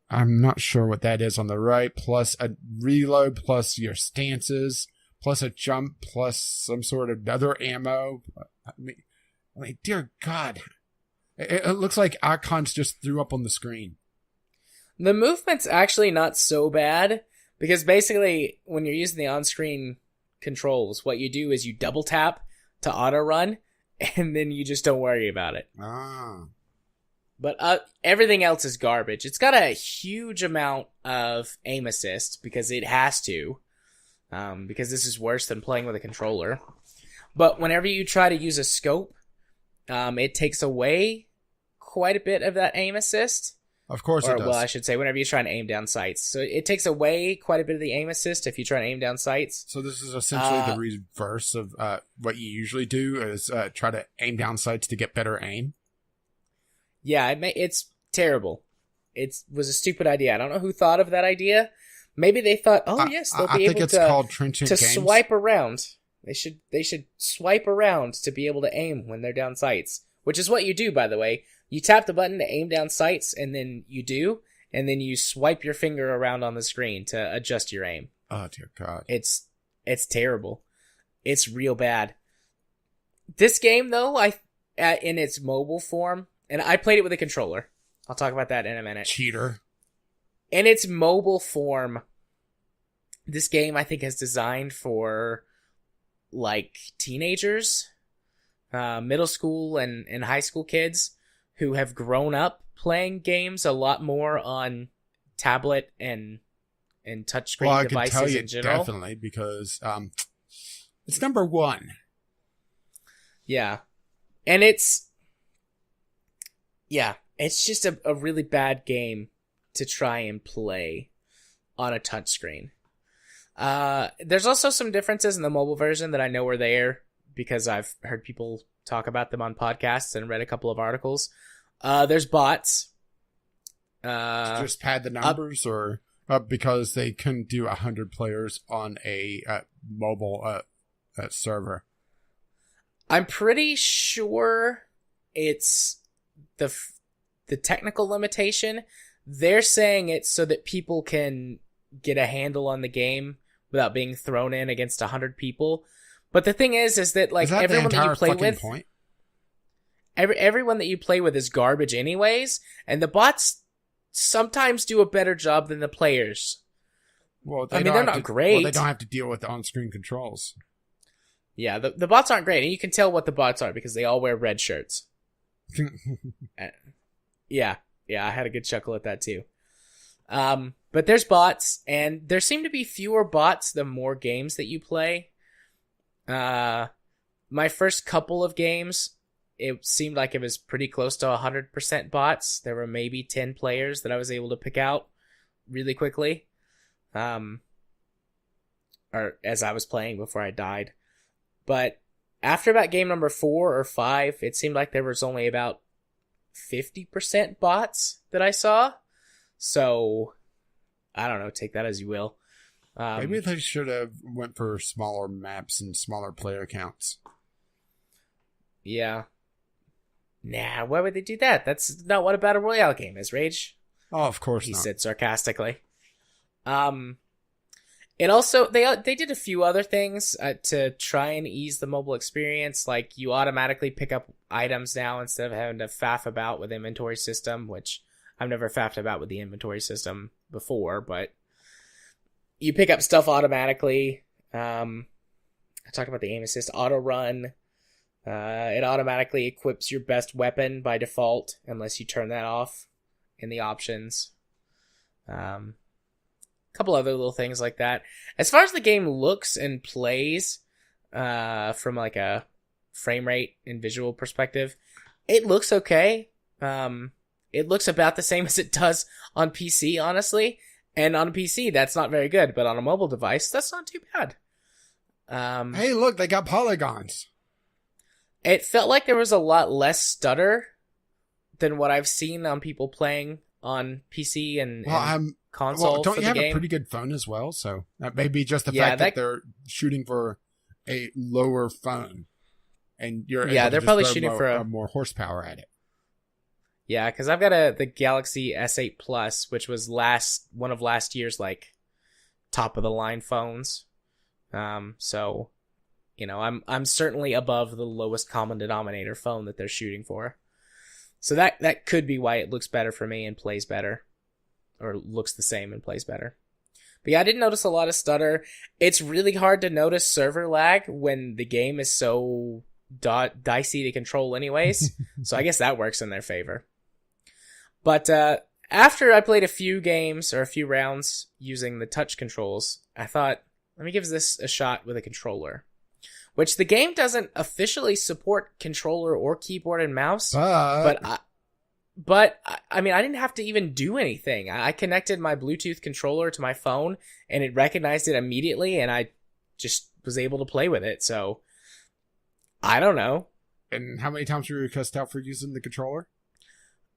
Speaker 2: I'm not sure what that is on the right, plus a reload, plus your stances, plus a jump, plus some sort of other ammo. I mean, dear God. It looks like icons just threw up on the screen.
Speaker 1: The movement's actually not so bad, because basically, when you're using the on-screen controls, what you do is you double tap to auto-run, and then you just don't worry about it. But everything else is garbage. It's got a huge amount of aim assist, because it has to, because this is worse than playing with a controller. But whenever you try to use a scope, it takes away quite a bit of that aim assist.
Speaker 2: Of course it does.
Speaker 1: Well, I should say, whenever you try and aim down sights. So it takes away quite a bit of the aim assist if you try and aim down sights.
Speaker 2: So this is essentially the reverse of what you usually do, is try to aim down sights to get better aim.
Speaker 1: Yeah, it's terrible. It was a stupid idea. I don't know who thought of that idea. Maybe they thought, yes, they'll be able to swipe around. They should swipe around to be able to aim when they're down sights, which is what you do, by the way. You tap the button to aim down sights, and then you swipe your finger around on the screen to adjust your aim.
Speaker 2: Oh, dear God.
Speaker 1: It's terrible. It's real bad. This game, though, in its mobile form, and I played it with a controller. I'll talk about that in a minute.
Speaker 2: Cheater.
Speaker 1: In its mobile form, this game, I think, is designed for, like, teenagers, middle school and high school kids who have grown up playing games a lot more on tablet and touchscreen devices in general. I can tell you
Speaker 2: definitely, because it's number 1.
Speaker 1: Yeah. And it's just a really bad game to try and play on a touchscreen. There's also some differences in the mobile version that I know are there, because I've heard people talk about them on podcasts and read a couple of articles. There's bots.
Speaker 2: Just pad the numbers, or because they couldn't do 100 players on a mobile server?
Speaker 1: I'm pretty sure it's the technical limitation. They're saying it's so that people can get a handle on the game without being thrown in against 100 people. But the thing is that, like, everyone that you play with, everyone that you play with is garbage anyways, and the bots sometimes do a better job than the players.
Speaker 2: Well,
Speaker 1: they're not great.
Speaker 2: Well, they don't have to deal with the on-screen controls.
Speaker 1: Yeah, the bots aren't great, and you can tell what the bots are because they all wear red shirts. Yeah, I had a good chuckle at that too. But there's bots, and there seem to be fewer bots the more games that you play. My first couple of games, it seemed like it was pretty close to 100% bots. There were maybe 10 players that I was able to pick out really quickly. Or as I was playing before I died. But after about game number 4 or 5, it seemed like there was only about 50% bots that I saw. So, I don't know, take that as you will.
Speaker 2: Maybe they should have went for smaller maps and smaller player counts.
Speaker 1: Yeah. Nah, why would they do that? That's not what a Battle Royale game is, Rage.
Speaker 2: Oh, of course
Speaker 1: he
Speaker 2: not.
Speaker 1: said sarcastically. It also, they did a few other things to try and ease the mobile experience. Like, you automatically pick up items now instead of having to faff about with inventory system, which I've never faffed about with the inventory system before, but you pick up stuff automatically. I talked about the aim assist, auto run. It automatically equips your best weapon by default, unless you turn that off in the options. Couple other little things like that. As far as the game looks and plays, from like a frame rate and visual perspective, it looks okay. It looks about the same as it does on PC, honestly. And on a PC, that's not very good. But on a mobile device, that's not too bad.
Speaker 2: Hey, look, they got polygons.
Speaker 1: It felt like there was a lot less stutter than what I've seen on people playing on PC and console.
Speaker 2: Well, don't
Speaker 1: for
Speaker 2: you
Speaker 1: the
Speaker 2: have
Speaker 1: game.
Speaker 2: a pretty good phone as well? So that may be just the fact that they're shooting for a lower phone, and you're able to
Speaker 1: they're
Speaker 2: just
Speaker 1: probably
Speaker 2: throw
Speaker 1: shooting for
Speaker 2: more horsepower at it.
Speaker 1: Yeah, because I've got the Galaxy S8 Plus, which was one of last year's like top of the line phones. So, you know, I'm certainly above the lowest common denominator phone that they're shooting for. So that could be why it looks better for me and plays better, or looks the same and plays better. But yeah, I didn't notice a lot of stutter. It's really hard to notice server lag when the game is so dicey to control anyways. So I guess that works in their favor. But after I played a few games or a few rounds using the touch controls, I thought, let me give this a shot with a controller. Which the game doesn't officially support controller or keyboard and mouse. But I mean, I didn't have to even do anything. I connected my Bluetooth controller to my phone, and it recognized it immediately, and I just was able to play with it. So, I don't know.
Speaker 2: And how many times were you cussed out for using the controller?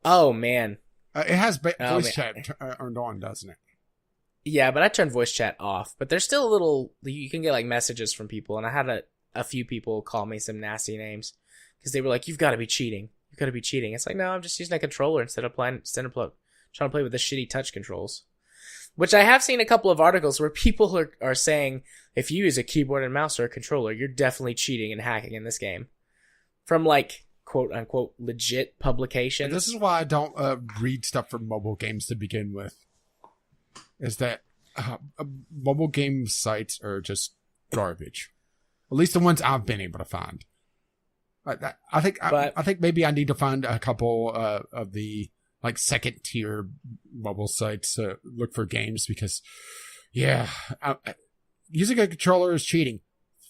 Speaker 1: Oh, man.
Speaker 2: It has voice chat turned on, doesn't it?
Speaker 1: Yeah, but I turned voice chat off. But there's still a little... You can get, like, messages from people, and I had a few people call me some nasty names. Because they were like, you've got to be cheating. You've got to be cheating. It's like, no, I'm just using a controller instead of trying to play with the shitty touch controls. Which I have seen a couple of articles where people are saying, if you use a keyboard and mouse or a controller, you're definitely cheating and hacking in this game. From, like, quote-unquote legit publications.
Speaker 2: And this is why I don't read stuff from mobile games to begin with. Is that mobile game sites are just garbage. At least the ones I've been able to find. I think maybe I need to find a couple of the like second tier mobile sites to look for games because, yeah, using a controller is cheating.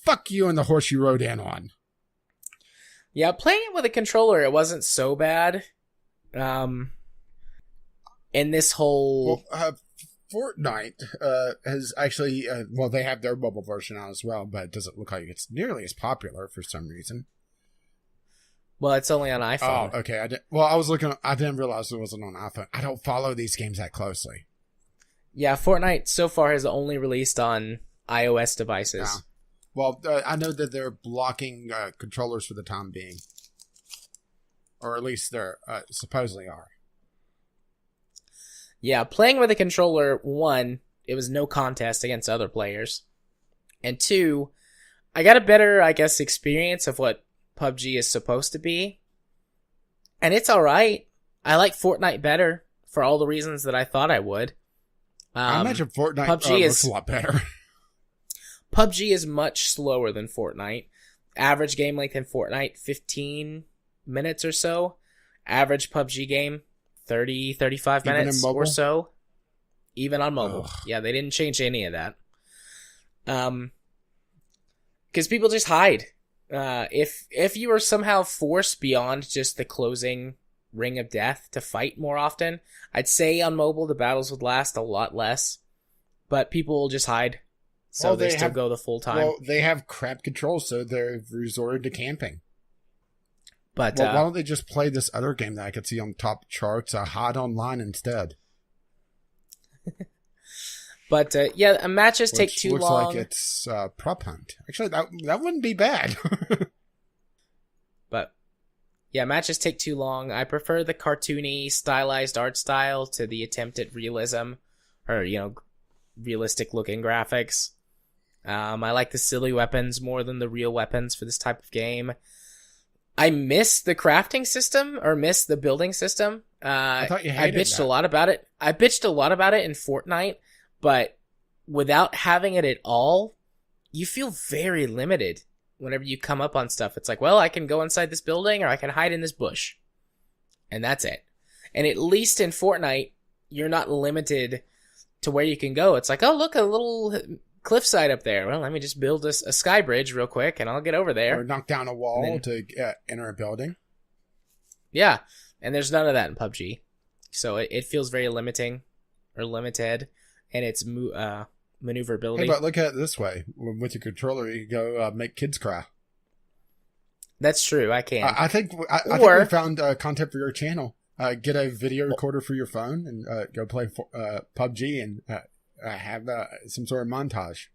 Speaker 2: Fuck you and the horse you rode in on.
Speaker 1: Yeah, playing it with a controller, it wasn't so bad. In this whole...
Speaker 2: Well, Fortnite has actually... they have their mobile version out as well, but it doesn't look like it's nearly as popular for some reason.
Speaker 1: Well, it's only on iPhone.
Speaker 2: Oh, okay. I didn't realize it wasn't on iPhone. I don't follow these games that closely.
Speaker 1: Yeah, Fortnite so far has only released on iOS devices.
Speaker 2: Yeah. Well, I know that they're blocking controllers for the time being. Or at least they're supposedly are.
Speaker 1: Yeah, playing with a controller, one, it was no contest against other players. And two, I got a better, I guess, experience of what PUBG is supposed to be. And it's alright. I like Fortnite better for all the reasons that I thought I would.
Speaker 2: I imagine Fortnite looks a lot better.
Speaker 1: PUBG is much slower than Fortnite. Average game length in Fortnite, 15 minutes or so. Average PUBG game, 30, 35 minutes or so. Even on mobile. Ugh. Yeah, they didn't change any of that. Because people just hide. If you are somehow forced beyond just the closing ring of death to fight more often, I'd say on mobile the battles would last a lot less. But people will just hide. So they still go the full time.
Speaker 2: Well, they have crap controls, so they've resorted to camping.
Speaker 1: But
Speaker 2: why don't they just play this other game that I could see on top charts, Hide Online instead?
Speaker 1: But matches take too long.
Speaker 2: Looks like it's Prop Hunt. Actually, that wouldn't be bad.
Speaker 1: But yeah, matches take too long. I prefer the cartoony, stylized art style to the attempt at realism, or realistic looking graphics. I like the silly weapons more than the real weapons for this type of game. I miss the crafting system, or miss the building system.
Speaker 2: I thought you hated
Speaker 1: I bitched a lot about it. I bitched a lot about it in Fortnite, but without having it at all, you feel very limited whenever you come up on stuff. It's like, well, I can go inside this building, or I can hide in this bush. And that's it. And at least in Fortnite, you're not limited to where you can go. It's like, oh, look, a little cliffside up there. Well, let me just build a sky bridge real quick and I'll get over there.
Speaker 2: Or knock down a wall to enter a building.
Speaker 1: Yeah. And there's none of that in PUBG. So it feels very limited, and its maneuverability.
Speaker 2: Hey, but look at it this way. With your controller, you can go make kids cry.
Speaker 1: That's true, I can.
Speaker 2: I think we found content for your channel. Get a video recorder for your phone and go play PUBG and have some sort of montage.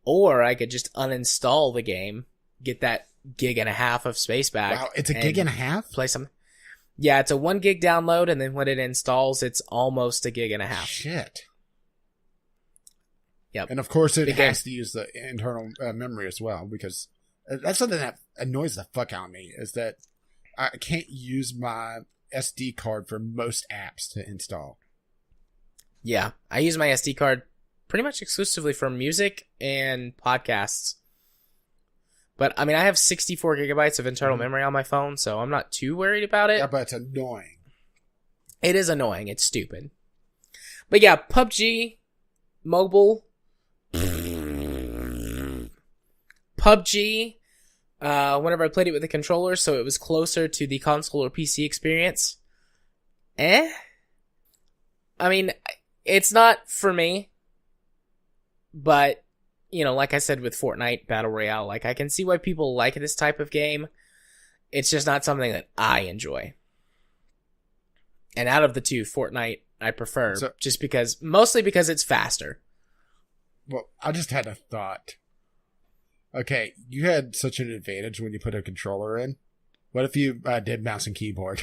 Speaker 1: Or I could just uninstall the game, get that 1.5 GB of space back.
Speaker 2: Wow, it's a 1.5 GB?
Speaker 1: Play some. Yeah, it's a 1 gig download, and then when it installs, it's almost 1.5 GB.
Speaker 2: Shit.
Speaker 1: Yep.
Speaker 2: And of course, it has to use the internal memory as well, because that's something that annoys the fuck out of me, is that I can't use my SD card for most apps to install.
Speaker 1: Yeah, I use my SD card pretty much exclusively for music and podcasts. But, I mean, I have 64 gigabytes of internal memory on my phone, so I'm not too worried about it.
Speaker 2: Yeah, but it's annoying.
Speaker 1: It is annoying. It's stupid. But yeah, PUBG Mobile. PUBG, whenever I played it with a controller, so it was closer to the console or PC experience. I mean, it's not for me. But, you know, like I said with Fortnite Battle Royale, like, I can see why people like this type of game. It's just not something that I enjoy. And out of the two, Fortnite I prefer, mostly because it's faster.
Speaker 2: Well, I just had a thought. Okay, you had such an advantage when you put a controller in. What if you did mouse and keyboard?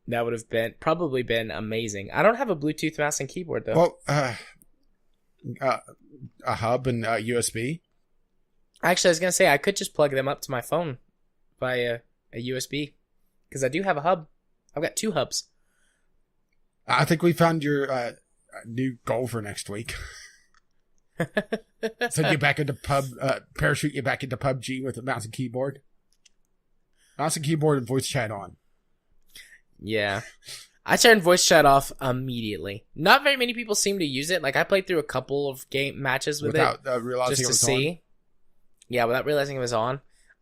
Speaker 1: That would have probably been amazing. I don't have a Bluetooth mouse and keyboard, though.
Speaker 2: Well, a hub and USB?
Speaker 1: Actually, I was going to say, I could just plug them up to my phone via a USB. Because I do have a hub. I've got 2 hubs.
Speaker 2: I think we found your new goal for next week. Send you back into parachute you back into PUBG with a mouse and keyboard. Mouse and keyboard and voice chat on.
Speaker 1: Yeah. I turned voice chat off immediately. Not very many people seem to use it. Like, I played through a couple of game matches without
Speaker 2: realizing
Speaker 1: just
Speaker 2: it was
Speaker 1: to see.
Speaker 2: on.
Speaker 1: Yeah, without realizing it was on.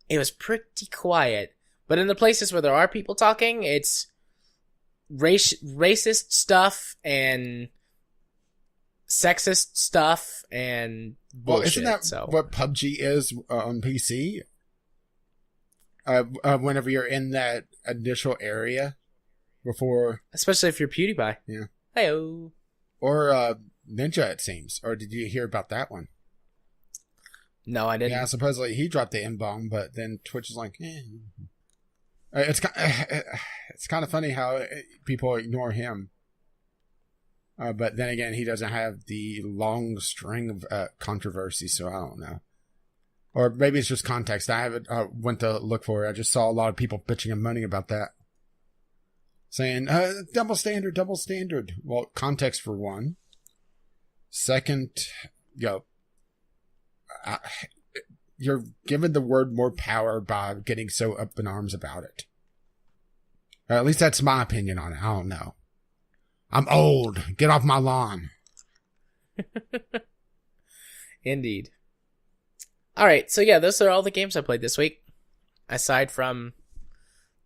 Speaker 1: It was pretty quiet. But in the places where there are people talking, it's racist stuff and sexist stuff and bullshit.
Speaker 2: Well, isn't that what PUBG is on PC? Whenever you're in that initial area before...
Speaker 1: Especially if you're PewDiePie.
Speaker 2: Yeah.
Speaker 1: Hey-o.
Speaker 2: Or Ninja, it seems. Or did you hear about that one?
Speaker 1: No, I didn't.
Speaker 2: Yeah, supposedly he dropped the M-bomb, but then Twitch is like, eh. It's kind of funny how people ignore him. But then again, he doesn't have the long string of controversy, so I don't know. Or maybe it's just context. I haven't went to look for it. I just saw a lot of people bitching and moaning about that. Saying, double standard, double standard. Well, context for one. Second, you're given the word more power by getting so up in arms about it. At least that's my opinion on it. I don't know. I'm old. Get off my lawn.
Speaker 1: Indeed. All right, so yeah, those are all the games I played this week, aside from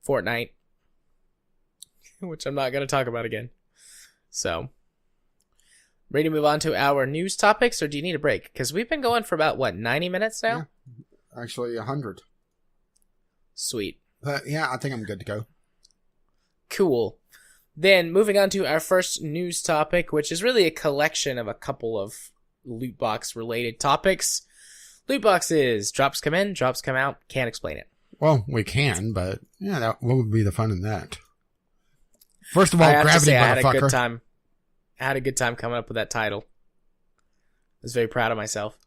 Speaker 1: Fortnite, which I'm not going to talk about again. So, ready to move on to our news topics, or do you need a break? Because we've been going for about, 90 minutes now?
Speaker 2: Yeah, actually 100.
Speaker 1: Sweet.
Speaker 2: Yeah, I think I'm good to go.
Speaker 1: Cool. Then, moving on to our first news topic, which is really a collection of a couple of loot box related topics. Loot boxes. Drops come in, drops come out. Can't explain it.
Speaker 2: Well, we can, but yeah, what would be the fun in that? First of all,
Speaker 1: I
Speaker 2: Gravity,
Speaker 1: I had
Speaker 2: motherfucker.
Speaker 1: a good time. I had a good time coming up with that title. I was very proud of myself.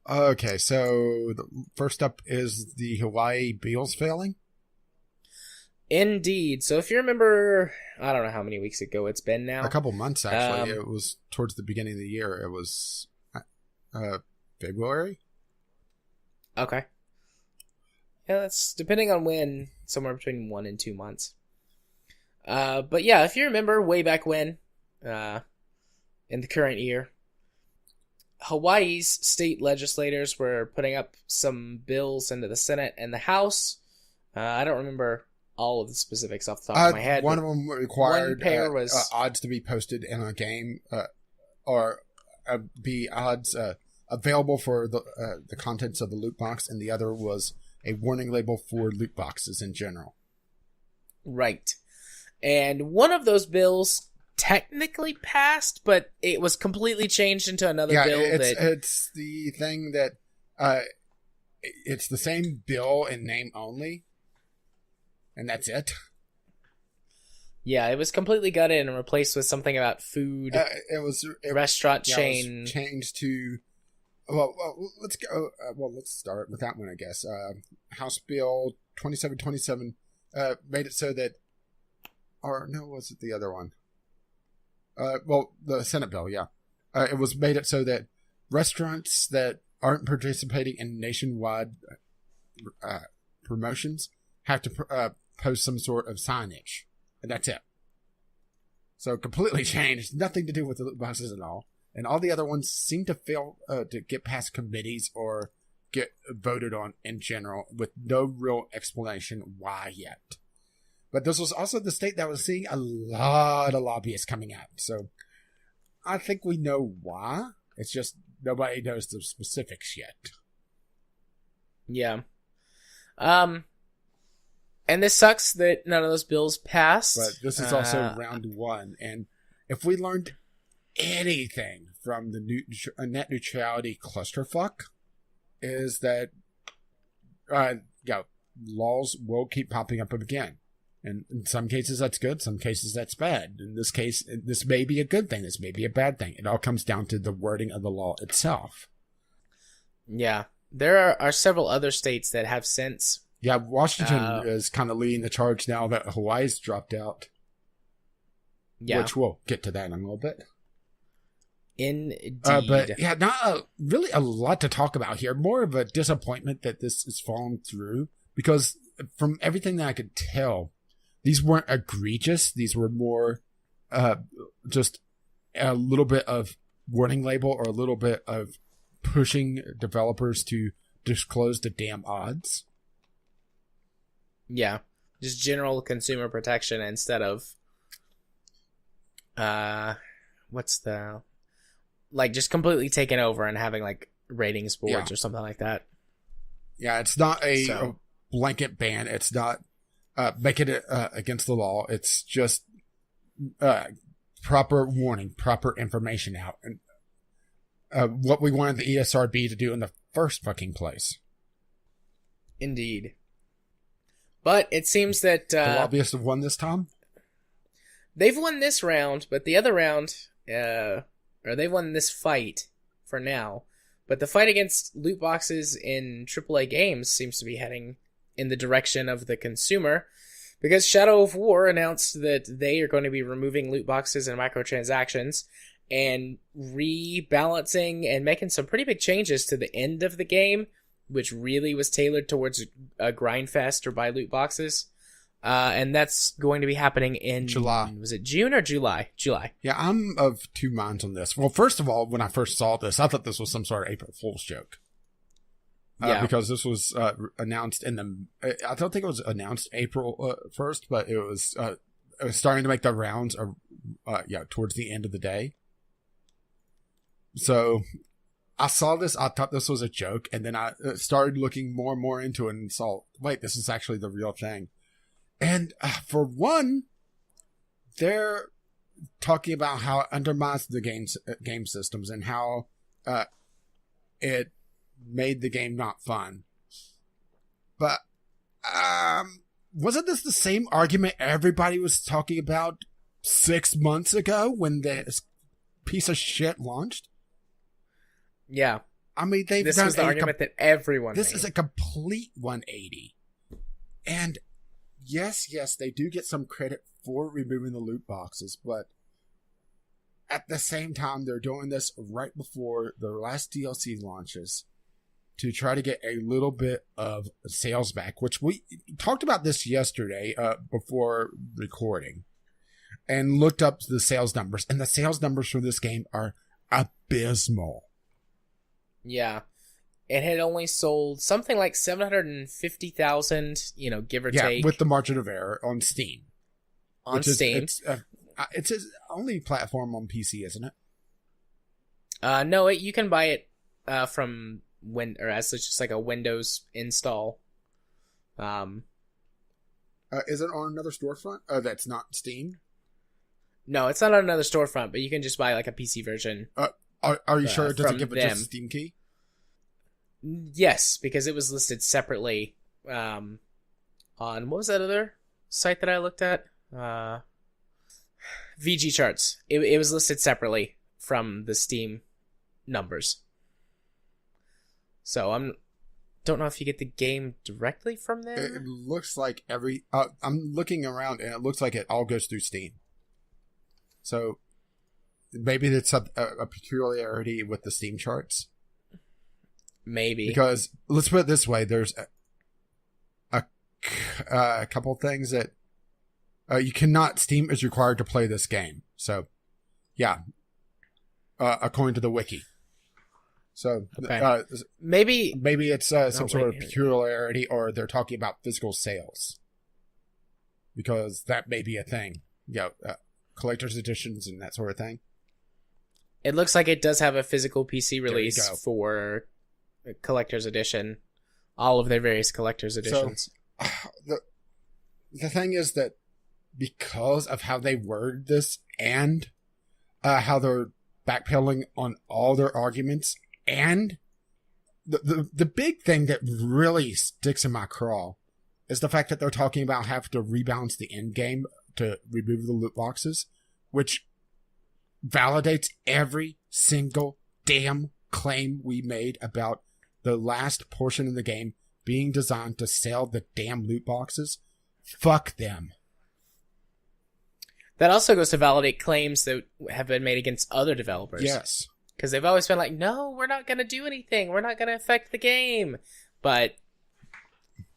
Speaker 2: Okay, so first up is the Hawaii Beals failing.
Speaker 1: Indeed. So if you remember, I don't know how many weeks ago it's been now.
Speaker 2: A couple months, actually. It was towards the beginning of the year. It was February.
Speaker 1: Okay. Yeah, that's depending on when, somewhere between 1 and 2 months. But yeah, if you remember way back when, in the current year, Hawaii's state legislators were putting up some bills into the Senate and the House. I don't remember all of the specifics off the top of my head.
Speaker 2: One of them required
Speaker 1: one pair was
Speaker 2: odds to be posted in a game, or be odds available for the contents of the loot box, and the other was a warning label for loot boxes in general.
Speaker 1: Right. And one of those bills technically passed, but it was completely changed into another bill.
Speaker 2: It's the thing that it's the same bill in name only, and that's it.
Speaker 1: Yeah, it was completely gutted and replaced with something about food. Restaurant chain.
Speaker 2: It was changed to. Let's go. Let's start with that one, I guess. House Bill 2727 made it so that, or no, was it the other one? The Senate bill, yeah. It was made it so that restaurants that aren't participating in nationwide promotions have to post some sort of signage, and that's it. So completely changed, nothing to do with the loot boxes at all. And all the other ones seem to fail to get past committees or get voted on in general, with no real explanation why yet. But this was also the state that was seeing a lot of lobbyists coming out. So I think we know why. It's just nobody knows the specifics yet.
Speaker 1: Yeah. And this sucks that none of those bills passed.
Speaker 2: But this is also round one. And if we learned anything from the net neutrality clusterfuck, is that laws will keep popping up again. And in some cases that's good, some cases that's bad. In this case, this may be a good thing, this may be a bad thing. It all comes down to the wording of the law itself.
Speaker 1: Yeah. There are several other states that have since.
Speaker 2: Yeah, Washington is kind of leading the charge now that Hawaii's dropped out. Yeah. Which we'll get to that in a little bit.
Speaker 1: Indeed.
Speaker 2: But yeah, not really a lot to talk about here. More of a disappointment that this is falling through, because from everything that I could tell, these weren't egregious. These were more just a little bit of warning label or a little bit of pushing developers to disclose the damn odds.
Speaker 1: Yeah. Just general consumer protection instead of just completely taking over and having like ratings boards or something like that.
Speaker 2: Yeah, it's not a blanket ban. It's not making it against the law. It's just proper warning, proper information out, and what we wanted the ESRB to do in the first fucking place.
Speaker 1: Indeed. But it seems that
Speaker 2: the lobbyists have won this time.
Speaker 1: They've won this round, but the other round, or they've won this fight for now. But the fight against loot boxes in AAA games seems to be heading in the direction of the consumer, because Shadow of War announced that they are going to be removing loot boxes and microtransactions and rebalancing and making some pretty big changes to the end of the game, which really was tailored towards a grind fest or buy loot boxes. And that's going to be happening in
Speaker 2: July.
Speaker 1: Was it June or July? July.
Speaker 2: Yeah, I'm of two minds on this. Well, first of all, when I first saw this, I thought this was some sort of April Fool's joke. Because this was announced I don't think it was announced April 1st, but it was starting to make the rounds towards the end of the day. So I saw this, I thought this was a joke, and then I started looking more and more into it and saw, wait, this is actually the real thing. And for one, they're talking about how it undermines the game systems and how it made the game not fun. But wasn't this the same argument everybody was talking about 6 months ago when this piece of shit launched?
Speaker 1: Yeah.
Speaker 2: I mean,
Speaker 1: this was the argument that everyone
Speaker 2: This
Speaker 1: made.
Speaker 2: is a complete 180. And yes, they do get some credit for removing the loot boxes, but at the same time, they're doing this right before the last DLC launches to try to get a little bit of sales back, which we talked about this yesterday before recording and looked up the sales numbers, and the sales numbers for this game are abysmal.
Speaker 1: Yeah. It had only sold something like 750,000, give or
Speaker 2: Yeah,
Speaker 1: take.
Speaker 2: with the margin of error on Steam.
Speaker 1: On Steam.
Speaker 2: It's his only platform on PC, isn't it?
Speaker 1: No, you can buy it from as it's just like a Windows install.
Speaker 2: Is it on another storefront? That's not Steam.
Speaker 1: No, it's not on another storefront, but you can just buy like a PC version.
Speaker 2: Are you sure it doesn't give it
Speaker 1: them.
Speaker 2: just a Steam key?
Speaker 1: Yes, because it was listed separately on what was that other site that I looked at? VG Charts. It was listed separately from the Steam numbers. So don't know if you get the game directly from there.
Speaker 2: It looks like I'm looking around and it looks like it all goes through Steam. So maybe it's a peculiarity with the Steam charts.
Speaker 1: Maybe.
Speaker 2: Because let's put it this way, there's a couple things that Steam is required to play this game. So, yeah, according to the wiki. So,
Speaker 1: okay. Maybe
Speaker 2: it's some sort of peculiarity, or they're talking about physical sales. Because that may be a thing. Collector's editions and that sort of thing.
Speaker 1: It looks like it does have a physical PC release for collector's edition, all of their various collector's editions.
Speaker 2: So, the thing is that because of how they word this and how they're backpedaling on all their arguments, and the big thing that really sticks in my craw is the fact that they're talking about having to rebalance the end game to remove the loot boxes, which validates every single damn claim we made about the last portion of the game being designed to sell the damn loot boxes. Fuck them.
Speaker 1: That also goes to validate claims that have been made against other developers.
Speaker 2: Yes.
Speaker 1: Because they've always been like, no, we're not going to do anything. We're not going to affect the game. But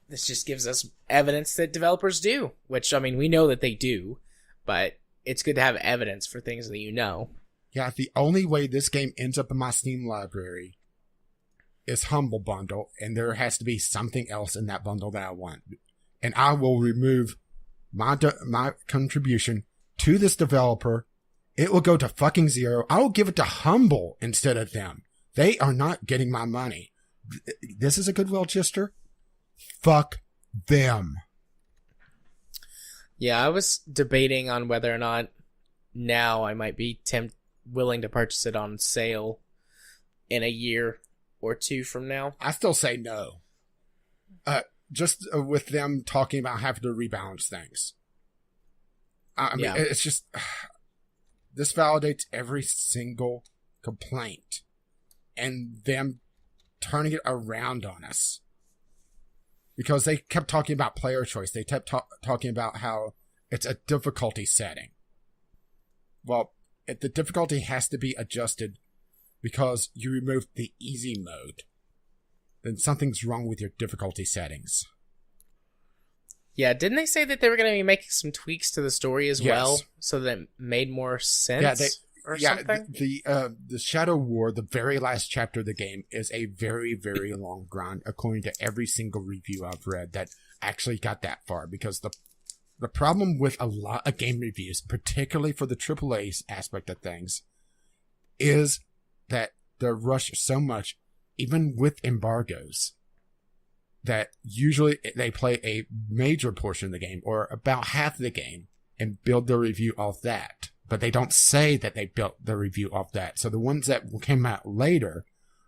Speaker 1: this just gives us evidence that developers do. Which, I mean, we know that they do. But it's good to have evidence for things that you know.
Speaker 2: Yeah, the only way this game ends up in my Steam library is Humble Bundle, and there has to be something else in that bundle that I want. And I will remove my contribution to this developer. It will go to fucking zero. I will give it to Humble instead of them. They are not getting my money. This is a goodwill gesture. Fuck them.
Speaker 1: Yeah, I was debating on whether or not now I might be willing to purchase it on sale in a year or two from now.
Speaker 2: I still say no. Just with them talking about having to rebalance things. I mean, it's just... This validates every single complaint. And them turning it around on us. Because they kept talking about player choice. They kept talking about how it's a difficulty setting. Well, if the difficulty has to be adjusted because you removed the easy mode, then something's wrong with your difficulty settings.
Speaker 1: Yeah, didn't they say that they were going to be making some tweaks to the story as well, so that it made more sense? Something?
Speaker 2: The Shadow War, the very last chapter of the game, is a very, very long grind, according to every single review I've read that actually got that far. Because the problem with a lot of game reviews, particularly for the AAA aspect of things, is that they're rushed so much, even with embargoes, that usually they play a major portion of the game, or about half the game, and build their review off that. But they don't say that they built the review off that. So the ones that came out later,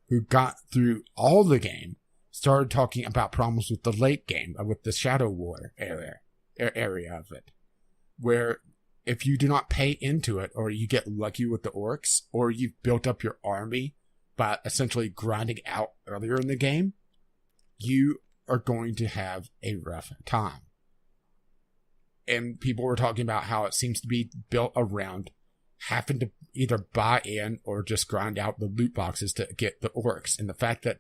Speaker 2: who got through all the game, started talking about problems with the late game, with the Shadow War area of it. Where if you do not pay into it, or you get lucky with the orcs, or you've built up your army by essentially grinding out earlier in the game, you are going to have a rough time. And people were talking about how it seems to be built around having to either buy in or just grind out the loot boxes to get the orcs. And the fact that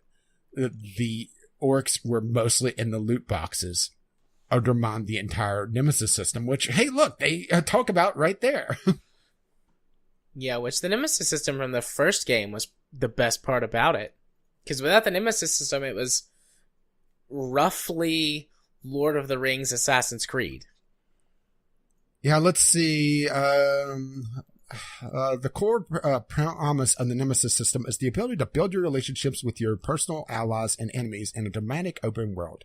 Speaker 2: the orcs were mostly in the loot boxes undermined the entire Nemesis system, which, hey, look, they talk about right there.
Speaker 1: Yeah, which the Nemesis system from the first game was the best part about it. Because without the Nemesis system, it was roughly Lord of the Rings, Assassin's Creed.
Speaker 2: Yeah, let's see. The core promise of the Nemesis system is the ability to build your relationships with your personal allies and enemies in a dramatic open world.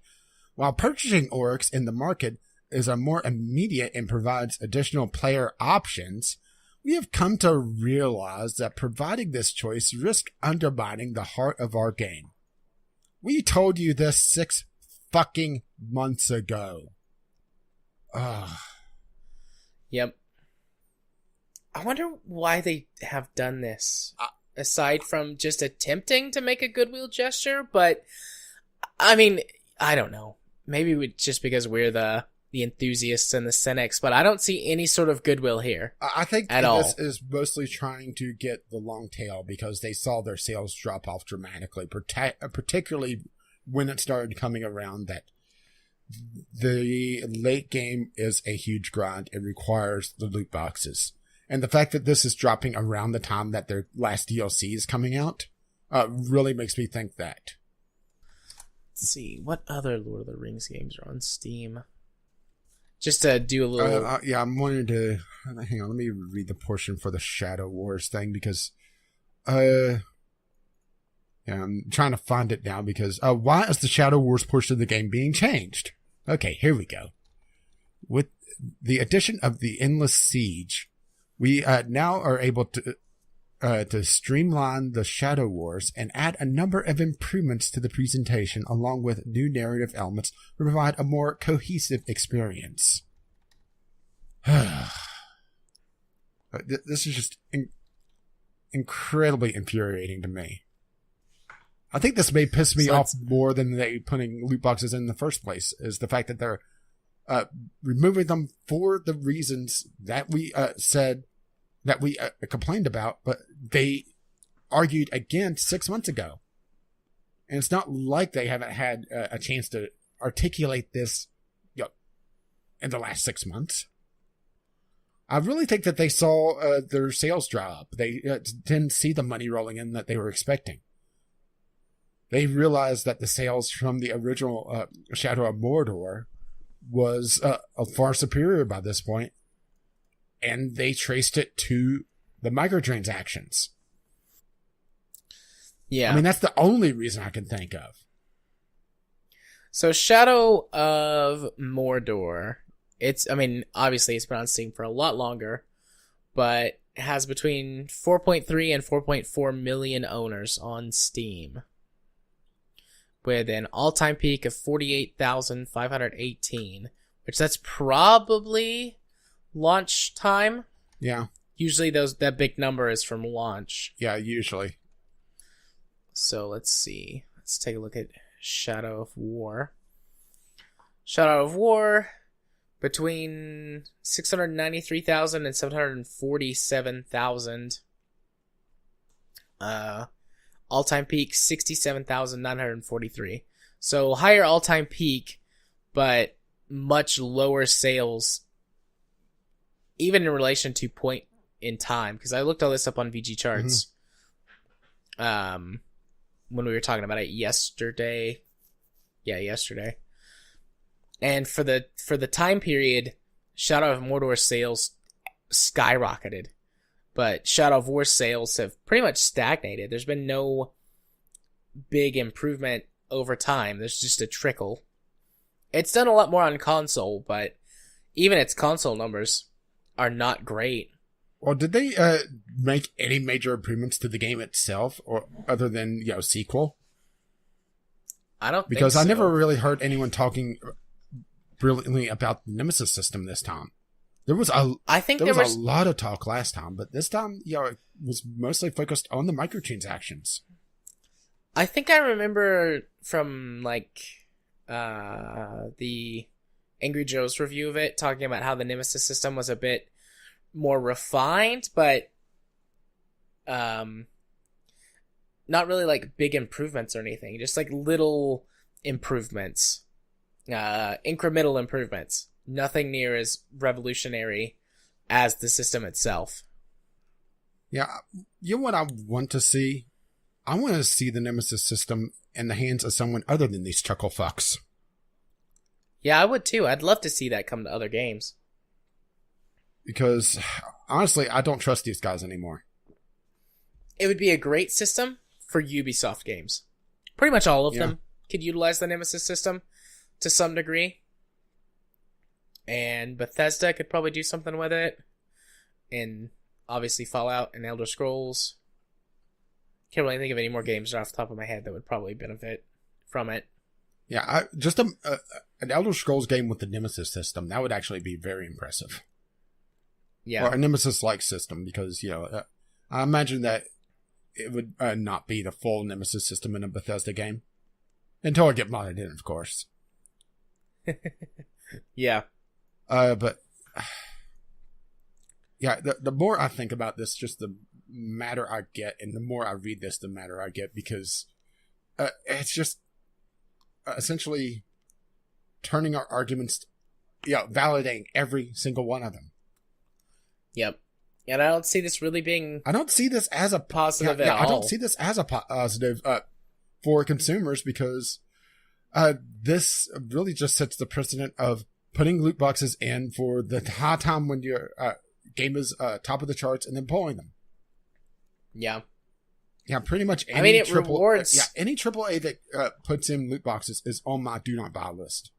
Speaker 2: While purchasing orcs in the market is a more immediate and provides additional player options, we have come to realize that providing this choice risks undermining the heart of our game. We told you this 6 fucking months ago. Ugh.
Speaker 1: Yep. I wonder why they have done this, aside from just attempting to make a goodwill gesture, but, I mean, I don't know. Maybe just because we're the enthusiasts and the cynics, but I don't see any sort of goodwill here.
Speaker 2: I think
Speaker 1: at
Speaker 2: this
Speaker 1: all.
Speaker 2: is mostly trying to get the long tail because they saw their sales drop off dramatically, particularly when it started coming around that the late game is a huge grind. It requires the loot boxes. And the fact that this is dropping around the time that their last DLC is coming out really makes me think that.
Speaker 1: Let's see, what other Lord of the Rings games are on Steam? Just to do a little...
Speaker 2: yeah, I'm wanting to... Hang on, let me read the portion for the Shadow Wars thing because... yeah, I'm trying to find it now because... why is the Shadow Wars portion of the game being changed? Okay, here we go. With the addition of the Endless Siege, we now are able to streamline the Shadow Wars and add a number of improvements to the presentation along with new narrative elements to provide a more cohesive experience. This is just incredibly infuriating to me. I think this may piss me off more than they putting loot boxes in the first place, is the fact that they're removing them for the reasons that we said that we complained about, but they argued against 6 months ago. And it's not like they haven't had a chance to articulate this in the last 6 months. I really think that they saw their sales drop. They didn't see the money rolling in that they were expecting. They realized that the sales from the original Shadow of Mordor was far superior by this point, and they traced it to the microtransactions.
Speaker 1: Yeah.
Speaker 2: I mean, that's the only reason I can think of.
Speaker 1: So Shadow of Mordor, obviously it's been on Steam for a lot longer, but it has between 4.3 and 4.4 million owners on Steam, with an all-time peak of 48,518, which that's probably launch time.
Speaker 2: Yeah.
Speaker 1: Usually that big number is from launch.
Speaker 2: Yeah, usually.
Speaker 1: So let's see. Let's take a look at Shadow of War. Shadow of War, between 693,000 and 747,000. All-time peak, 67,943. So higher all-time peak, but much lower sales, even in relation to point in time. Because I looked all this up on VG Charts when we were talking about it yesterday. Yeah, yesterday. And for the time period, Shadow of Mordor sales skyrocketed. But Shadow of War sales have pretty much stagnated. There's been no big improvement over time. There's just a trickle. It's done a lot more on console, but even its console numbers are not great.
Speaker 2: Well, did they make any major improvements to the game itself, or other than sequel?
Speaker 1: I don't
Speaker 2: because
Speaker 1: think so.
Speaker 2: I never really heard anyone talking brilliantly about the Nemesis system this time. There was a lot of talk last time, but this time, it was mostly focused on the microtransactions.
Speaker 1: I think I remember from the Angry Joe's review of it talking about how the Nemesis system was a bit more refined, but not really big improvements or anything. Just little improvements, incremental improvements. Nothing near as revolutionary as the system itself.
Speaker 2: Yeah, you know what I want to see? I want to see the Nemesis system in the hands of someone other than these chuckle fucks.
Speaker 1: Yeah, I would too. I'd love to see that come to other games.
Speaker 2: Because, honestly, I don't trust these guys anymore.
Speaker 1: It would be a great system for Ubisoft games. Pretty much all of them could utilize the Nemesis system to some degree. And Bethesda could probably do something with it. And obviously Fallout and Elder Scrolls. Can't really think of any more games off the top of my head that would probably benefit from it.
Speaker 2: Yeah, just an Elder Scrolls game with the Nemesis system, that would actually be very impressive.
Speaker 1: Yeah.
Speaker 2: Or a Nemesis-like system, because, I imagine that it would not be the full Nemesis system in a Bethesda game. Until I get modded in, of course.
Speaker 1: Yeah.
Speaker 2: But, yeah, the more I think about this, just the madder I get, and the more I read this, the madder I get, because it's just essentially turning our arguments, validating every single one of them.
Speaker 1: Yep. And I don't see this really being...
Speaker 2: I don't see this as a
Speaker 1: positive at all.
Speaker 2: I don't see this as a positive for consumers, because this really just sets the precedent of putting loot boxes in for the high time when your game is top of the charts, and then pulling them.
Speaker 1: Yeah.
Speaker 2: Yeah, pretty much any
Speaker 1: it rewards...
Speaker 2: Yeah, any AAA that puts in loot boxes is on my do not buy list.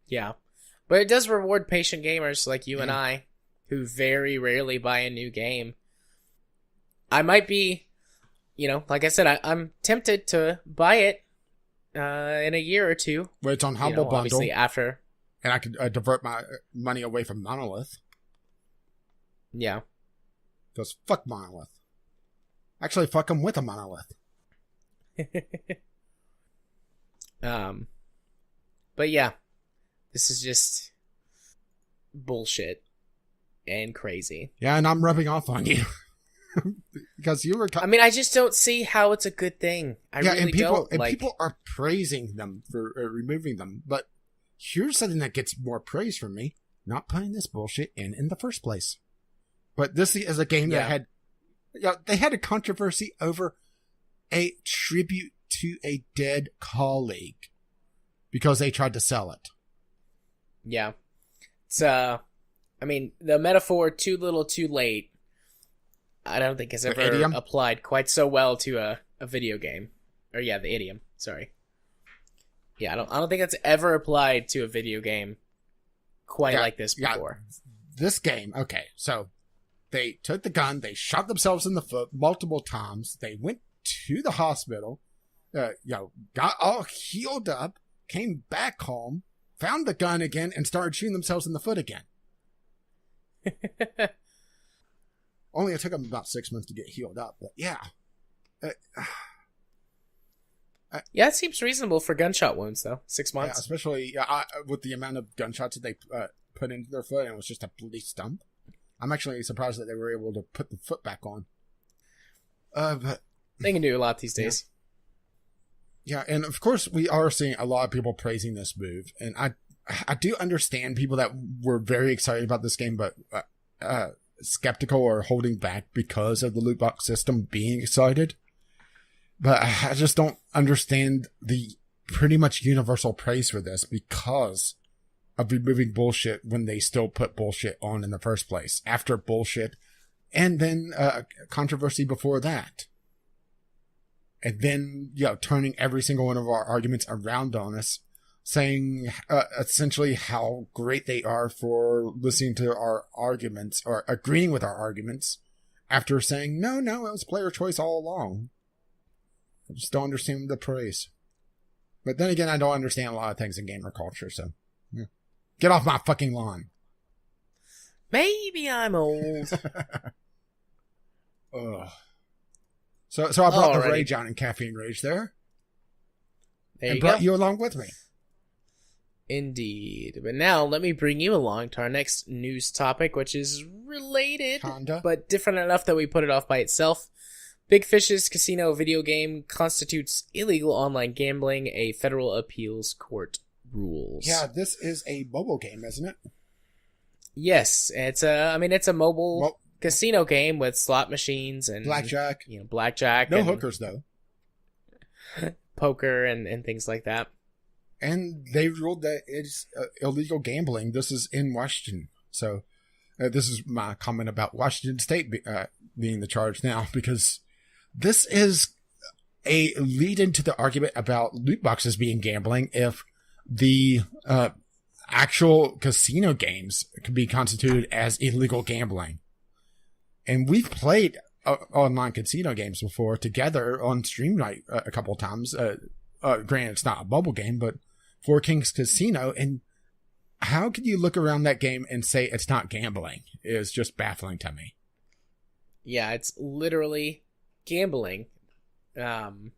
Speaker 1: Yeah. But it does reward patient gamers like you and I, who very rarely buy a new game. I might be, like I said, I'm tempted to buy it in a year or two.
Speaker 2: Well, it's on Humble Bundle.
Speaker 1: Obviously after.
Speaker 2: And I could divert my money away from Monolith.
Speaker 1: Yeah.
Speaker 2: Because fuck Monolith. Actually, fuck them with a Monolith.
Speaker 1: But yeah, this is just bullshit and crazy.
Speaker 2: Yeah, and I'm rubbing off on you. Because you were...
Speaker 1: I just don't see how it's a good thing. I really don't.
Speaker 2: And people are praising them for removing them. But here's something that gets more praise from me. Not putting this bullshit in the first place. But this is a game that had... they had a controversy over a tribute to a dead colleague. Because they tried to sell it.
Speaker 1: Yeah. It's, the metaphor too little too late, I don't think has ever applied quite so well to a video game. Or the idiom, sorry. Yeah, I don't think it's ever applied to a video game quite like this before.
Speaker 2: This game, okay, so they took the gun, they shot themselves in the foot multiple times, they went to the hospital, got all healed up, came back home, found the gun again, and started shooting themselves in the foot again. Only it took them about 6 months to get healed up, but yeah.
Speaker 1: Yeah, it seems reasonable for gunshot wounds, though. 6 months.
Speaker 2: Yeah, especially with the amount of gunshots that they put into their foot, and it was just a bloody stump. I'm actually surprised that they were able to put the foot back on. But
Speaker 1: they can do a lot these days.
Speaker 2: Yeah, and of course we are seeing a lot of people praising this move, and I do understand people that were very excited about this game, but skeptical or holding back because of the loot box system being excited. But I just don't understand the pretty much universal praise for this because of removing bullshit when they still put bullshit on in the first place. After bullshit, and then controversy before that. And then, turning every single one of our arguments around on us, saying essentially how great they are for listening to our arguments or agreeing with our arguments after saying, no, it was player choice all along. I just don't understand the praise. But then again, I don't understand a lot of things in gamer culture, so get off my fucking lawn.
Speaker 1: Maybe I'm old.
Speaker 2: Ugh. So I brought the rage out in Caffeine Rage there.
Speaker 1: And
Speaker 2: brought you along with me.
Speaker 1: Indeed. But now let me bring you along to our next news topic, which is related, but different enough that we put it off by itself. Big Fish's casino video game constitutes illegal online gambling, a federal appeals court rules.
Speaker 2: Yeah, this is a mobile game, isn't it?
Speaker 1: Yes, it's a mobile casino game with slot machines and
Speaker 2: Blackjack.
Speaker 1: Blackjack.
Speaker 2: No
Speaker 1: and
Speaker 2: hookers, though.
Speaker 1: Poker and things like that.
Speaker 2: And they ruled that it's illegal gambling. This is in Washington. So this is my comment about Washington State being the charge now, because this is a lead into the argument about loot boxes being gambling if the actual casino games could be constituted as illegal gambling. And we've played online casino games before together on Stream Night a couple of times. Granted, it's not a mobile game, but Four Kings Casino. And how can you look around that game and say it's not gambling? It's just baffling to me.
Speaker 1: Yeah, it's literally gambling. In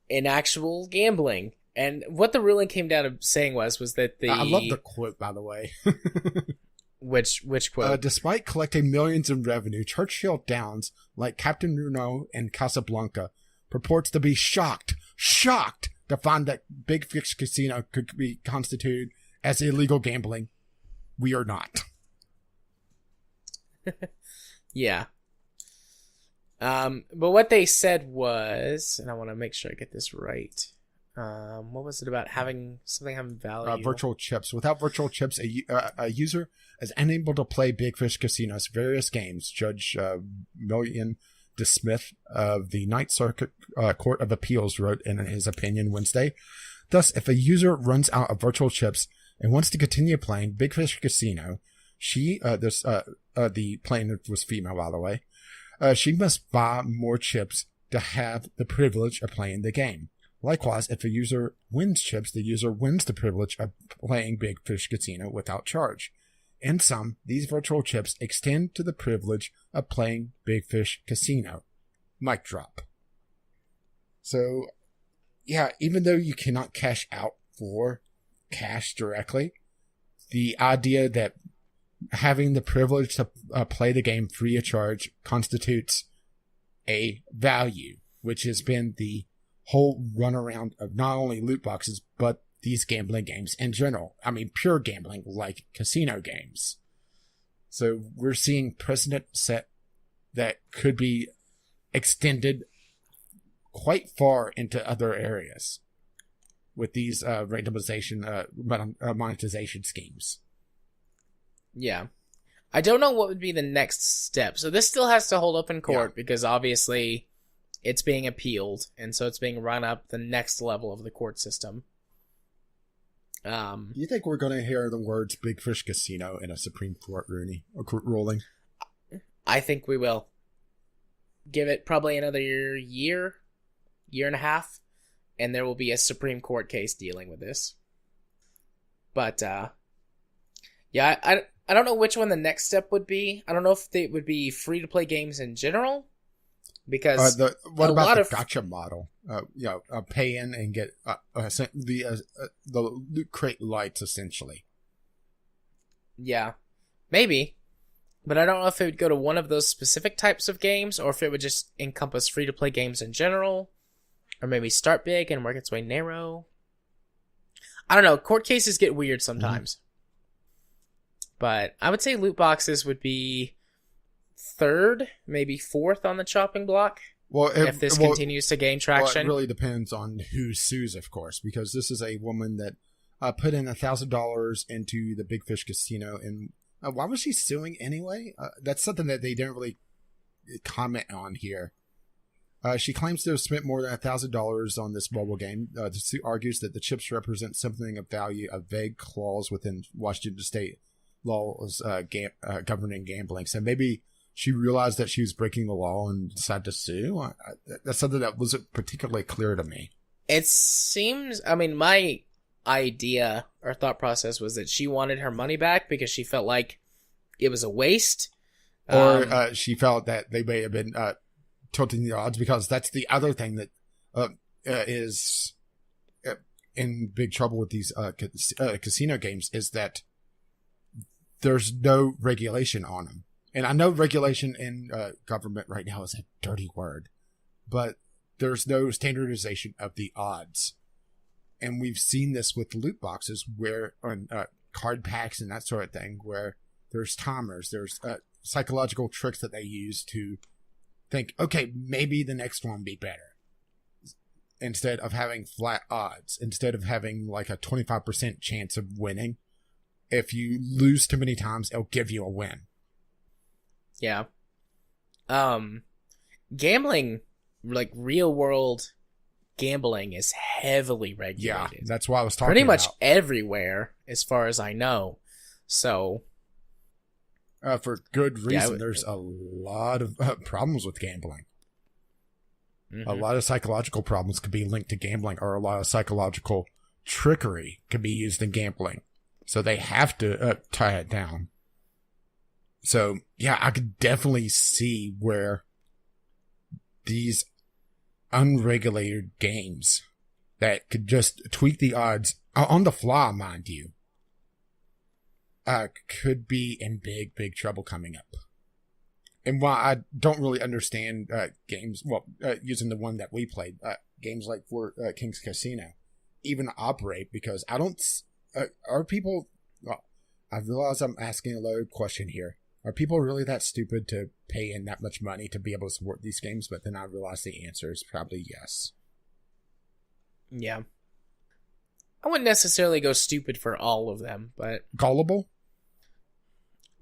Speaker 1: actual gambling. And what the ruling came down to saying was that the...
Speaker 2: I love the quote, by the way.
Speaker 1: Which quote?
Speaker 2: Despite collecting millions in revenue, Churchill Downs, like Captain Runo and Casablanca, purports to be shocked to find that Big Fish Casino could be constituted as illegal gambling. We are not.
Speaker 1: Yeah. But what they said was, and I want to make sure I get this right. What was it about having value?
Speaker 2: Virtual chips. Without virtual chips, a user is unable to play Big Fish Casino's various games. Judge Million DeSmith of the Ninth Circuit Court of Appeals wrote in his opinion Wednesday. Thus, if a user runs out of virtual chips and wants to continue playing Big Fish Casino, the plaintiff was female, by the way, she must buy more chips to have the privilege of playing the game. Likewise, if a user wins chips, the user wins the privilege of playing Big Fish Casino without charge. In sum, these virtual chips extend to the privilege of playing Big Fish Casino. Mic drop. So, yeah, even though you cannot cash out for cash directly, the idea that having the privilege to play the game free of charge constitutes a value, which has been the whole runaround of not only loot boxes, but these gambling games in general. I mean, pure gambling, like casino games. So we're seeing precedent set that could be extended quite far into other areas with these randomization, monetization schemes.
Speaker 1: Yeah. I don't know what would be the next step. So this still has to hold up in court because obviously it's being appealed, and so it's being run up the next level of the court system.
Speaker 2: You think we're going to hear the words Big Fish Casino in a Supreme Court ruling?
Speaker 1: I think we will. Give it probably another year and a half, and there will be a Supreme Court case dealing with this. But, yeah, I don't know which one the next step would be. I don't know if it would be free-to-play games in general, because
Speaker 2: what about the gacha model? Pay in and get the loot crate lights, essentially.
Speaker 1: Yeah, maybe. But I don't know if it would go to one of those specific types of games, or if it would just encompass free-to-play games in general, or maybe start big and work its way narrow. I don't know. Court cases get weird sometimes. Mm-hmm. But I would say loot boxes would be third, maybe fourth on the chopping block. Well, if this continues to gain traction.
Speaker 2: Well, it really depends on who sues, of course, because this is a woman that put in $1,000 into the Big Fish Casino. And why was she suing anyway? That's something that they didn't really comment on here. She claims to have spent more than $1,000 on this mobile game. The suit argues that the chips represent something of value, a vague clause within Washington State laws governing gambling. So maybe she realized that she was breaking the law and decided to sue. That's something that wasn't particularly clear to me.
Speaker 1: It seems, I mean, my idea or thought process was that she wanted her money back because she felt like it was a waste.
Speaker 2: Or she felt that they may have been tilting the odds, because that's the other thing that is in big trouble with these casino games, is that there's no regulation on them. And I know regulation in government right now is a dirty word, but there's no standardization of the odds. And we've seen this with loot boxes, where on card packs and that sort of thing, where there's timers, there's psychological tricks that they use to think, okay, maybe the next one will be better. Instead of having flat odds, instead of having like a 25% chance of winning, if you lose too many times, it'll give you a win.
Speaker 1: Yeah. Gambling, like real world gambling, is heavily regulated.
Speaker 2: Yeah, that's why I was talking
Speaker 1: pretty much
Speaker 2: about.
Speaker 1: everywhere, as far as I know. So,
Speaker 2: for good reason, there's a lot of problems with gambling. Mm-hmm. A lot of psychological problems could be linked to gambling, or a lot of psychological trickery could be used in gambling. So they have to tie it down. So, yeah, I could definitely see where these unregulated games that could just tweak the odds on the fly, mind you, could be in big, big trouble coming up. And while I don't really understand games, using the one that we played, games like King's Casino, even operate, because I don't... are people... Well, I realize I'm asking a loaded question here. Are people really that stupid to pay in that much money to be able to support these games? But then I realize the answer is probably yes.
Speaker 1: Yeah. I wouldn't necessarily go stupid for all of them, but...
Speaker 2: Gullible?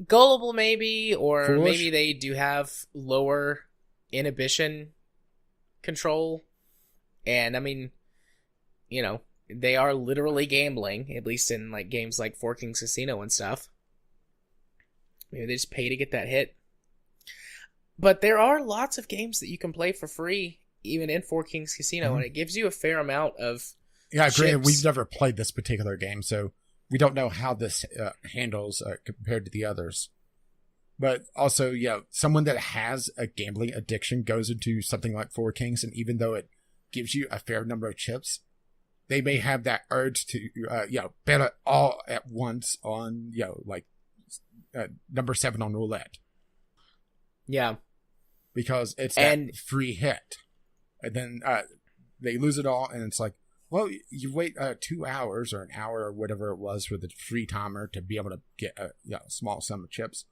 Speaker 1: Gullible, maybe, or
Speaker 2: Foolish?
Speaker 1: Maybe they do have lower inhibition control. And, I mean, you know, they are literally gambling, at least in like games like Four Kings Casino and stuff. Maybe they just pay to get that hit. But there are lots of games that you can play for free, even in Four Kings Casino, and it gives you a fair amount of
Speaker 2: Yeah, granted,
Speaker 1: chips.
Speaker 2: we've never played this particular game, so we don't know how this handles compared to the others. But also, yeah, someone that has a gambling addiction goes into something like Four Kings, and even though it gives you a fair number of chips, they may have that urge to, bet it all at once on, like number 7 on roulette.
Speaker 1: Yeah.
Speaker 2: Because it's that free hit. And then they lose it all, and it's like, well, you wait 2 hours or an hour or whatever it was for the free timer to be able to get a small sum of chips.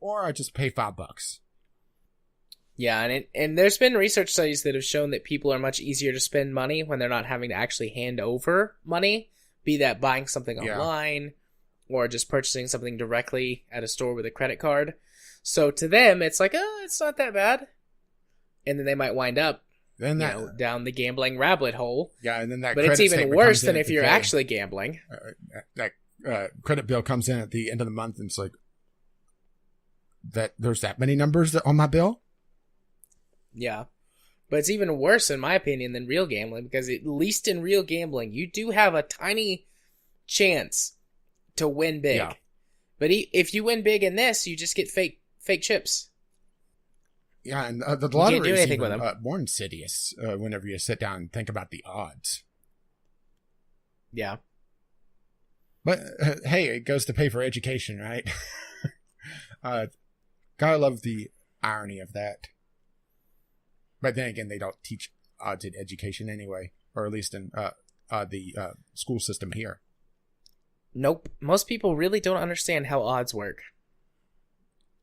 Speaker 2: Or I just pay $5.
Speaker 1: Yeah, and there's been research studies that have shown that people are much easier to spend money when they're not having to actually hand over money, be that buying something online or just purchasing something directly at a store with a credit card. So to them, it's like, it's not that bad. And then they might wind up down the gambling rabbit hole.
Speaker 2: Yeah, and then that
Speaker 1: but it's even worse than if you're actually gambling.
Speaker 2: That credit bill comes in at the end of the month, and it's like, there's that many numbers on my bill?
Speaker 1: Yeah. But it's even worse, in my opinion, than real gambling, because at least in real gambling, you do have a tiny chance to win big. Yeah. But if you win big in this, you just get fake chips.
Speaker 2: Yeah, and the lottery is even more insidious whenever you sit down and think about the odds.
Speaker 1: Yeah.
Speaker 2: But, hey, it goes to pay for education, right? Gotta love the irony of that. But then again, they don't teach odds in education anyway, or at least in the school system here.
Speaker 1: Nope. Most people really don't understand how odds work.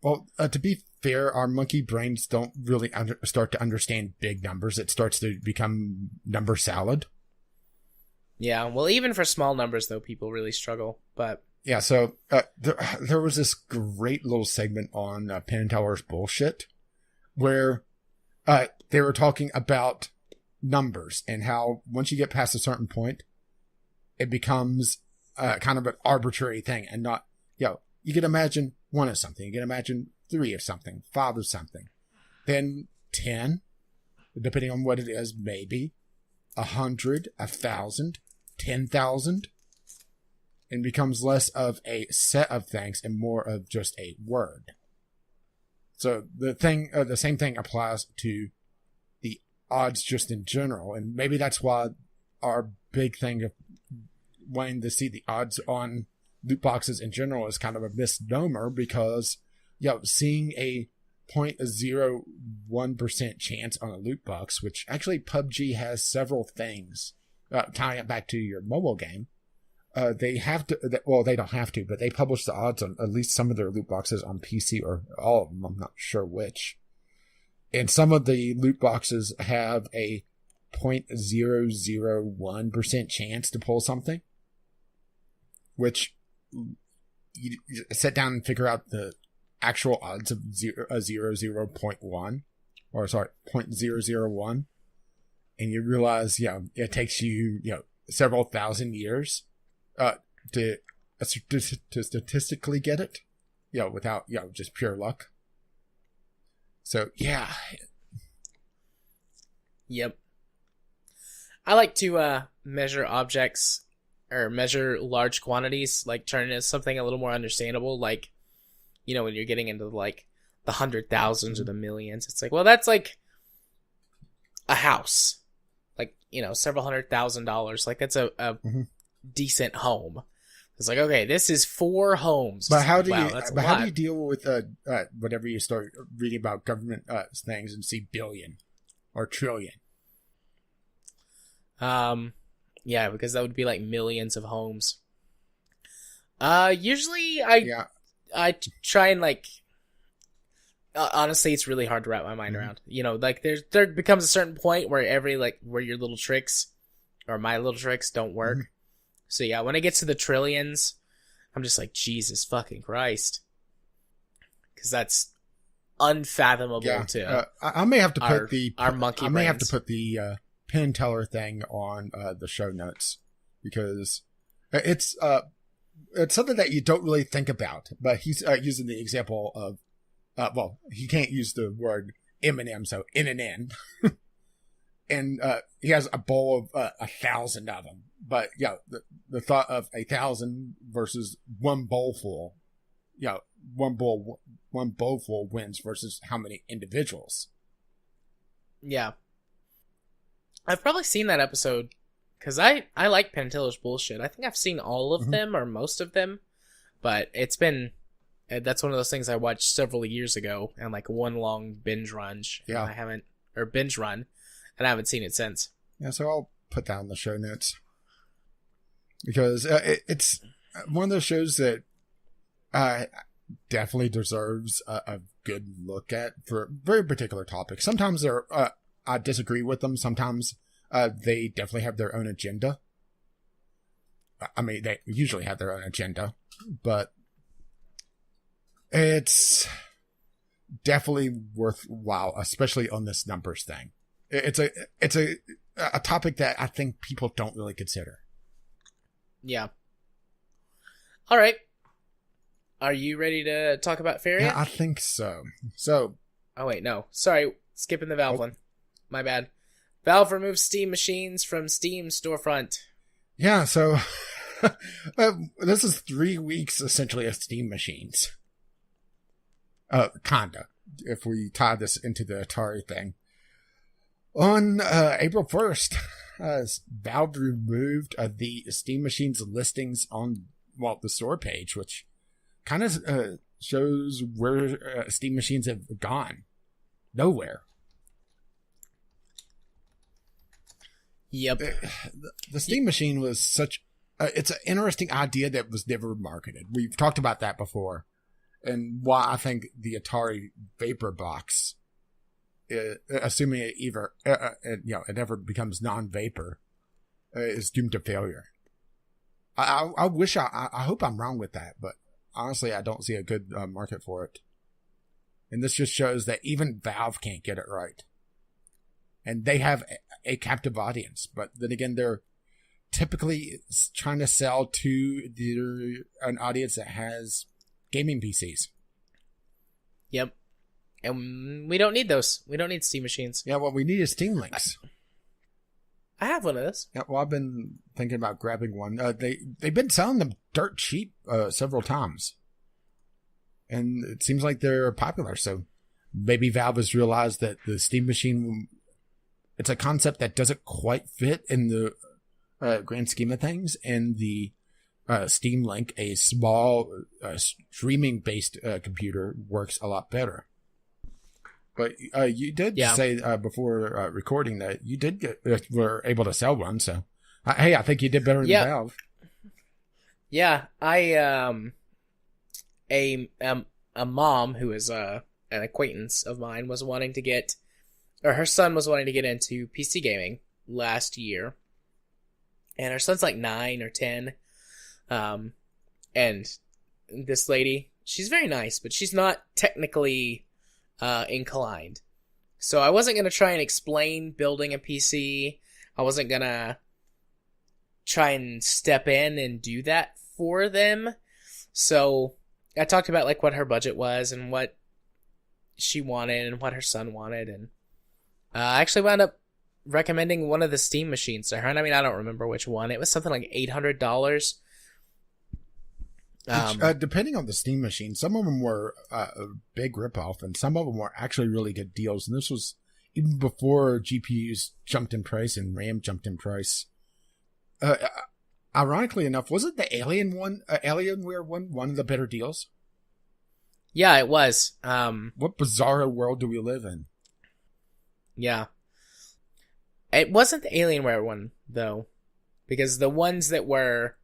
Speaker 2: Well, to be fair, our monkey brains don't really start to understand big numbers. It starts to become number salad.
Speaker 1: Yeah, well, even for small numbers, though, people really struggle. But
Speaker 2: yeah, so there was this great little segment on Penn and Teller's Bullshit where they were talking about numbers and how once you get past a certain point, it becomes kind of an arbitrary thing and not, you can imagine 1 of something, you can imagine 3 of something, 5 of something, then 10, depending on what it is, maybe 100, 1,000, 10,000, and becomes less of a set of things and more of just a word. So the same thing applies to the odds just in general, and maybe that's why our big thing of wanting to see the odds on loot boxes in general is kind of a misnomer, because seeing a 0.01% chance on a loot box, which actually PUBG has several things tying it back to your mobile game, they have to. Well, they don't have to, but they publish the odds on at least some of their loot boxes on PC, or all of them. I'm not sure which. And some of the loot boxes have a 0.001% chance to pull something, which you sit down and figure out the actual odds of 0.1, or sorry, 0.001, and you realize, it takes you, several thousand years to statistically get it, without, just pure luck. So, yeah.
Speaker 1: Yep. I like to measure objects, or measure large quantities, like turn it into something a little more understandable, like, when you're getting into, like, the 100,000s or the millions. It's like, well, that's like a house. Like, several $100,000. Like, that's a decent home. It's like, okay, this is 4 homes.
Speaker 2: But how do how do you deal with whenever you start reading about government things and see billion or trillion?
Speaker 1: Yeah, because that would be like millions of homes. Usually I try and like, honestly, it's really hard to wrap my mind around. Like there becomes a certain point where where your little tricks or my little tricks don't work. So yeah, when it gets to the trillions, I'm just like, Jesus fucking Christ. Because that's unfathomable to
Speaker 2: I may have to put
Speaker 1: our monkey
Speaker 2: I
Speaker 1: brains.
Speaker 2: may have to put the Penn and Teller thing on the show notes, because it's something that you don't really think about. But he's using the example of he can't use the word M&M, so N and N. And he has a bowl of 1,000 of them. But the thought of 1,000 versus one bowl full, one bowl full wins versus how many individuals.
Speaker 1: Yeah, I've probably seen that episode because I like Penn and Teller's bullshit. I think I've seen all of them or most of them, but that's one of those things I watched several years ago and like one long binge run.
Speaker 2: Yeah,
Speaker 1: I haven't seen it since.
Speaker 2: Yeah, so I'll put that in the show notes, because it's one of those shows that definitely deserves a good look at for very particular topics. Sometimes I disagree with them. Sometimes they definitely have their own agenda. I mean, they usually have their own agenda, but it's definitely worthwhile, especially on this numbers thing. It's a topic that I think people don't really consider.
Speaker 1: Yeah. All right. Are you ready to talk about Faeria?
Speaker 2: Yeah, I think so. So.
Speaker 1: Oh wait, no. Sorry, skipping the Valve one. My bad. Valve removes Steam machines from Steam storefront.
Speaker 2: Yeah, so this is 3 weeks essentially of Steam machines. Kinda. If we tie this into the Atari thing. On April 1st, Valve removed the Steam Machines listings on, the store page, which kind of shows where Steam Machines have gone. Nowhere.
Speaker 1: Yep.
Speaker 2: The Steam Machine was such... it's an interesting idea that was never marketed. We've talked about that before. And why I think the Atari Vapor Box... assuming it it ever becomes non-vapor, is doomed to failure. I wish I hope I'm wrong with that, but honestly, I don't see a good market for it. And this just shows that even Valve can't get it right. And they have a captive audience, but then again, they're typically trying to sell to an audience that has gaming PCs.
Speaker 1: Yep. And we don't need those. We don't need Steam machines.
Speaker 2: Yeah, what we need is Steam Links.
Speaker 1: I have one of those.
Speaker 2: Yeah, well, I've been thinking about grabbing one. They've been selling them dirt cheap several times. And it seems like they're popular. So maybe Valve has realized that the Steam machine, it's a concept that doesn't quite fit in the grand scheme of things. And the Steam Link, a small streaming-based computer, works a lot better. But you did say before recording that you were able to sell one. So, hey, I think you did better than Valve.
Speaker 1: Yeah, a a mom who is an acquaintance of mine was wanting to get, or her son was wanting to get into PC gaming last year, and her son's like 9 or 10, and this lady, she's very nice, but she's not technically inclined. So I wasn't gonna try and explain building a PC. I wasn't gonna try and step in and do that for them. So I talked about like what her budget was and what she wanted and what her son wanted, and I actually wound up recommending one of the Steam machines to her. And I mean, I don't remember which one. It was something like $800.
Speaker 2: Depending on the Steam machine, some of them were a big ripoff, and some of them were actually really good deals. And this was even before GPUs jumped in price and RAM jumped in price. Ironically enough, was it the Alienware one of the better deals?
Speaker 1: Yeah, it was.
Speaker 2: What bizarre world do we live in?
Speaker 1: Yeah. It wasn't the Alienware one, though, because the ones that were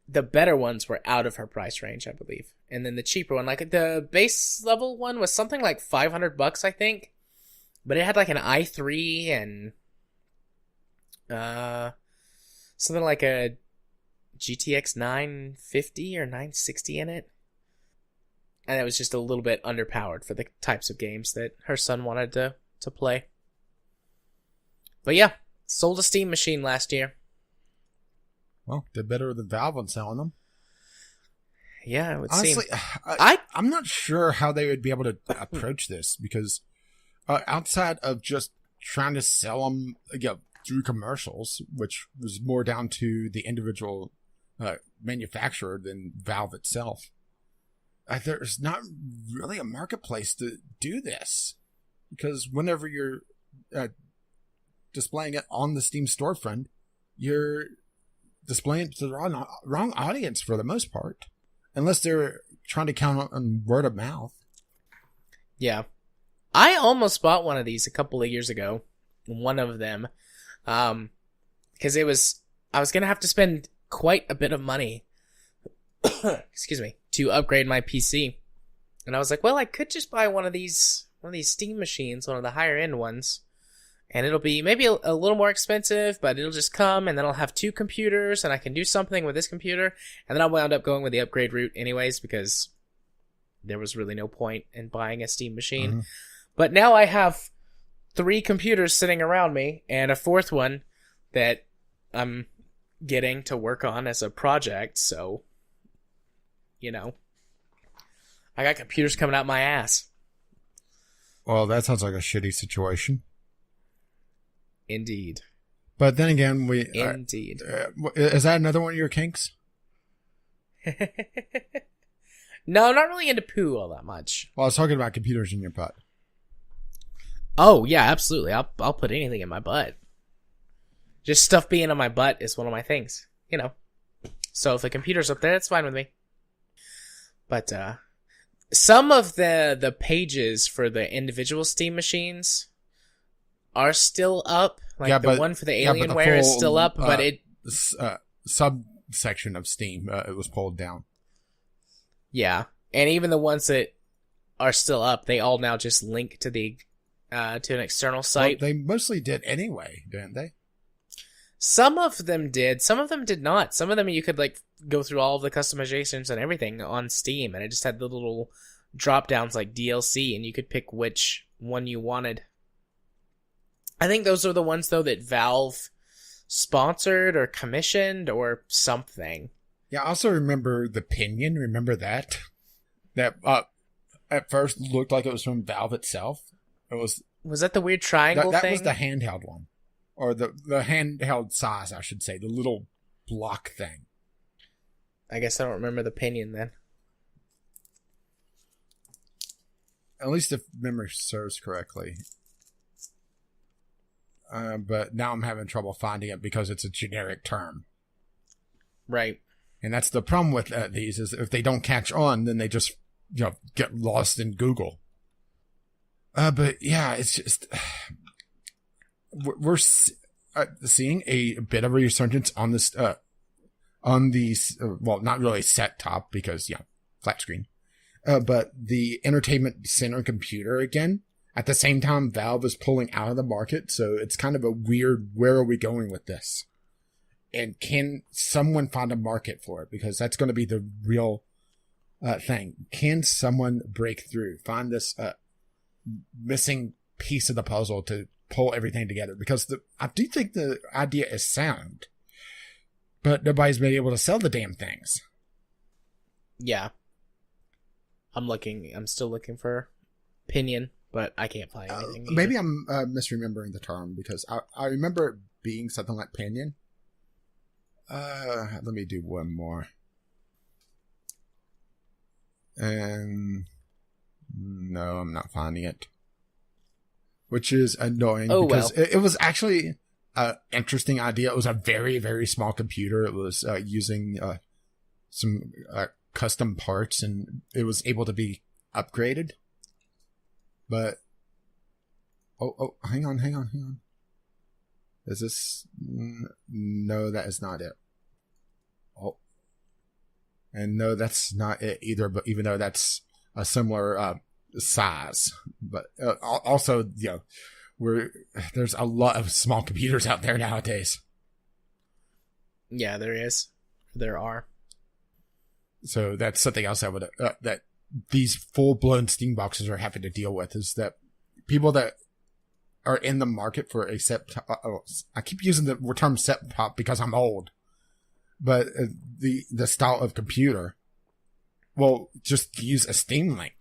Speaker 1: the better ones were out of her price range, I believe. And then the cheaper one, like the base level one was something like $500, I think. But it had like an i3 and something like a GTX 950 or 960 in it. And it was just a little bit underpowered for the types of games that her son wanted to play. But yeah, sold a Steam machine last year.
Speaker 2: Well, they're better than Valve on selling them.
Speaker 1: Yeah, it would
Speaker 2: Honestly,
Speaker 1: seem.
Speaker 2: I'm not sure how they would be able to approach this, because outside of just trying to sell them through commercials, which was more down to the individual manufacturer than Valve itself, there's not really a marketplace to do this. Because whenever you're displaying it on the Steam storefront, you're displaying it to the wrong audience for the most part. Unless they're trying to count on word of mouth.
Speaker 1: Yeah. I almost bought one of these a couple of years ago. One of them. Because I was going to have to spend quite a bit of money excuse me, to upgrade my PC. And I was like, well, I could just buy one of these Steam machines, one of the higher end ones. And it'll be maybe a little more expensive, but it'll just come, and then I'll have 2 computers, and I can do something with this computer. And then I wound up going with the upgrade route anyways, because there was really no point in buying a Steam machine. Mm-hmm. But now I have 3 computers sitting around me, and a 4th one that I'm getting to work on as a project, so, you know, I got computers coming out my ass.
Speaker 2: Well, that sounds like a shitty situation.
Speaker 1: Indeed.
Speaker 2: But then again,
Speaker 1: Indeed.
Speaker 2: Is that another one of your kinks?
Speaker 1: No, I'm not really into poo all that much.
Speaker 2: Well, I was talking about computers in your butt.
Speaker 1: Oh, yeah, absolutely. I'll put anything in my butt. Just stuff being on my butt is one of my things, you know. So if the computer's up there, that's fine with me. But some of the pages for the individual Steam machines are still up. Like yeah, the one for the Alienware is still up, but it
Speaker 2: subsection of Steam it was pulled down.
Speaker 1: Yeah, and even the ones that are still up, they all now just link to the to an external site.
Speaker 2: Well, they mostly did anyway, didn't they?
Speaker 1: Some of them did. Some of them did not. Some of them you could like go through all of the customizations and everything on Steam, and it just had the little drop downs like DLC, and you could pick which one you wanted. I think those are the ones, though, that Valve sponsored or commissioned or something.
Speaker 2: Yeah, I also remember the Pinion. Remember that? That at first looked like it was from Valve itself. It was
Speaker 1: that the weird triangle thing?
Speaker 2: That was the handheld one. Or the handheld size, I should say. The little block thing.
Speaker 1: I guess I don't remember the Pinion then.
Speaker 2: At least if memory serves correctly. But now I'm having trouble finding it because it's a generic term.
Speaker 1: Right.
Speaker 2: And that's the problem with these, is if they don't catch on, then they just get lost in Google. But yeah, it's just... We're seeing a bit of a resurgence on this on the, well, not really set top because, flat screen, but the entertainment center computer again. At the same time, Valve is pulling out of the market, so it's kind of a weird, where are we going with this? And can someone find a market for it? Because that's going to be the real thing. Can someone break through, find this missing piece of the puzzle to pull everything together? Because I do think the idea is sound, but nobody's been able to sell the damn things.
Speaker 1: Yeah. I'm still looking for opinion, but I can't find anything.
Speaker 2: Maybe I'm misremembering the term, because I remember it being something like pinion. Let me do one more. And no, I'm not finding it. Which is annoying, because it was actually an interesting idea. It was a very, very small computer. It was using some custom parts, and it was able to be upgraded. But hang on. Is this? No, that is not it. Oh, and no, that's not it either. But even though that's a similar size, but also, there's a lot of small computers out there nowadays.
Speaker 1: Yeah, there are.
Speaker 2: So that's something else I would that these full-blown Steam boxes are having to deal with, is that people that are in the market for a set top, I keep using the term set top because I'm old, but the style of computer, well, just use a Steam Link,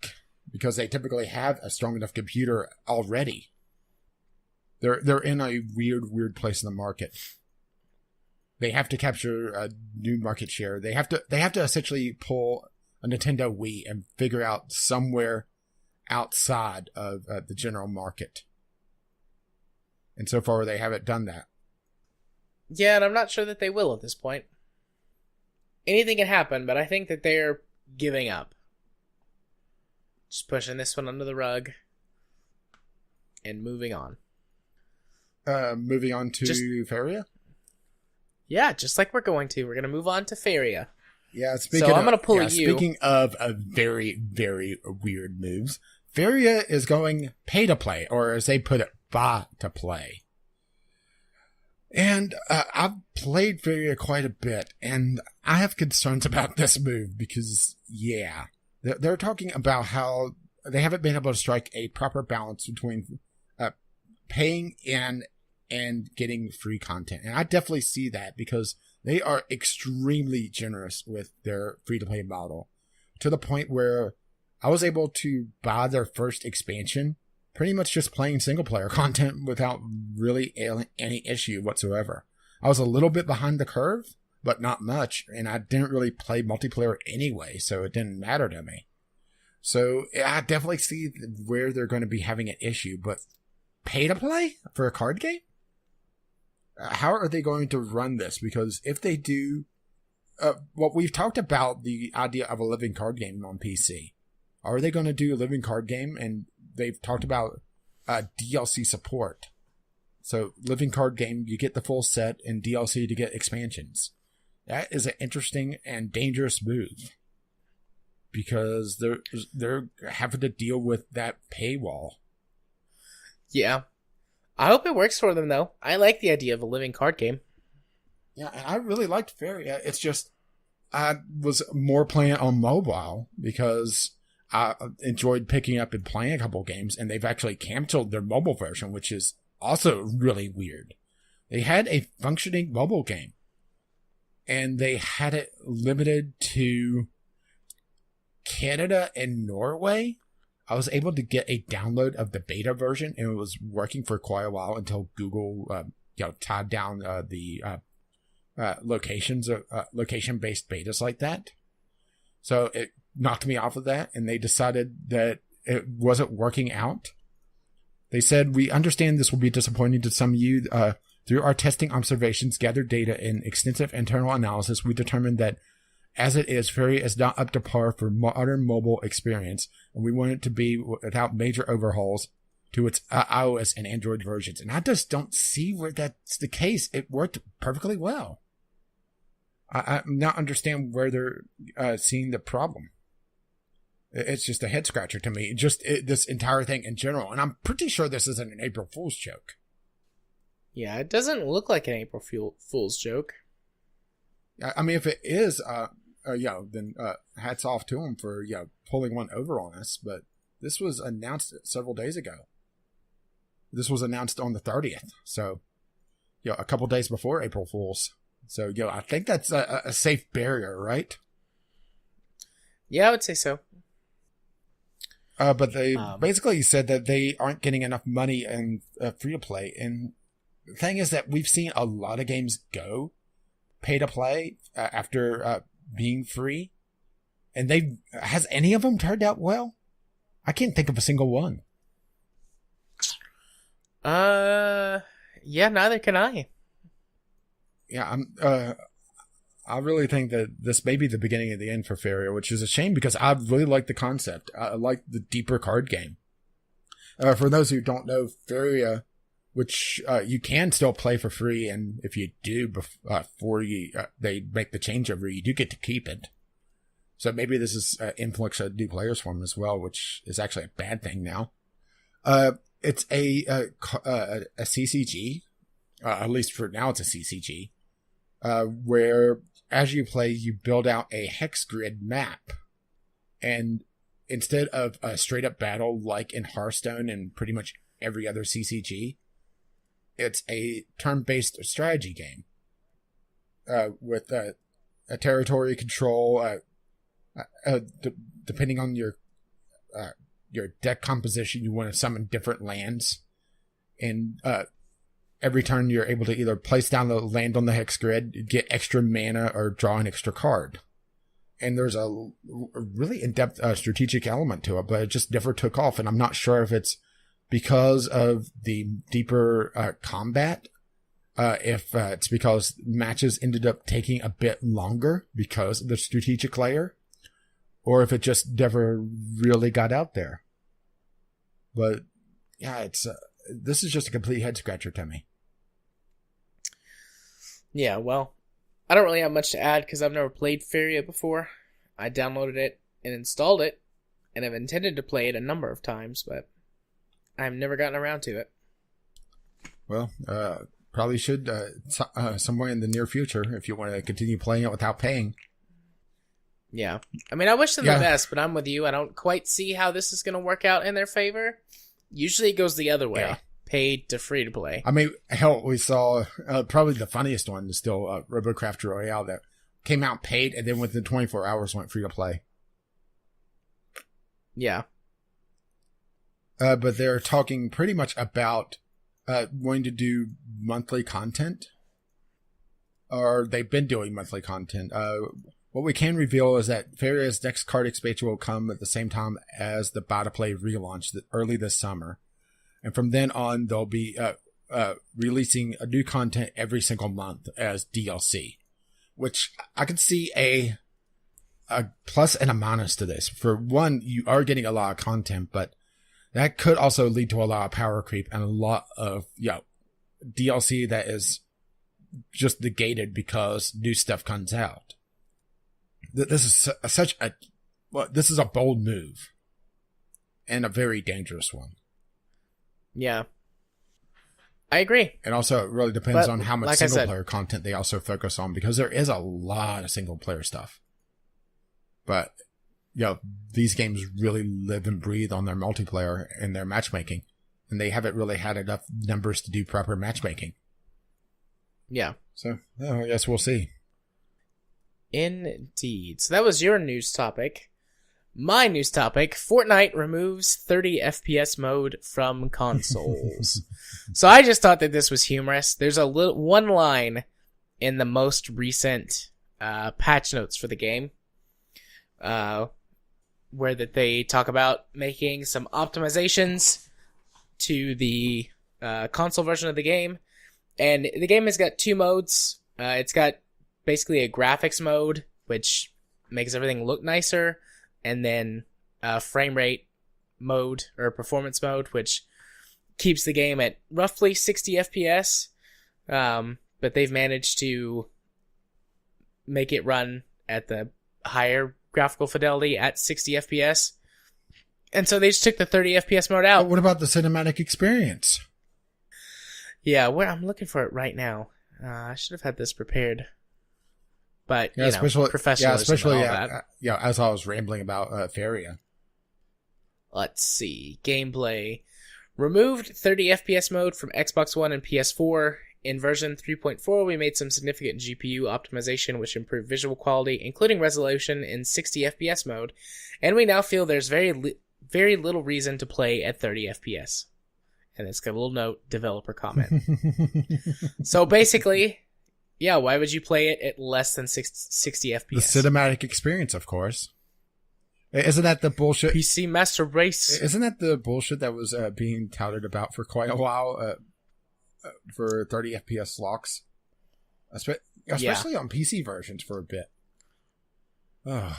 Speaker 2: because they typically have a strong enough computer already. They're in a weird place in the market. They have to capture a new market share. They have to essentially pull a Nintendo Wii and figure out somewhere outside of the general market. And so far, they haven't done that.
Speaker 1: Yeah, and I'm not sure that they will at this point. Anything can happen, but I think that they're giving up. Just pushing this one under the rug and moving on.
Speaker 2: Moving on to Faeria?
Speaker 1: Yeah, just like we're going to. We're going to move on to Faeria.
Speaker 2: Yeah,
Speaker 1: I'm going to pull you.
Speaker 2: Speaking of very, very weird moves, Faeria is going pay to play, or as they put it, buy to play. And I've played Faeria quite a bit, and I have concerns about this move because, they're talking about how they haven't been able to strike a proper balance between paying in and getting free content. And I definitely see that, because they are extremely generous with their free-to-play model, to the point where I was able to buy their first expansion pretty much just playing single-player content without really any issue whatsoever. I was a little bit behind the curve, but not much, and I didn't really play multiplayer anyway, so it didn't matter to me. So I definitely see where they're going to be having an issue, but pay-to-play for a card game? How are they going to run this? Because if they do, we've talked about the idea of a living card game on PC. Are they going to do a living card game? And they've talked about DLC support. So living card game, you get the full set, and DLC to get expansions. That is an interesting and dangerous move, because they're having to deal with that paywall.
Speaker 1: Yeah. I hope it works for them, though. I like the idea of a living card game.
Speaker 2: Yeah, and I really liked Faeria. It's just, I was more playing it on mobile, because I enjoyed picking up and playing a couple games, and they've actually canceled their mobile version, which is also really weird. They had a functioning mobile game, and they had it limited to Canada and Norway. I was able to get a download of the beta version, and it was working for quite a while until Google, tied down the locations, location-based betas like that. So it knocked me off of that, and they decided that it wasn't working out. They said, "We understand this will be disappointing to some of you. Through our testing observations, gathered data, and extensive internal analysis, we determined that as it is, Faeria is not up to par for modern mobile experience, and we want it to be without major overhauls to its iOS and Android versions." And I just don't see where that's the case. It worked perfectly well. I'm not understand where they're seeing the problem. It's just a head scratcher to me. This entire thing in general, and I'm pretty sure this isn't an April Fool's joke.
Speaker 1: Yeah, it doesn't look like an April Fool's joke.
Speaker 2: I mean, if it is, then hats off to them for pulling one over on us. But this was announced several days ago. This was announced on the 30th, so a couple days before April Fool's. So I think that's a safe barrier, right?
Speaker 1: Yeah, I would say so.
Speaker 2: But they basically said that they aren't getting enough money in free to play, and the thing is that we've seen a lot of games go pay to play after being free, and has any of them turned out well? I can't think of a single one.
Speaker 1: Yeah, neither can I.
Speaker 2: Yeah, I really think that this may be the beginning of the end for Faeria, which is a shame because I really like the concept. I like the deeper card game. For those who don't know, Faeria, which you can still play for free, and if you do before they make the changeover, you do get to keep it. So maybe this is influx of new players for them as well, which is actually a bad thing now. It's a CCG, at least for now it's a CCG, where as you play, you build out a hex grid map. And instead of a straight up battle like in Hearthstone and pretty much every other CCG, it's a turn-based strategy game with a territory control. Depending on your deck composition, you want to summon different lands, and every turn you're able to either place down the land on the hex grid, get extra mana, or draw an extra card. And there's a really in-depth strategic element to it, but it just never took off, and I'm not sure if it's because of the deeper combat, if it's because matches ended up taking a bit longer because of the strategic layer, or if it just never really got out there. But yeah, this is just a complete head scratcher to me.
Speaker 1: Yeah, well, I don't really have much to add because I've never played Faeria before. I downloaded it and installed it, and I've intended to play it a number of times, but I've never gotten around to it.
Speaker 2: Well, probably should somewhere in the near future if you want to continue playing it without paying.
Speaker 1: Yeah. I mean, I wish them the best, but I'm with you. I don't quite see how this is going to work out in their favor. Usually it goes the other way. Yeah. Paid to free to play.
Speaker 2: I mean, hell, we saw probably the funniest one is still RoboCraft Royale that came out paid and then within 24 hours went free to play.
Speaker 1: Yeah.
Speaker 2: But they're talking pretty much about wanting to do monthly content. Or they've been doing monthly content. What we can reveal is that Faeria's next card expansion will come at the same time as the Buy to Play relaunch early this summer. And from then on, they'll be releasing a new content every single month as DLC. Which I can see a plus and a minus to this. For one, you are getting a lot of content, but that could also lead to a lot of power creep and a lot of DLC that is just negated because new stuff comes out. This is this is a bold move and a very dangerous one.
Speaker 1: Yeah, I agree.
Speaker 2: And also, it really depends on how much single player content they also focus on, because there is a lot of single player stuff. But these games really live and breathe on their multiplayer and their matchmaking, and they haven't really had enough numbers to do proper matchmaking.
Speaker 1: Yeah.
Speaker 2: So, I guess we'll see.
Speaker 1: Indeed. So that was your news topic. My news topic, Fortnite removes 30 FPS mode from consoles. So I just thought that this was humorous. There's one line in the most recent patch notes for the game where that they talk about making some optimizations to the console version of the game. And the game has got two modes. It's got basically a graphics mode, which makes everything look nicer, and then a frame rate mode, or performance mode, which keeps the game at roughly 60 FPS. But they've managed to make it run at the higher graphical fidelity at 60 FPS. And so they just took the 30 FPS mode out.
Speaker 2: But what about the cinematic experience?
Speaker 1: Yeah, I'm looking for it right now. I should have had this prepared. But, professionalism
Speaker 2: especially,
Speaker 1: and all that.
Speaker 2: as I was rambling about Faeria.
Speaker 1: Let's see. Gameplay. Removed 30 FPS mode from Xbox One and PS4. In version 3.4, we made some significant GPU optimization, which improved visual quality, including resolution in 60 FPS mode. And we now feel there's very little reason to play at 30 FPS. And it's got a little note, developer comment. So basically, yeah, why would you play it at less than 60 FPS?
Speaker 2: The cinematic experience, of course. Isn't that the bullshit?
Speaker 1: PC Master Race.
Speaker 2: Isn't that the bullshit that was being touted about for quite a while for 30 FPS locks? Especially on PC versions for a bit. Oh.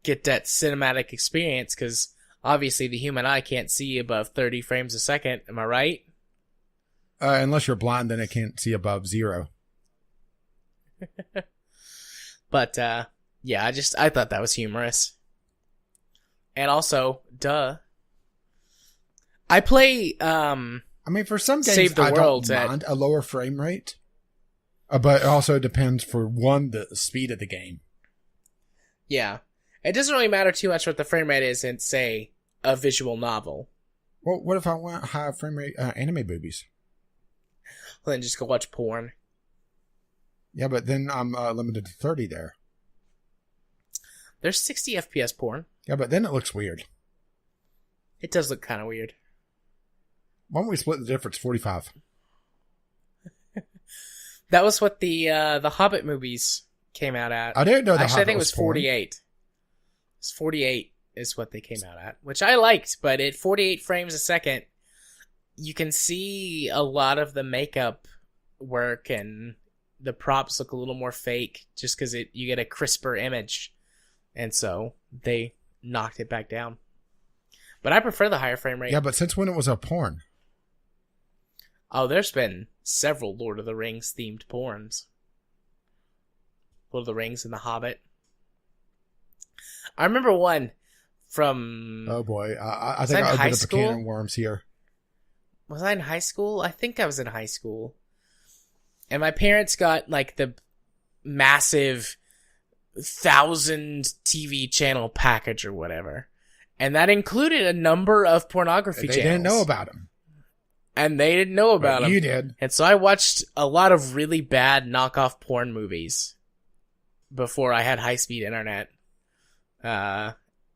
Speaker 1: Get that cinematic experience, because obviously the human eye can't see above 30 frames a second. Am I right?
Speaker 2: Unless you're blind, then it can't see above 0.
Speaker 1: But, yeah, I thought that was humorous. And also, duh. I play,
Speaker 2: for some games,
Speaker 1: Save the
Speaker 2: I
Speaker 1: World
Speaker 2: don't mind a lower frame rate. But it also depends, for one, the speed of the game.
Speaker 1: Yeah. It doesn't really matter too much what the frame rate is in, say, a visual novel.
Speaker 2: Well, what if I want high frame rate anime boobies?
Speaker 1: Well, then just go watch porn.
Speaker 2: Yeah, but then I'm limited to 30 there.
Speaker 1: There's 60 FPS porn.
Speaker 2: Yeah, but then it looks weird.
Speaker 1: It does look kind of weird.
Speaker 2: Why don't we split the difference, 45?
Speaker 1: That was what the Hobbit movies came out at.
Speaker 2: I didn't know that.
Speaker 1: Actually, I think it was 48. It's 48 is what they came out at, which I liked, but at 48 frames a second, you can see a lot of the makeup work and the props look a little more fake just because you get a crisper image. And so they knocked it back down. But I prefer the higher frame rate.
Speaker 2: Yeah, but since when it was a porn?
Speaker 1: Oh, there's been several Lord of the Rings themed porns. Lord of the Rings and The Hobbit. I remember one from...
Speaker 2: Oh boy, I think I opened up a can of worms here.
Speaker 1: Was I in high school? I think I was in high school. And my parents got like the massive 1,000 TV channel package or whatever. And that included a number of pornography channels.
Speaker 2: They didn't know about them.
Speaker 1: And they didn't know about them.
Speaker 2: You did.
Speaker 1: And so I watched a lot of really bad knockoff porn movies before I had high-speed internet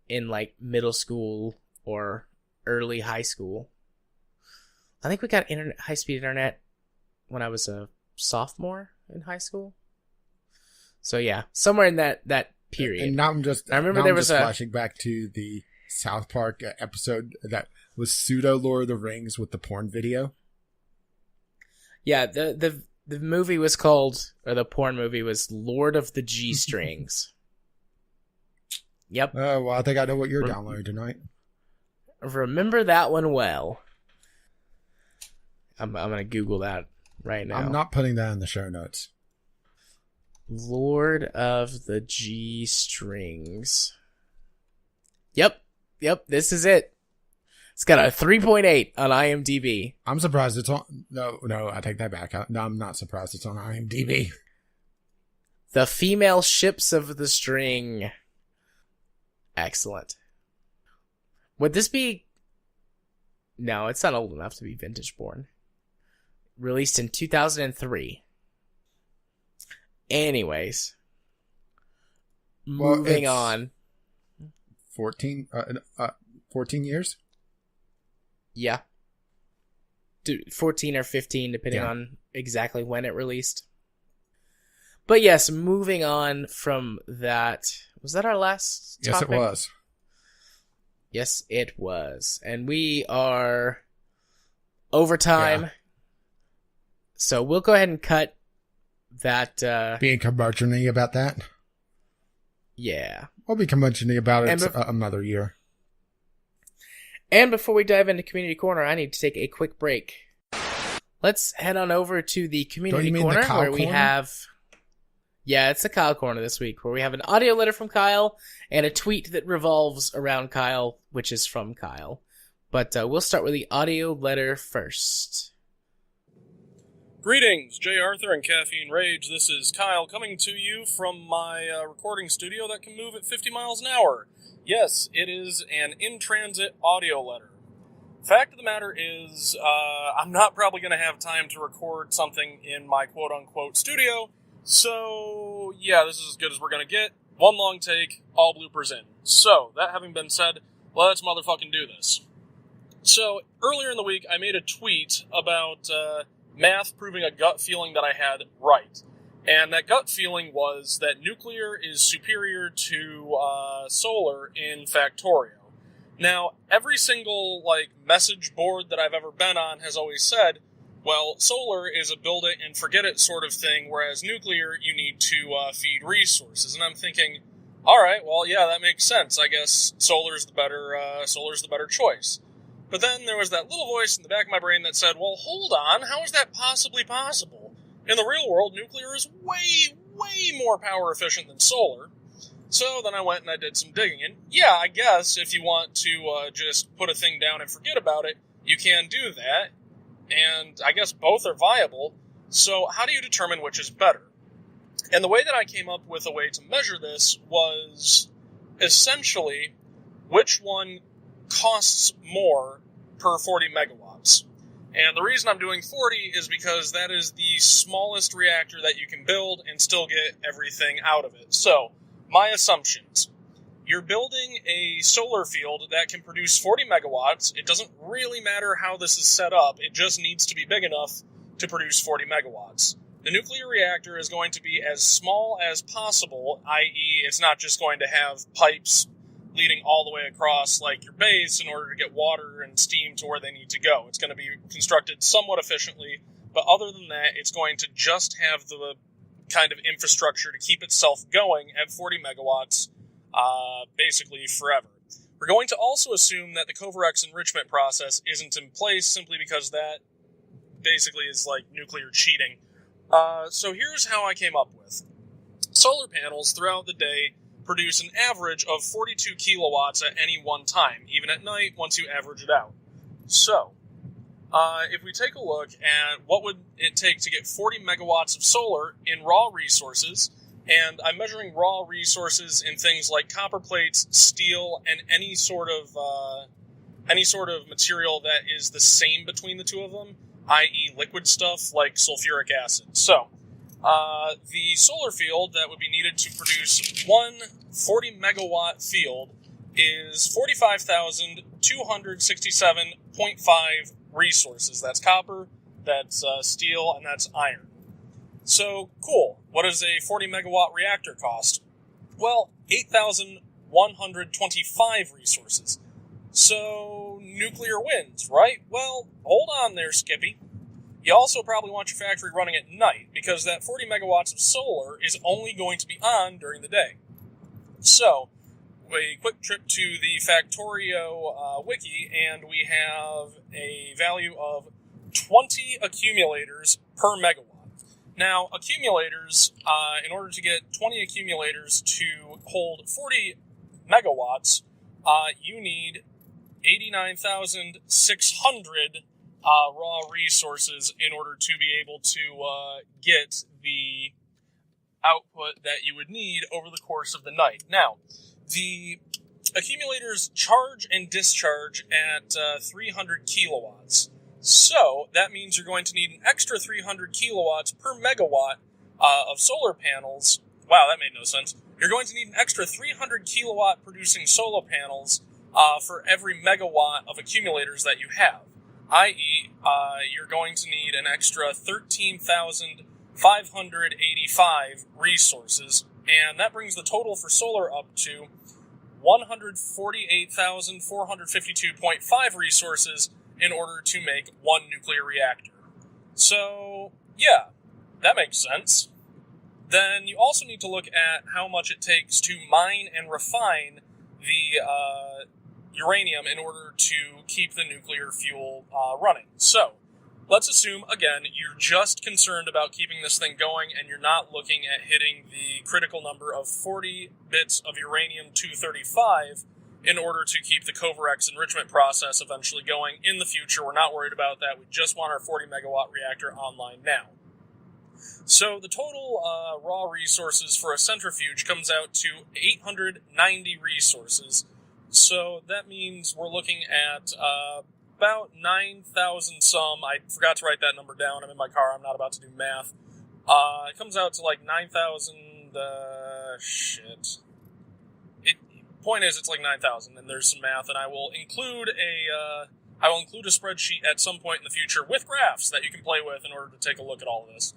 Speaker 1: in like middle school or early high school. I think we got high-speed internet when I was a sophomore in high school. So yeah, somewhere in that period.
Speaker 2: And now I remember
Speaker 1: there was
Speaker 2: flashing back to the South Park episode that was pseudo Lord of the Rings with the porn video.
Speaker 1: Yeah, the movie was called, or the porn movie was Lord of the G-Strings. Yep.
Speaker 2: Oh, well, I think I know what you're downloading tonight.
Speaker 1: Remember that one well. I'm going to Google that right now.
Speaker 2: I'm not putting that in the show notes.
Speaker 1: Lord of the G-Strings. Yep, this is it. It's got a 3.8 on IMDb.
Speaker 2: I'm surprised it's on... No, I take that back. No, I'm not surprised it's on IMDb.
Speaker 1: The Female Ships of the String. Excellent. Would this be... No, it's not old enough to be vintage born. Released in 2003. Anyways. Moving on.
Speaker 2: 14 years?
Speaker 1: Yeah. 14 or 15, depending on exactly when it released. But yes, moving on from that. Was that our last topic?
Speaker 2: Yes, it was.
Speaker 1: Yes, it was. And we are over time. Yeah. So we'll go ahead and cut that.
Speaker 2: Being curmudgeon-y about that?
Speaker 1: Yeah.
Speaker 2: We'll be curmudgeon-y about it another year.
Speaker 1: And before we dive into Community Corner, I need to take a quick break. Let's head on over to the Community Corner where we have... Yeah, it's the Kyle Corner this week, where we have an audio letter from Kyle and a tweet that revolves around Kyle, which is from Kyle. But we'll start with the audio letter first.
Speaker 3: Greetings, J. Arthur and Caffeine Rage. This is Kyle coming to you from my recording studio that can move at 50 miles an hour. Yes, it is an in-transit audio letter. Fact of the matter is, I'm not probably going to have time to record something in my quote-unquote studio, so yeah, this is as good as we're going to get. One long take, all bloopers in. So, that having been said, let's motherfucking do this. So, earlier in the week, I made a tweet about math proving a gut feeling that I had right. And that gut feeling was that nuclear is superior to solar in Factorio. Now, every single message board that I've ever been on has always said, well, solar is a build it and forget it sort of thing, whereas nuclear, you need to feed resources. And I'm thinking, all right, well, yeah, that makes sense. I guess solar's the better choice. But then there was that little voice in the back of my brain that said, well, hold on, how is that possibly possible? In the real world, nuclear is way, way more power efficient than solar. So then I went and I did some digging. And yeah, I guess if you want to just put a thing down and forget about it, you can do that. And I guess both are viable. So how do you determine which is better? And the way that I came up with a way to measure this was essentially which one costs more per 40 megawatts. And the reason I'm doing 40 is because that is the smallest reactor that you can build and still get everything out of it. So, my assumptions. You're building a solar field that can produce 40 megawatts. It doesn't really matter how this is set up. It just needs to be big enough to produce 40 megawatts. The nuclear reactor is going to be as small as possible, i.e. it's not just going to have pipes leading all the way across your base in order to get water and steam to where they need to go. It's going to be constructed somewhat efficiently, but other than that, it's going to just have the kind of infrastructure to keep itself going at 40 megawatts basically forever. We're going to also assume that the Kovarex enrichment process isn't in place simply because that basically is like nuclear cheating. So here's how I came up with. Solar panels throughout the day produce an average of 42 kilowatts at any one time, even at night once you average it out. So, if we take a look at what would it take to get 40 megawatts of solar in raw resources, and I'm measuring raw resources in things like copper plates, steel, and any sort of material that is the same between the two of them, i.e. liquid stuff like sulfuric acid. So, the solar field that would be needed to produce one 40 megawatt field is 45,267.5 resources. That's copper, that's steel, and that's iron. So, cool. What does a 40 megawatt reactor cost? Well, 8,125 resources. So, nuclear wins, right? Well, hold on there, Skippy. You also probably want your factory running at night, because that 40 megawatts of solar is only going to be on during the day. So, a quick trip to the Factorio wiki, and we have a value of 20 accumulators per megawatt. Now, accumulators, in order to get 20 accumulators to hold 40 megawatts, you need 89,600 raw resources in order to be able to get the output that you would need over the course of the night. Now, the accumulators charge and discharge at 300 kilowatts. So, that means you're going to need an extra 300 kilowatts per megawatt of solar panels. Wow, that made no sense. You're going to need an extra 300 kilowatt producing solar panels for every megawatt of accumulators that you have. I.e., you're going to need an extra 13,585 resources, and that brings the total for solar up to 148,452.5 resources in order to make one nuclear reactor. So, yeah, that makes sense. Then you also need to look at how much it takes to mine and refine the uranium in order to keep the nuclear fuel running. So, let's assume, again, you're just concerned about keeping this thing going and you're not looking at hitting the critical number of 40 bits of uranium-235 in order to keep the Covarex enrichment process eventually going in the future. We're not worried about that. We just want our 40 megawatt reactor online now. So the total raw resources for a centrifuge comes out to 890 resources. So that means we're looking at about 9,000 some. I forgot to write that number down. I'm in my car. I'm not about to do math. It comes out to like 9,000. Point is, it's like 9,000, and there's some math, and I will include a spreadsheet at some point in the future with graphs that you can play with in order to take a look at all of this.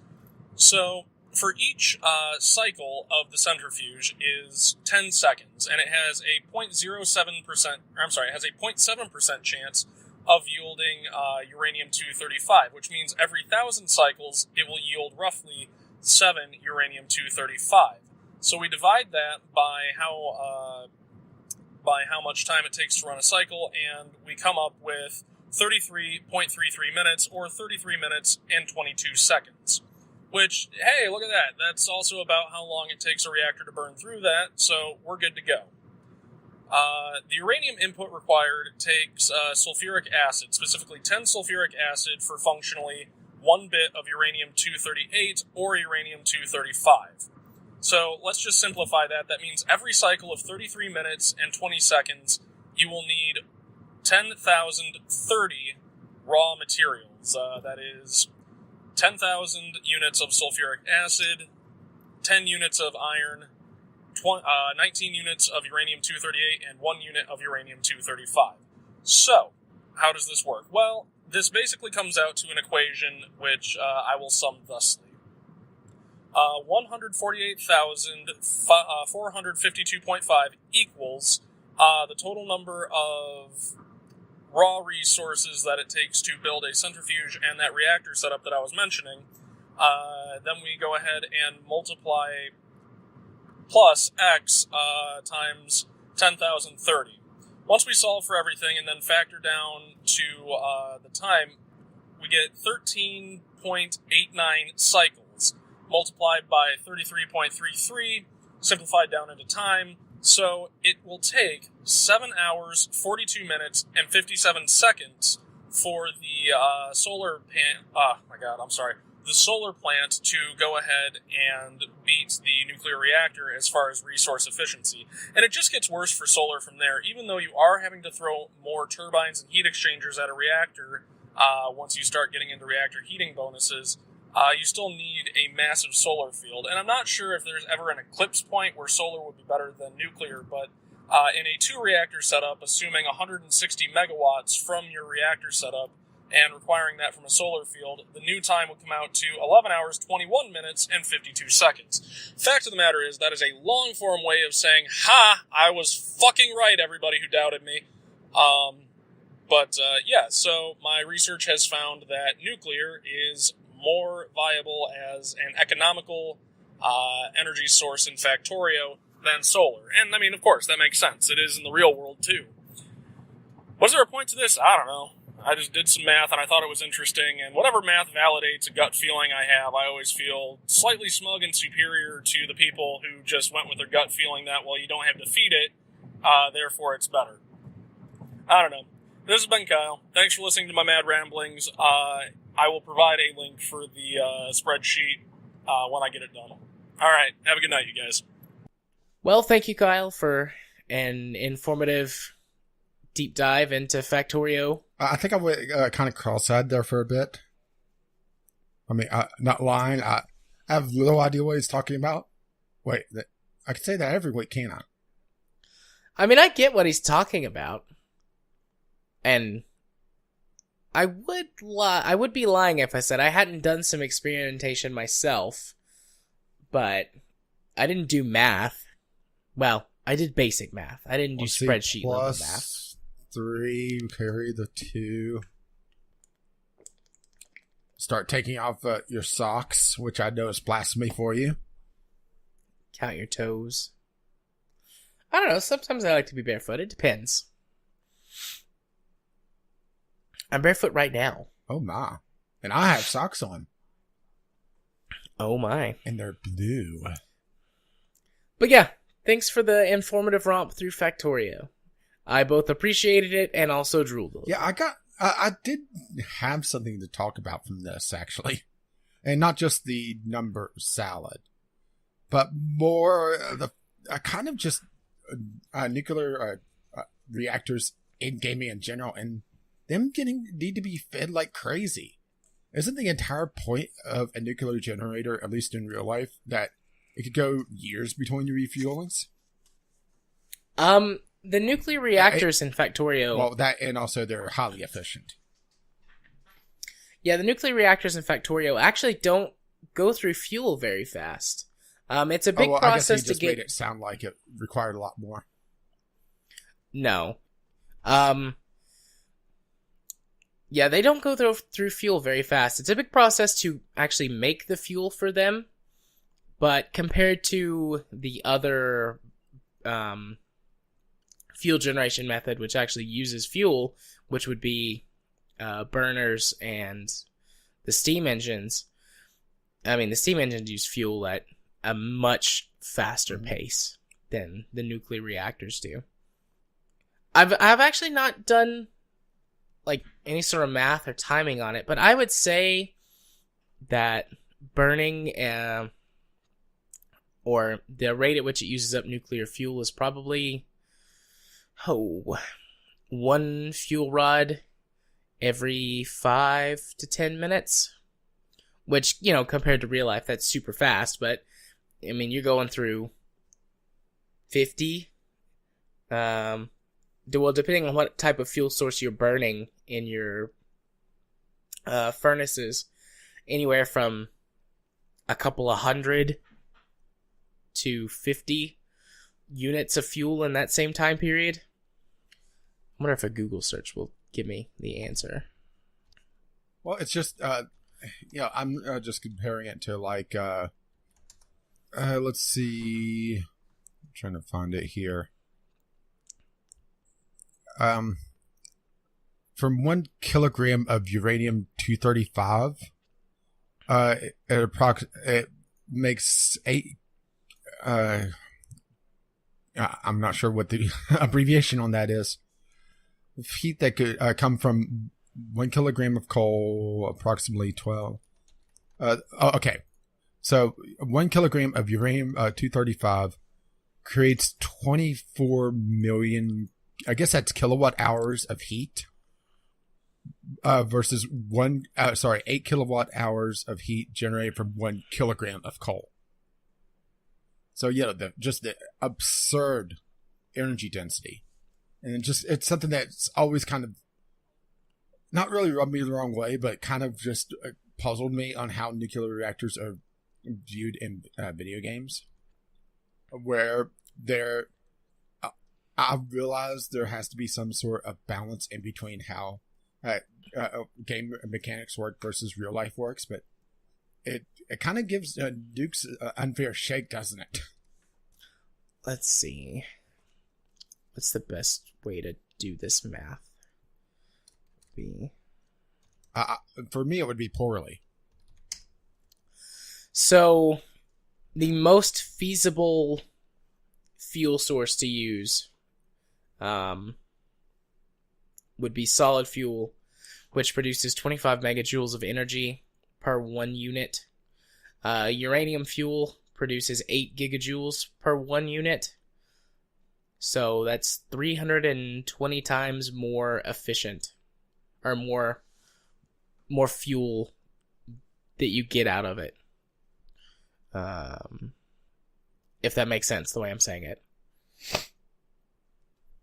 Speaker 3: So for each cycle of the centrifuge is 10 seconds, and it has a 0.7% chance of yielding uranium-235, which means every 1,000 cycles it will yield roughly 7 uranium-235. So we divide that by how much time it takes to run a cycle, and we come up with 33.33 minutes, or 33 minutes and 22 seconds. Which, hey, look at that. That's also about how long it takes a reactor to burn through that, so we're good to go. The uranium input required takes sulfuric acid, specifically 10 sulfuric acid for functionally 1 bit of uranium-238 or uranium-235. So let's just simplify that. That means every cycle of 33 minutes and 20 seconds, you will need 10,030 raw materials. That is 10,000 units of sulfuric acid, 10 units of iron, 19 units of uranium-238, and 1 unit of uranium-235. So, how does this work? Well, this basically comes out to an equation which I will sum thusly. 148,452.5 equals the total number of raw resources that it takes to build a centrifuge and that reactor setup that I was mentioning. Then we go ahead and multiply plus X times 10,030. Once we solve for everything and then factor down to the time, we get 13.89 cycles multiplied by 33.33, simplified down into time. So it will take 7 hours, 42 minutes, and 57 seconds for the the solar plant to go ahead and beat the nuclear reactor as far as resource efficiency. And it just gets worse for solar from there. Even though you are having to throw more turbines and heat exchangers at a reactor, once you start getting into reactor heating bonuses, you still need a massive solar field. And I'm not sure if there's ever an eclipse point where solar would be better than nuclear, but in a 2-reactor setup, assuming 160 megawatts from your reactor setup, and requiring that from a solar field, the new time would come out to 11 hours, 21 minutes, and 52 seconds. Fact of the matter is, that is a long-form way of saying, ha, I was fucking right, everybody who doubted me. So my research has found that nuclear is more viable as an economical energy source in Factorio than solar. And, I mean, of course, that makes sense. It is in the real world, too. Was there a point to this? I don't know. I just did some math, and I thought it was interesting, and whatever math validates a gut feeling I have, I always feel slightly smug and superior to the people who just went with their gut feeling that, well, you don't have to feed it, therefore it's better. I don't know. This has been Kyle. Thanks for listening to my mad ramblings. I will provide a link for the spreadsheet when I get it done. Alright, have a good night, you guys.
Speaker 1: Well, thank you, Kyle, for an informative deep dive into Factorio.
Speaker 2: I think I went kind of cross-eyed there for a bit. I mean, not lying. I have no idea what he's talking about. Wait, I can say that every week, can't I?
Speaker 1: I mean, I get what he's talking about. And I would be lying if I said I hadn't done some experimentation myself. But I didn't do math. Well, I did basic math. I didn't do spreadsheet level math.
Speaker 2: 3, carry the 2. Start taking off your socks, which I know is blasphemy for you.
Speaker 1: Count your toes. I don't know, sometimes I like to be barefoot. It depends. I'm barefoot right now.
Speaker 2: Oh my. And I have socks on.
Speaker 1: Oh my.
Speaker 2: And they're blue.
Speaker 1: But yeah, thanks for the informative romp through Factorio. I both appreciated it and also drooled a little.
Speaker 2: Yeah, I did have something to talk about from this, actually. And not just the number salad, but more the kind of just nuclear reactors in gaming in general, and them need to be fed like crazy. Isn't the entire point of a nuclear generator, at least in real life, that it could go years between your refuelings?
Speaker 1: The nuclear reactors in Factorio...
Speaker 2: Well, that, and also they're highly efficient.
Speaker 1: Yeah, the nuclear reactors in Factorio actually don't go through fuel very fast. It's a big process
Speaker 2: I guess he just
Speaker 1: to get...
Speaker 2: made it sound like it required a lot more.
Speaker 1: No. Yeah, they don't go through fuel very fast. It's a big process to actually make the fuel for them, but compared to the other fuel generation method, which actually uses fuel, which would be burners and the steam engines. I mean, the steam engines use fuel at a much faster pace than the nuclear reactors do. I've actually not done like any sort of math or timing on it, but I would say that burning or the rate at which it uses up nuclear fuel is probably one fuel rod every 5 to 10 minutes, which, you know, compared to real life, that's super fast. But I mean, you're going through 50. Well, depending on what type of fuel source you're burning in your furnaces, anywhere from a couple of 100 to 50 units of fuel in that same time period. I wonder if a Google search will give me the answer.
Speaker 2: Well, it's just, I'm just comparing it to like, let's see, I'm trying to find it here. From 1 kilogram of uranium-235, it makes 8. I'm not sure what the abbreviation on that is. Heat that could come from 1 kilogram of coal, approximately 12. Okay, so 1 kilogram of uranium-235 creates 24 million. I guess that's kilowatt hours of heat. Versus 8 kilowatt hours of heat generated from 1 kilogram of coal. So yeah, the absurd energy density, and it's something that's always kind of not really rubbed me the wrong way, but kind of just puzzled me on how nuclear reactors are viewed in video games, where I realize there has to be some sort of balance in between how game mechanics work versus real life works, but it kind of gives Dukes an unfair shake, doesn't it?
Speaker 1: Let's see. What's the best way to do this math?
Speaker 2: For me, it would be poorly.
Speaker 1: So, the most feasible fuel source to use would be solid fuel, which produces 25 megajoules of energy per 1 unit. Uranium fuel produces 8 gigajoules per 1 unit. So that's 320 times more efficient, or more fuel that you get out of it. If that makes sense, the way I'm saying it.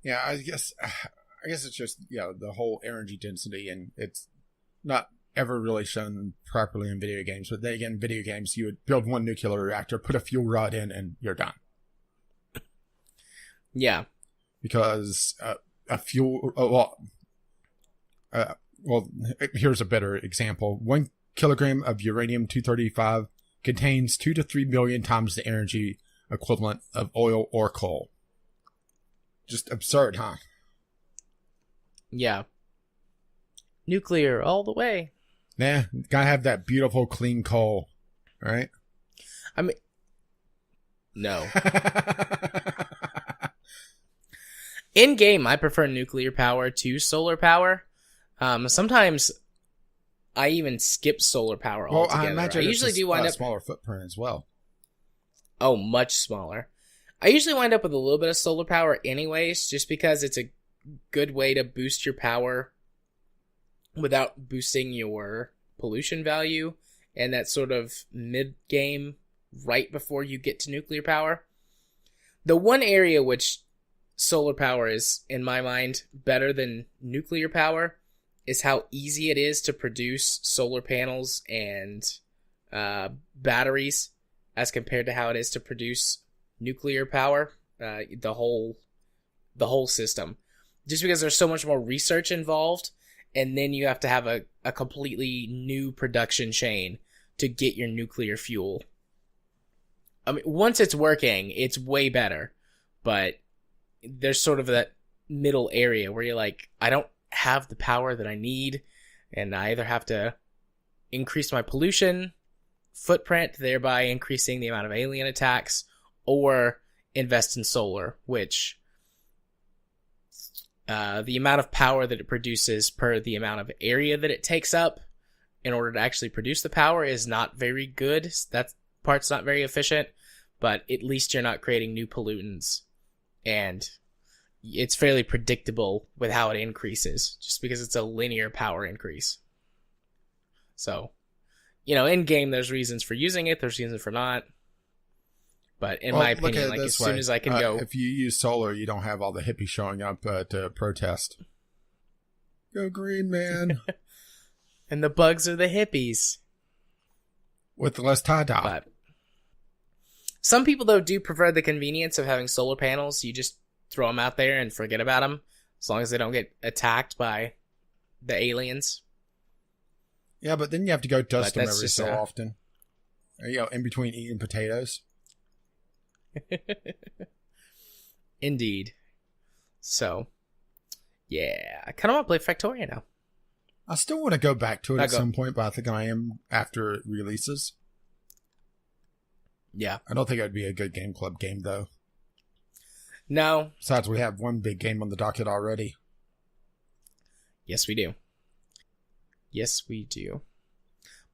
Speaker 2: Yeah, I guess it's just, the whole energy density, and it's not ever really shown properly in video games. But then again, video games, you would build one nuclear reactor, put a fuel rod in, and you're done.
Speaker 1: Yeah.
Speaker 2: Because a fuel... here's a better example. 1 kilogram of uranium-235 contains 2 to 3 million times the energy equivalent of oil or coal. Just absurd, huh?
Speaker 1: Yeah. Nuclear all the way.
Speaker 2: Nah, gotta have that beautiful, clean coal, right?
Speaker 1: I mean, no. In game, I prefer nuclear power to solar power. Sometimes I even skip solar power altogether.
Speaker 2: I imagine
Speaker 1: I usually do wind up
Speaker 2: smaller footprint as well.
Speaker 1: Oh, much smaller. I usually wind up with a little bit of solar power anyways, just because it's a good way to boost your power without boosting your pollution value, and that sort of mid-game right before you get to nuclear power. The one area which solar power is, in my mind, better than nuclear power is how easy it is to produce solar panels and batteries as compared to how it is to produce nuclear power, the whole system. Just because there's so much more research involved, and then you have to have a completely new production chain to get your nuclear fuel. I mean, once it's working, it's way better, but there's sort of that middle area where you're like, I don't have the power that I need, and I either have to increase my pollution footprint, thereby increasing the amount of alien attacks, or invest in solar, which the amount of power that it produces per the amount of area that it takes up in order to actually produce the power is not very good. That part's not very efficient, but at least you're not creating new pollutants, and it's fairly predictable with how it increases, just because it's a linear power increase. So, in game, there's reasons for using it, there's reasons for not. But in my opinion, like, as soon as I can go...
Speaker 2: If you use solar, you don't have all the hippies showing up to protest. Go green, man.
Speaker 1: And the bugs are the hippies.
Speaker 2: With less tie-dye.
Speaker 1: But some people, though, do prefer the convenience of having solar panels. You just throw them out there and forget about them, as long as they don't get attacked by the aliens.
Speaker 2: Yeah, but then you have to go dust them every so often. In between eating potatoes.
Speaker 1: Indeed. So, yeah, I kind of want to play Factoria now.
Speaker 2: I still want to go back to it at some point, but I think I am after it releases.
Speaker 1: Yeah.
Speaker 2: I don't think it would be a good game club game, though.
Speaker 1: No.
Speaker 2: Besides, we have one big game on the docket already.
Speaker 1: Yes, we do. Yes, we do.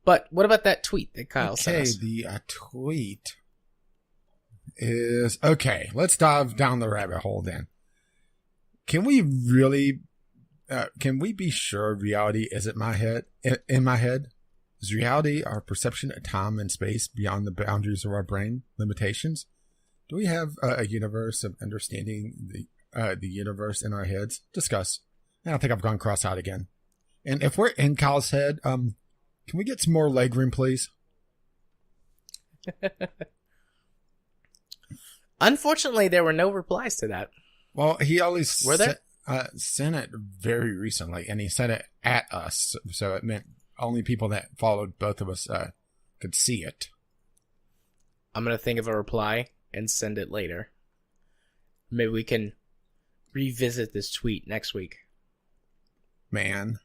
Speaker 1: But what about that tweet that Kyle sent us?
Speaker 2: Okay, the tweet is... Okay, let's dive down the rabbit hole then. Can we really... can we be sure reality is in my head? Is reality our perception of time and space beyond the boundaries of our brain limitations? Do we have a universe of understanding the universe in our heads? Discuss. I don't think I've gone cross-eyed again. And if we're in Kyle's head, can we get some more legroom, please?
Speaker 1: Unfortunately, there were no replies to that.
Speaker 2: Well, he always
Speaker 1: sent
Speaker 2: it very recently, and he sent it at us, so it meant only people that followed both of us could see it.
Speaker 1: I'm going to think of a reply and send it later. Maybe we can revisit this tweet next week.
Speaker 2: Man.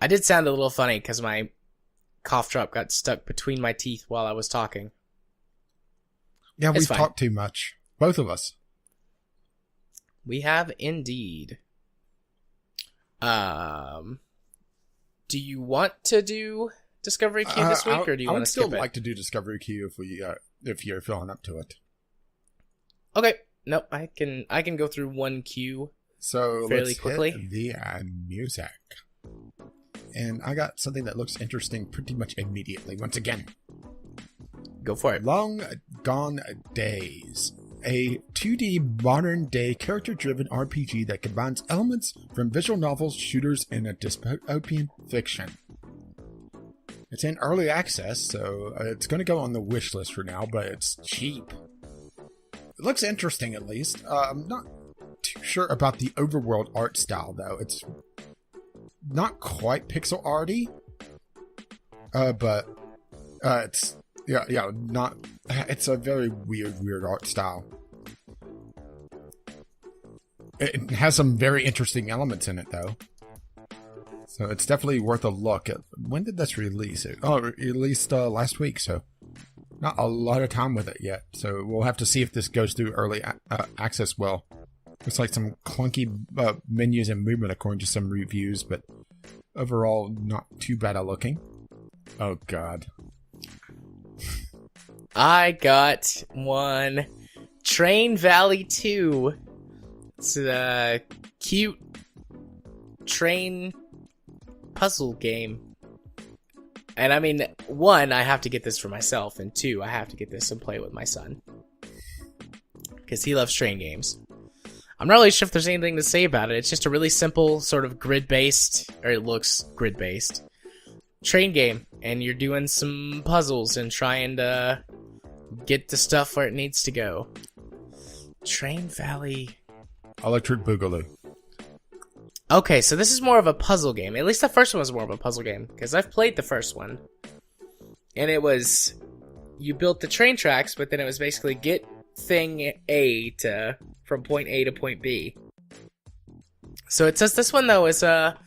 Speaker 1: I did sound a little funny because my cough drop got stuck between my teeth while I was talking.
Speaker 2: Yeah, we've talked too much. Both of us.
Speaker 1: We have indeed. Do you want to do Discovery Queue this week, or do you want to skip it?
Speaker 2: I would still like to do Discovery Queue if you're feeling up to it.
Speaker 1: Okay. Nope, I can go through one queue fairly quickly.
Speaker 2: Hit the music. And I got something that looks interesting pretty much immediately. Once again.
Speaker 1: Go for it.
Speaker 2: Long Gone Days. A 2D modern-day character-driven RPG that combines elements from visual novels, shooters, and a dystopian fiction. It's in early access, so it's going to go on the wish list for now, but it's cheap. It looks interesting, at least. I'm not too sure about the overworld art style, though. It's not quite pixel arty, but it's not. It's a very weird art style. It has some very interesting elements in it, though. So it's definitely worth a look. When did this release? It released last week, so not a lot of time with it yet. So we'll have to see if this goes through early access well. Looks like some clunky menus and movement according to some reviews, but overall not too bad at looking. Oh, God.
Speaker 1: I got one. Train Valley 2. It's a cute train puzzle game. And I mean, one, I have to get this for myself, and two, I have to get this and play with my son. Because he loves train games. I'm not really sure if there's anything to say about it. It's just a really simple, sort of grid-based, or it looks grid-based, train game. And you're doing some puzzles and trying to get the stuff where it needs to go. Train Valley.
Speaker 2: Electric Boogaloo.
Speaker 1: Okay, so this is more of a puzzle game. At least the first one was more of a puzzle game, because I've played the first one. And it was, you built the train tracks, but then it was basically get thing A from point A to point B. So it says this one, though, is a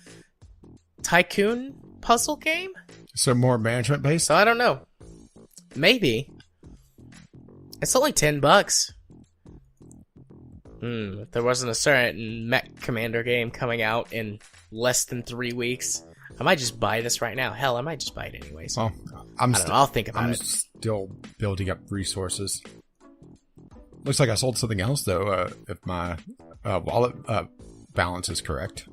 Speaker 1: Tycoon puzzle game?
Speaker 2: So more management based?
Speaker 1: So I don't know. Maybe. It's only $10. If there wasn't a certain Mech Commander game coming out in less than 3 weeks, I might just buy this right now. Hell, I might just buy it anyways.
Speaker 2: Well,
Speaker 1: I don't know. I'll think about it.
Speaker 2: I'm still building up resources. Looks like I sold something else, though, if my wallet balance is correct.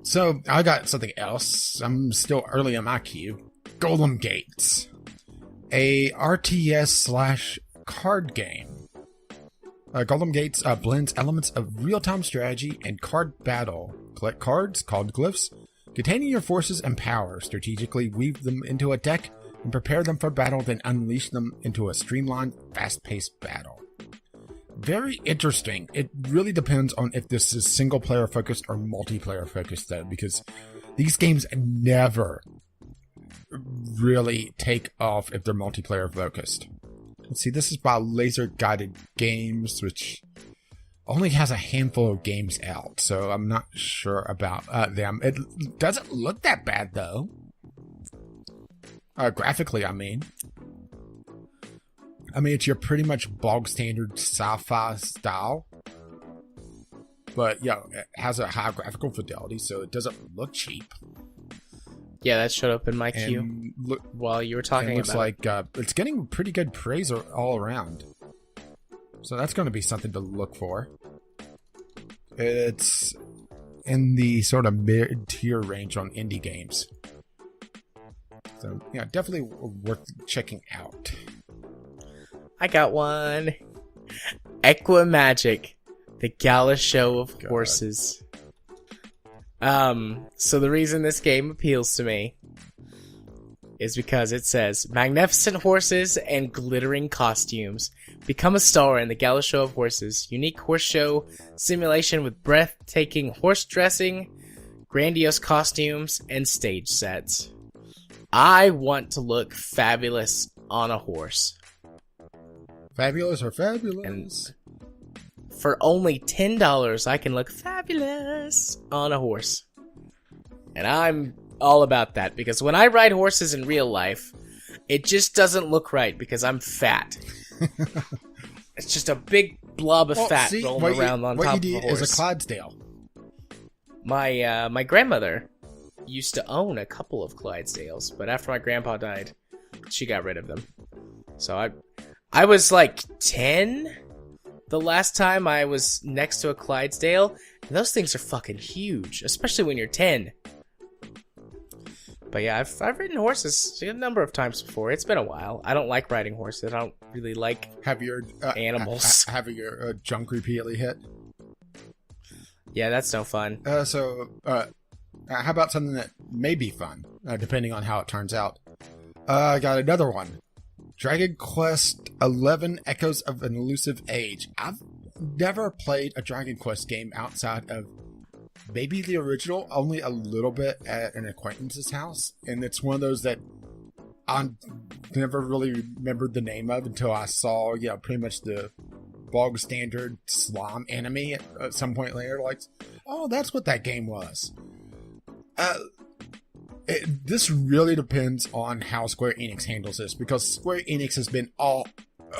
Speaker 2: So, I got something else. I'm still early in my queue. Golem Gates. A RTS/card game. Golem Gates blends elements of real-time strategy and card battle. Collect cards, called glyphs, containing your forces and power. Strategically weave them into a deck and prepare them for battle, then unleash them into a streamlined, fast-paced battle. Very interesting. It really depends on if this is single-player focused or multiplayer focused, though, because these games never really take off if they're multiplayer focused. Let's see, this is by Laser Guided Games, which only has a handful of games out, so I'm not sure about them. It doesn't look that bad, though. Graphically, I mean. It's your pretty much bog standard sci-fi style. But, yeah, it has a high graphical fidelity, so it doesn't look cheap.
Speaker 1: Yeah, that showed up in my queue while you were talking about it.
Speaker 2: Looks like it's getting pretty good praise all around. So that's going to be something to look for. It's in the sort of mid-tier range on indie games. So, yeah, definitely worth checking out.
Speaker 1: I got one. Equa Magic, the gala show of horses. So the reason this game appeals to me is because it says, magnificent horses and glittering costumes. Become a star in the Gala Show of Horses. Unique horse show simulation with breathtaking horse dressing, grandiose costumes, and stage sets. I want to look fabulous on a horse.
Speaker 2: Fabulous or fabulous?
Speaker 1: And for only $10, I can look fabulous on a horse. And I'm all about that, because when I ride horses in real life, it just doesn't look right because I'm fat. It's just a big blob of fat rolling around on top of a horse.
Speaker 2: What you need is a Clydesdale.
Speaker 1: My grandmother used to own a couple of Clydesdales, but after my grandpa died, she got rid of them. So I was like 10 the last time I was next to a Clydesdale, and those things are fucking huge, especially when you're 10. But yeah, I've ridden horses a number of times before. It's been a while. I don't like riding horses. I don't really like animals.
Speaker 2: Having your junk repeatedly hit.
Speaker 1: Yeah, that's no fun.
Speaker 2: So how about something that may be fun, depending on how it turns out? I got another one. Dragon Quest XI Echoes of an Elusive Age. I've never played a Dragon Quest game outside of maybe the original, only a little bit at an acquaintance's house. And it's one of those that I never really remembered the name of until I saw, pretty much the bog standard slime enemy at some point later. Like, oh, that's what that game was. This really depends on how Square Enix handles this, because Square Enix has been all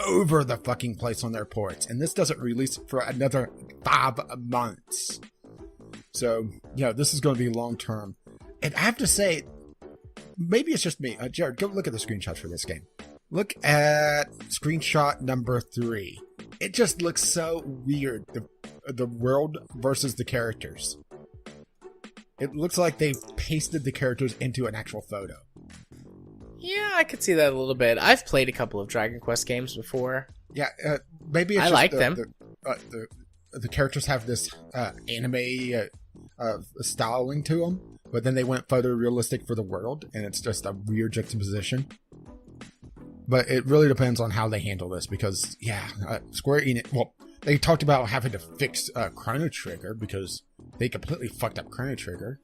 Speaker 2: over the fucking place on their ports, and this doesn't release for another 5 months. So, this is going to be long term. And I have to say, maybe it's just me. Jared, go look at the screenshots for this game. Look at screenshot number 3. It just looks so weird. The world versus the characters. It looks like they've pasted the characters into an actual photo.
Speaker 1: Yeah, I could see that a little bit. I've played a couple of Dragon Quest games before.
Speaker 2: Yeah, maybe it's
Speaker 1: I
Speaker 2: just
Speaker 1: like them.
Speaker 2: The characters have this anime styling to them, but then they went photorealistic for the world, and it's just a weird juxtaposition. But it really depends on how they handle this, because, Square Enix, well, they talked about having to fix Chrono Trigger, because they completely fucked up Chrono Trigger.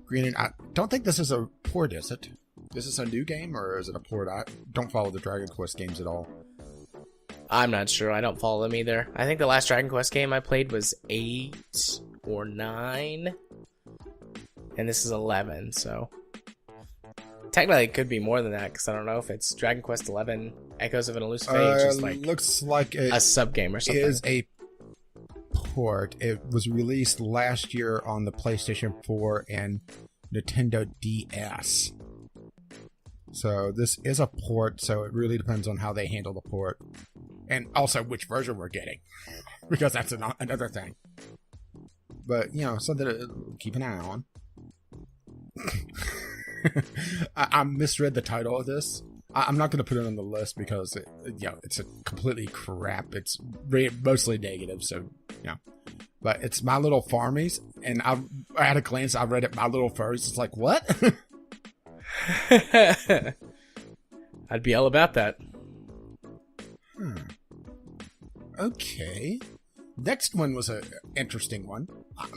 Speaker 2: Granted, I don't think this is a port, is it? Is this a new game, or is it a port? I don't follow the Dragon Quest games at all.
Speaker 1: I'm not sure. I don't follow them either. I think the last Dragon Quest game I played was 8 or 9. And this is 11, so... Technically, it could be more than that, because I don't know if it's Dragon Quest 11 Echoes of an Elusive Age. It's like
Speaker 2: looks like
Speaker 1: a sub-game or something.
Speaker 2: It is a port. It was released last year on the PlayStation 4 and Nintendo DS. So this is a port, so it really depends on how they handle the port. And also which version we're getting. Because that's another thing. But, something to keep an eye on. I misread the title of this. I'm not going to put it on the list because it's a completely crap. It's mostly negative, so But it's My Little Farmies, and at a glance, I read it My Little Furries. It's like, what?
Speaker 1: I'd be all about that.
Speaker 2: Okay. Next one was an interesting one.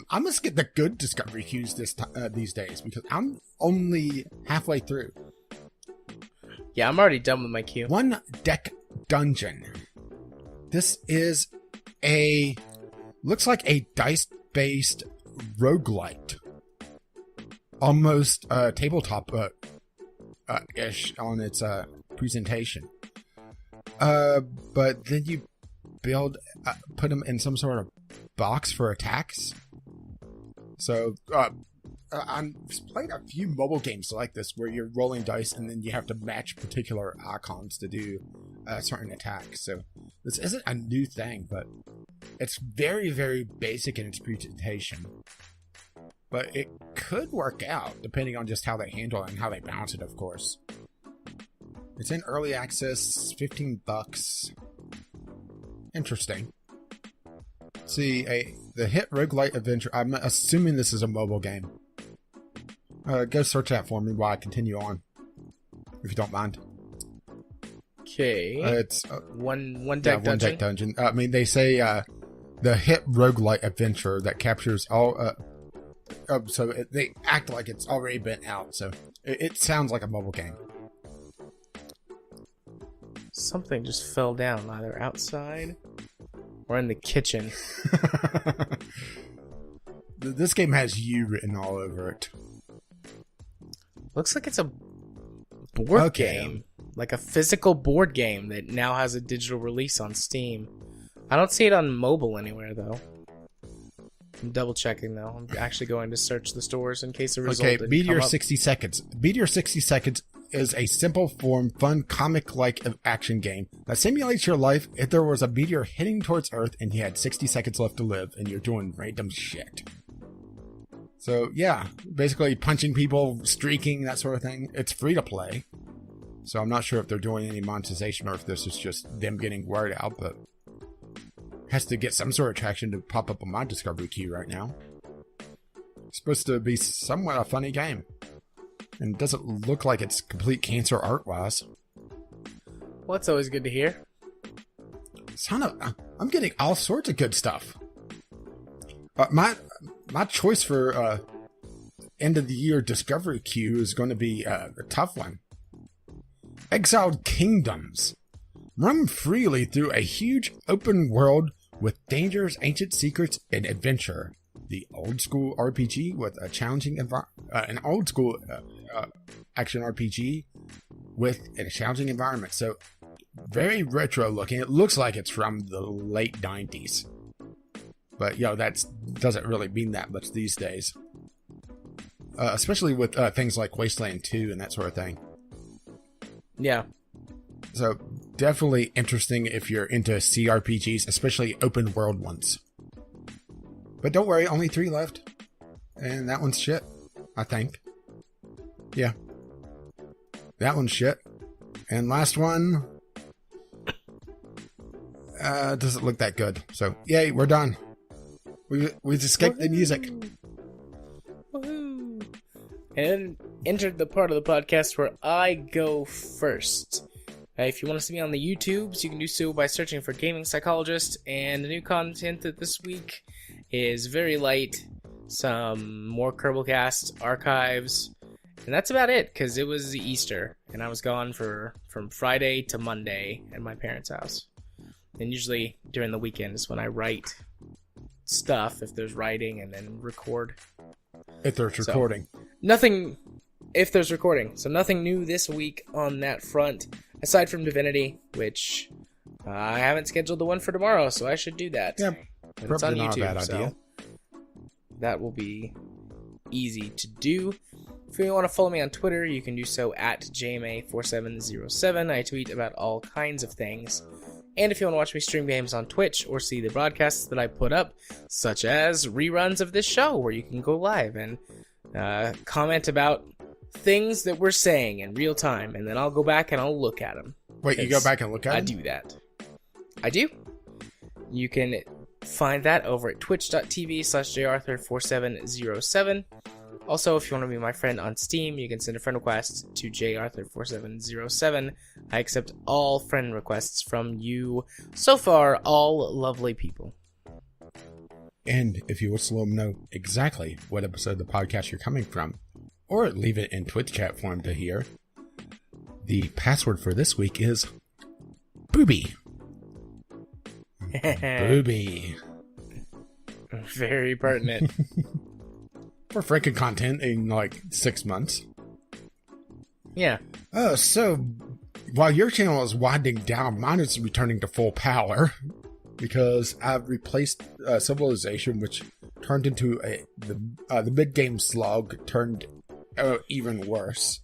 Speaker 2: I must get the good discovery queues these days, because I'm only halfway through.
Speaker 1: Yeah, I'm already done with my queue.
Speaker 2: One Deck Dungeon. This is looks like a dice-based roguelite. Almost tabletop ish on its presentation. But then you put them in some sort of box for attacks. So, I've played a few mobile games like this where you're rolling dice and then you have to match particular icons to do certain attacks. So, this isn't a new thing, but it's very, very basic in its presentation. But it could work out, depending on just how they handle it and how they balance it, of course. It's in early access, $15. Interesting. See, the hit roguelite adventure. I'm assuming this is a mobile game. Go search that for me while I continue on, if you don't mind.
Speaker 1: Okay.
Speaker 2: It's
Speaker 1: one deck dungeon.
Speaker 2: One deck dungeon. I mean, they say the hit roguelite adventure that captures all. So they act like it's already been out. So it sounds like a mobile game.
Speaker 1: Something just fell down, either outside or in the kitchen.
Speaker 2: This game has you written all over it.
Speaker 1: Looks like it's a board game. Like a physical board game that now has a digital release on Steam. I don't see it on mobile anywhere, though. I'm double checking, though. I'm actually going to search the stores in case the result didn't
Speaker 2: Meteor
Speaker 1: come up.
Speaker 2: 60 Seconds. Meteor 60 Seconds is a simple form, fun, comic-like action game that simulates your life if there was a meteor hitting towards Earth and you had 60 seconds left to live and you're doing random shit. So, yeah, basically punching people, streaking, that sort of thing. It's free to play. So I'm not sure if they're doing any monetization or if this is just them getting word out, but has to get some sort of traction to pop up on my discovery queue right now. It's supposed to be somewhat a funny game. And it doesn't look like it's complete cancer art-wise.
Speaker 1: Well, that's always good to hear.
Speaker 2: I'm getting all sorts of good stuff. My choice for end of the year discovery queue is going to be a tough one. Exiled Kingdoms. Roam freely through a huge open world with dangers, ancient secrets, and adventure. the old school RPG with a challenging an old school action RPG with a challenging environment. So very retro looking. It looks like it's from the late 90s. But, that doesn't really mean that much these days. Especially with things like Wasteland 2 and that sort of thing.
Speaker 1: Yeah.
Speaker 2: So, definitely interesting if you're into CRPGs, especially open world ones. But don't worry, only 3 left. And that one's shit, I think. Yeah. That one's shit. And last one doesn't look that good. So, yay, we're done. We just skipped the music.
Speaker 1: Woohoo! And entered the part of the podcast where I go first. If you want to see me on the YouTubes, you can do so by searching for Gaming Psychologist. And the new content this week is very light. Some more Kerbalcast archives. And that's about it, because it was Easter. And I was gone from Friday to Monday at my parents' house. And usually during the weekend is when I write stuff, if there's writing, and then record.
Speaker 2: If there's recording.
Speaker 1: If there's recording. So nothing new this week on that front, aside from Divinity, which I haven't scheduled the one for tomorrow, so I should do that.
Speaker 2: Yeah,
Speaker 1: and it's on
Speaker 2: probably not
Speaker 1: YouTube,
Speaker 2: a bad idea.
Speaker 1: So that will be easy to do. If you want to follow me on Twitter, you can do so at JMA4707. I tweet about all kinds of things. And if you want to watch me stream games on Twitch or see the broadcasts that I put up, such as reruns of this show, where you can go live and comment about things that we're saying in real time, and then I'll go back and I'll look at them.
Speaker 2: Wait, you go back and look at them?
Speaker 1: I do that. I do. You can find that over at twitch.tv/jarthur4707. Also, if you want to be my friend on Steam, you can send a friend request to jarthur4707. I accept all friend requests from you. So far, all lovely people.
Speaker 2: And if you wish to let them know exactly what episode of the podcast you're coming from, or leave it in Twitch chat form to hear, the password for this week is Booby. Booby.
Speaker 1: Very pertinent.
Speaker 2: For freaking content in like 6 months.
Speaker 1: Yeah.
Speaker 2: Oh, so while your channel is winding down, mine is returning to full power because I've replaced Civilization, which turned into the mid-game slog turned even worse.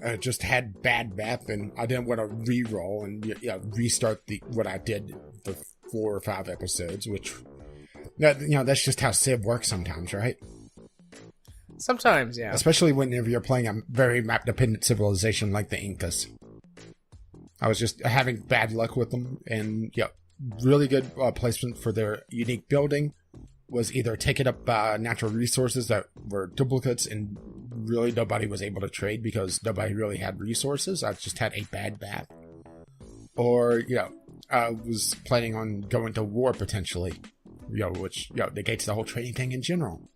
Speaker 2: I just had bad map, and I didn't want to re-roll and restart what I did for 4 or 5 episodes, which that's just how Civ works sometimes, right?
Speaker 1: Sometimes, yeah.
Speaker 2: Especially whenever you're playing a very map-dependent civilization like the Incas. I was just having bad luck with them, and really good placement for their unique building was either taken up by natural resources that were duplicates, and really nobody was able to trade because nobody really had resources. I just had a bad map. Or, I was planning on going to war potentially. Which negates the whole trading thing in general.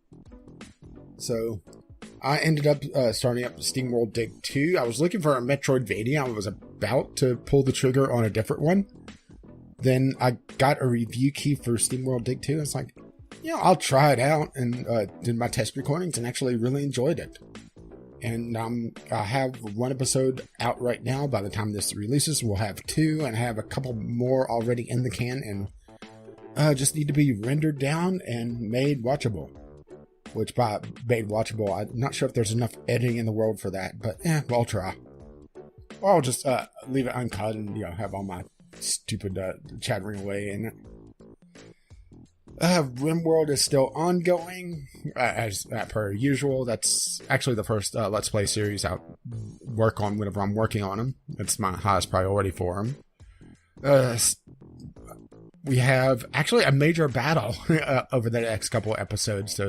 Speaker 2: So, I ended up starting up Steamworld Dig 2. I was looking for a Metroidvania. I was about to pull the trigger on a different one. Then I got a review key for Steamworld Dig 2. It's like, I'll try it out, and did my test recordings and actually really enjoyed it. And I have 1 episode out right now. By the time this releases, we'll have 2, and I have a couple more already in the can, and just need to be rendered down and made watchable. Which by made watchable, I'm not sure if there's enough editing in the world for that, but I'll try. Or I'll just leave it uncut and have all my stupid chattering away in it. RimWorld is still ongoing, as per usual. That's actually the first Let's Play series I work on whenever I'm working on them. It's my highest priority for them. We have actually a major battle over the next couple of episodes,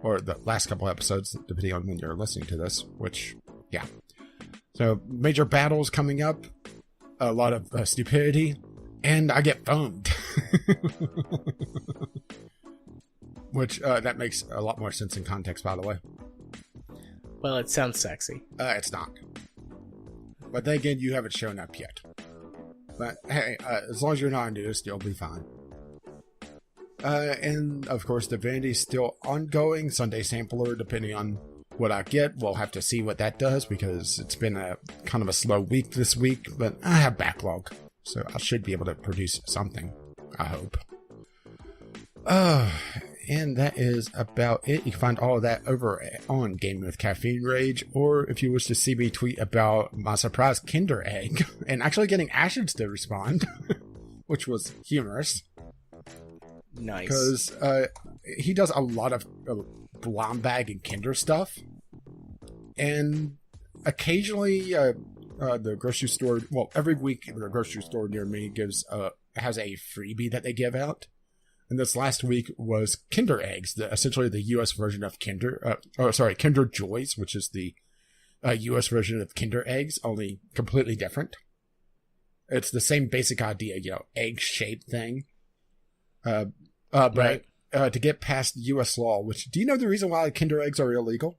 Speaker 2: or the last couple of episodes, depending on when you're listening to this, So, major battles coming up, a lot of stupidity, and I get foamed. Which, that makes a lot more sense in context, by the way.
Speaker 1: Well, it sounds sexy.
Speaker 2: It's not. But then again, you haven't shown up yet. But hey, as long as you're not nudist, you'll be fine. And of course, Divinity's still ongoing. Sunday Sampler, depending on what I get, we'll have to see what that does because it's been a kind of a slow week this week, but I have backlog, so I should be able to produce something, I hope. And that is about it. You can find all of that over on Gaming with Caffeine Rage, or if you wish to see me tweet about my surprise Kinder Egg and actually getting Ashes to respond, which was humorous.
Speaker 1: Nice.
Speaker 2: Because he does a lot of blind bag and Kinder stuff. And occasionally the grocery store, well, every week the grocery store near me has a freebie that they give out. And this last week was Kinder Eggs, essentially the U.S. version of Kinder Joys, which is the U.S. version of Kinder Eggs, only completely different. It's the same basic idea, egg-shaped thing. But to get past U.S. law, do you know the reason why Kinder Eggs are illegal?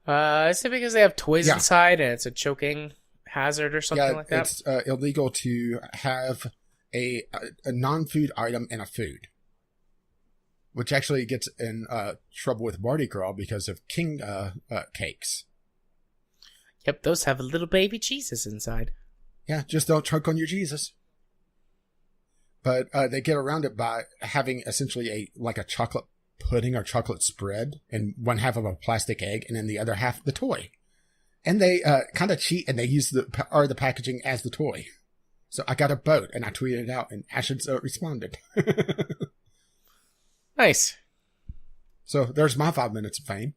Speaker 1: Is it because they have toys inside and it's a choking hazard or something like that?
Speaker 2: It's illegal to have a non-food item in a food, which actually gets in trouble with Mardi Gras because of king cakes.
Speaker 1: Yep, those have little baby Jesus inside.
Speaker 2: Yeah, just don't choke on your Jesus. But they get around it by having essentially a chocolate pudding or chocolate spread and one half of a plastic egg and then the other half the toy. And they kind of cheat and they use the packaging as the toy. So I got a boat and I tweeted it out and Ashes responded.
Speaker 1: Nice.
Speaker 2: So there's my 5 minutes of fame.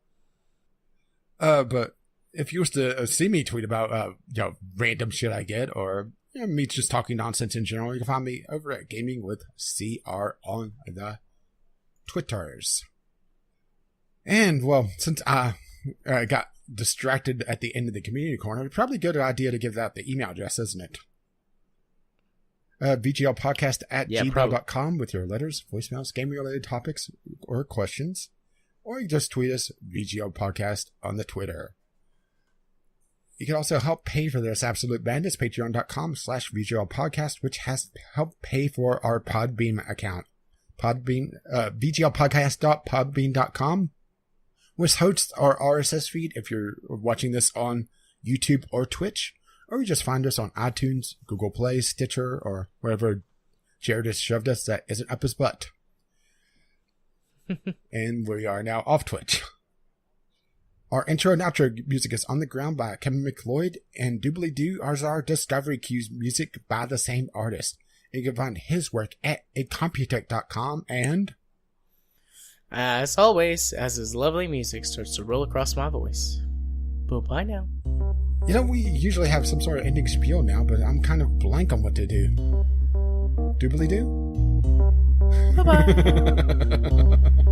Speaker 2: But if you was to see me tweet about random shit I get or me just talking nonsense in general, you can find me over at Gaming with CR on the Twitters. And well, since I got distracted at the end of the community corner, it's probably a good idea to give out the email address, isn't it? VGLpodcast@gmail.com with your letters, voicemails, gaming-related topics, or questions. Or you just tweet us, VGL Podcast, on the Twitter. You can also help pay for this absolute madness, patreon.com/VGL Podcast, which has helped pay for our Podbean account. Podbean, VGLpodcast.podbean.com, which hosts our RSS feed if you're watching this on YouTube or Twitch. Or you just find us on iTunes, Google Play, Stitcher, or wherever Jared has shoved us that isn't up his butt. And we are now off Twitch. Our intro and outro music is On the Ground by Kevin McLeod, and Doobly Doo is our Discovery Cues music by the same artist. You can find his work at incompetech.com, and
Speaker 1: as always, as his lovely music starts to roll across my voice. Bye now.
Speaker 2: We usually have some sort of ending spiel now, but I'm kind of blank on what to do. Doobly doo?
Speaker 1: Bye-bye.